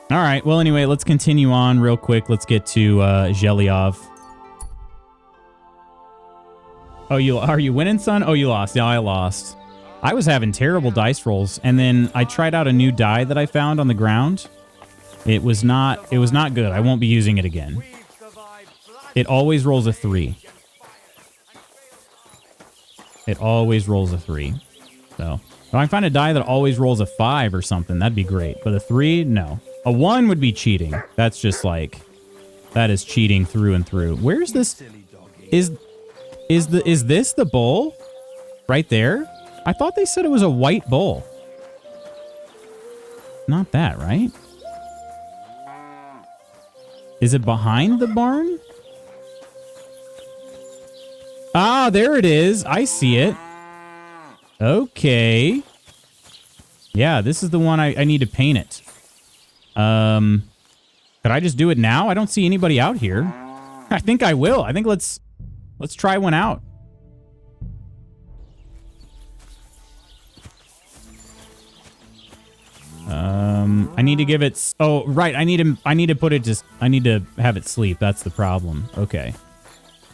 All right. Well, anyway, let's continue on real quick. Let's get to Zhelyov. Oh, are you winning, son? Oh, you lost. Yeah, I lost. I was having terrible dice rolls, and then I tried out a new die that I found on the ground. It was not good. I won't be using it again. It always rolls a 3. It always rolls a 3. So if I find a die that always rolls a 5 or something, that'd be great. But a 3, no. A 1 would be cheating. That's just like, that is cheating through and through. Where's this? Is this the bowl? Right there? I thought they said it was a white bowl. Not that, right? Is it behind the barn? Ah, there it is. I see it. Okay. Yeah, this is the one I need to paint it. Could I just do it now? I don't see anybody out here. I think I will. I think let's try one out. I need to give it... Oh, right. I need to put it just... I need to have it sleep. That's the problem. Okay.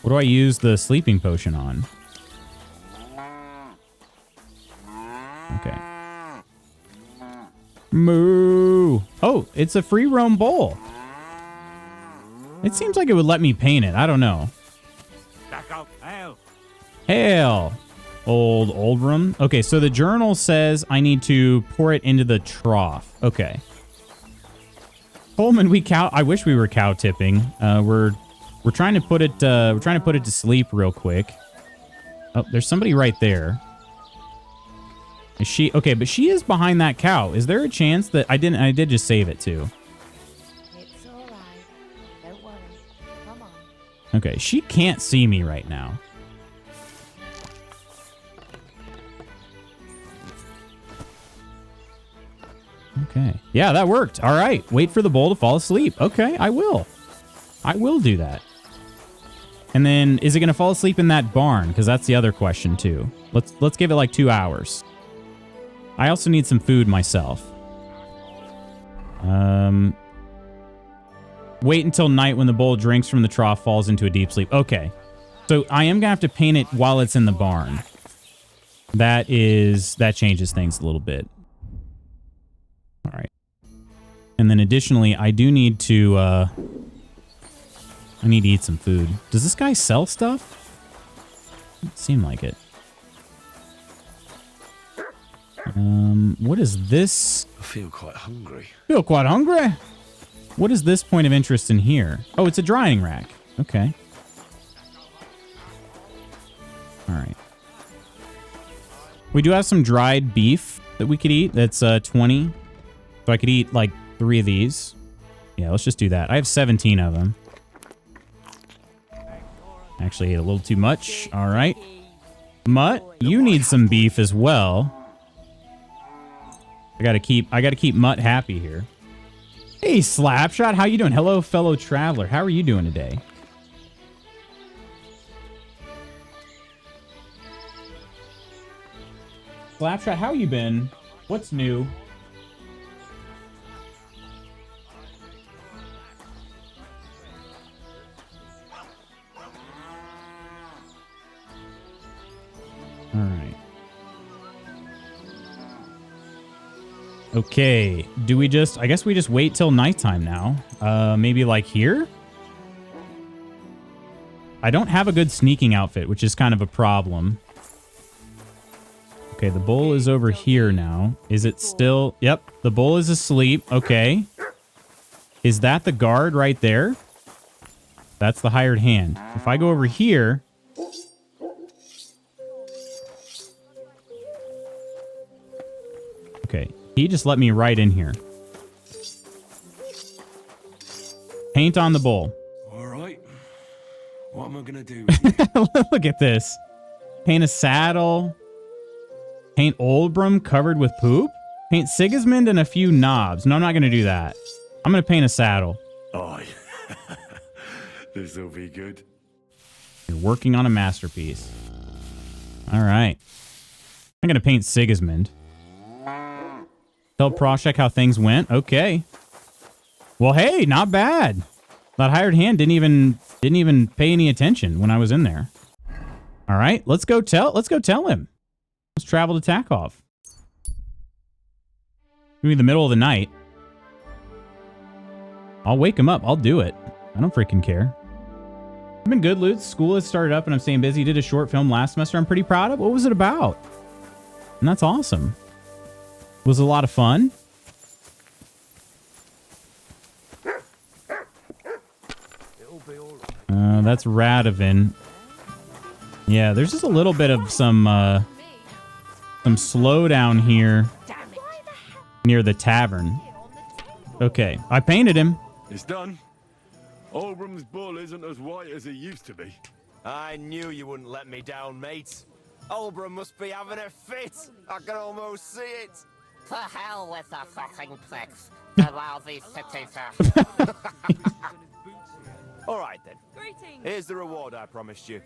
What do I use the sleeping potion on? Okay. Moo. Oh, it's a free roam bowl. It seems like it would let me paint it. I don't know. Hail. Old room. Okay, so the journal says I need to pour it into the trough. Okay. Coleman, I wish we were cow tipping. We're trying to put it to sleep real quick. Oh, there's somebody right there. Is she okay? But she is behind that cow. Is there a chance that I did just save it too? It's all right. Don't worry. Come on. Okay, she can't see me right now. Okay. Yeah, that worked. All right. Wait for the bowl to fall asleep. Okay, I will. I will do that. And then is it going to fall asleep in that barn? Because that's the other question too. Let's give it like 2 hours. I also need some food myself. Wait until night when the bowl drinks from the trough falls into a deep sleep. Okay. So I am going to have to paint it while it's in the barn. That changes things a little bit. All right. And then additionally, I do need to, I need to eat some food. Does this guy sell stuff? Doesn't seem like it. What is this? I feel quite hungry. Feel quite hungry? What is this point of interest in here? Oh, it's a drying rack. Okay. All right. We do have some dried beef that we could eat. That's 20. So I could eat like 3 of these. Yeah, let's just do that. I have 17 of them. Actually ate a little too much. All right. Mutt, you need some beef as well. I gotta keep Mutt happy here. Hey, Slapshot, how you doing? Hello, fellow traveler. How are you doing today? Slapshot, how you been? What's new? All right. Okay. Do we just... I guess we just wait till nighttime now. Maybe like here? I don't have a good sneaking outfit, which is kind of a problem. Okay, the bull is over here now. Is it still... Yep, the bull is asleep. Okay. Is that the guard right there? That's the hired hand. If I go over here... Okay, he just let me right in here. Paint on the bull. All right. What am I going to do? Look at this. Paint a saddle. Paint Oldbrum covered with poop. Paint Sigismund and a few knobs. No, I'm not going to do that. I'm going to paint a saddle. Oh, this will be good. You're working on a masterpiece. All right. I'm going to paint Sigismund. Tell Proshek how things went. Okay. Well, hey, not bad. That hired hand didn't even pay any attention when I was in there. All right, let's go tell him. Let's travel to Takov. Maybe the middle of the night. I'll wake him up. I'll do it. I don't freaking care. I've been good, Lutz. School has started up and I'm staying busy. Did a short film last semester I'm pretty proud of. What was it about? And that's awesome. Was it a lot of fun? That's Radovan. Yeah, there's just a little bit of some slowdown here near the tavern. Okay, I painted him. It's done. Oldbrum's bull isn't as white as it used to be. I knew you wouldn't let me down, mate. Oldbrum must be having a fit. I can almost see it. To hell with the fucking pricks. The lousy city. All right then. Here's the reward I promised you.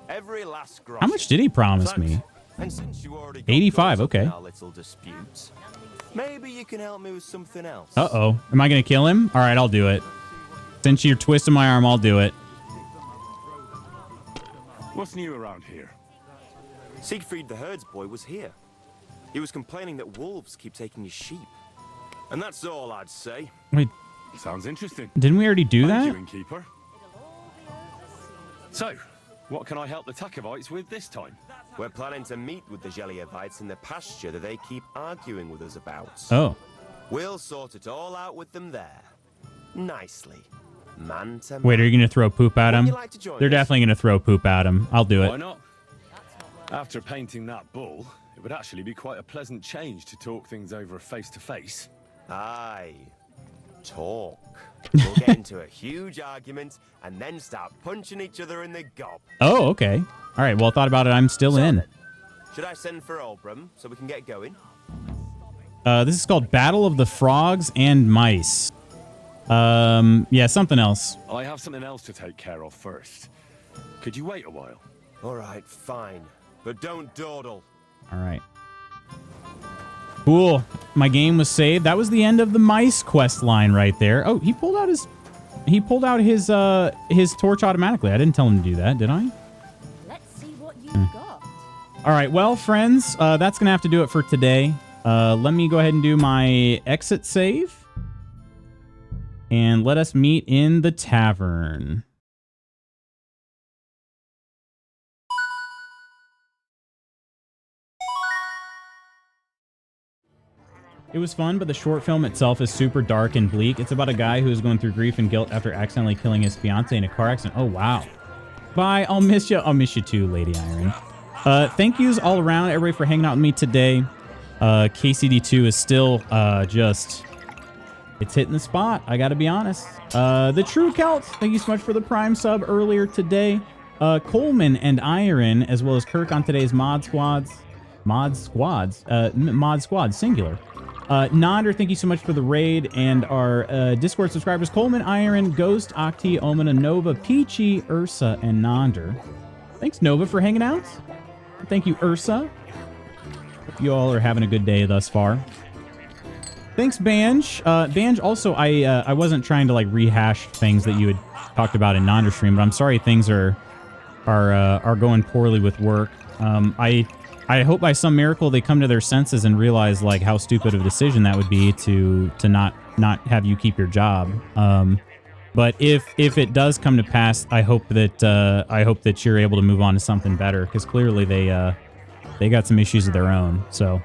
Every last grosh. How much did he promise me? And since you already 85, okay. our little disputes, maybe you can help me with something else. Uh-oh. Am I going to kill him? All right, I'll do it. Since you're twisting my arm, I'll do it. What's new around here? Siegfried the herdsboy was here. He was complaining that wolves keep taking his sheep. And that's all I'd say. Wait, Sounds interesting. didn't we already do Thank that? you, innkeeper. So, what can I help the Takovites with this time? We're planning to meet with the Geliovites in the pasture that they keep arguing with us about. Oh. We'll sort it all out with them there. Nicely. Man to man. Wait, are you going to throw poop at him? Would you like to join They're us? definitely going to throw poop at him. I'll do Why it. not? After painting that bull, it would actually be quite a pleasant change to talk things over face-to-face. Aye. Talk. We'll get into a huge argument and then start punching each other in the gob. Oh, okay. All right, well, thought about it. I'm still in. Then, should I send for Oldbrum so we can get going? This is called Battle of the Frogs and Mice. Yeah, something else. I have something else to take care of first. Could you wait a while? All right, fine. But don't dawdle. All right. Cool. My game was saved. That was the end of the mice quest line right there. Oh, he pulled out his torch automatically. I didn't tell him to do that, did I? Let's see what you got. All right. Well, friends, that's going to have to do it for today. Let me go ahead and do my exit save. And let us meet in the tavern. It was fun, but the short film itself is super dark and bleak. It's about a guy who is going through grief and guilt after accidentally killing his fiance in a car accident. Oh, wow. Bye. I'll miss you. I'll miss you too, Lady Iron. Thank yous all around, everybody, for hanging out with me today. KCD2 is still just... It's hitting the spot. I got to be honest. The True Celt, thank you so much for the Prime sub earlier today. Coleman and Iron, as well as Kirk on today's Mod Squad, singular. Nonder, thank you so much for the raid. And our Discord subscribers, Coleman, Iron, Ghost, Octi, Omina, Nova, Peachy, Ursa, and Nonder. Thanks, Nova, for hanging out. Thank you, Ursa. Hope you all are having a good day thus far. Thanks, Banj. Banj, also, I wasn't trying to like rehash things that you had talked about in Nonder stream, but I'm sorry things are going poorly with work. I hope by some miracle they come to their senses and realize like how stupid of a decision that would be to not have you keep your job. But if it does come to pass, I hope that you're able to move on to something better, because clearly they got some issues of their own. So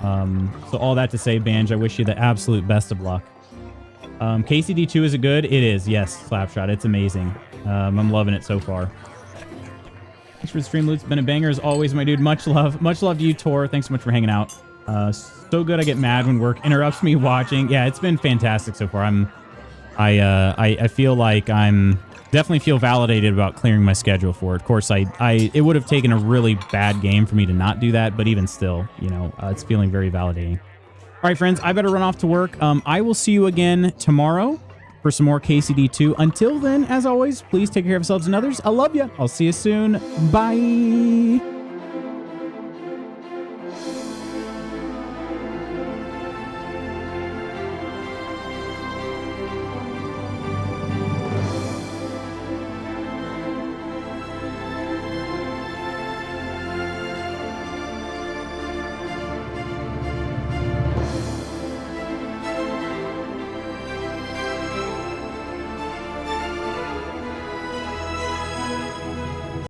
all that to say, Banj, I wish you the absolute best of luck. KCD2, is it good? It is, yes, Slapshot. It's amazing. I'm loving it so far. Thanks for the stream, Loot. It's been a banger as always, my dude. Much love. Much love to you, Tor. Thanks so much for hanging out. So good I get mad when work interrupts me watching. Yeah, it's been fantastic so far. I feel like I'm definitely feel validated about clearing my schedule for it. Of course, it would have taken a really bad game for me to not do that, but even still, you know, it's feeling very validating. All right, friends, I better run off to work. I will see you again tomorrow for some more KCD2. Until then, as always, please take care of yourselves and others. I love you. I'll see you soon. Bye.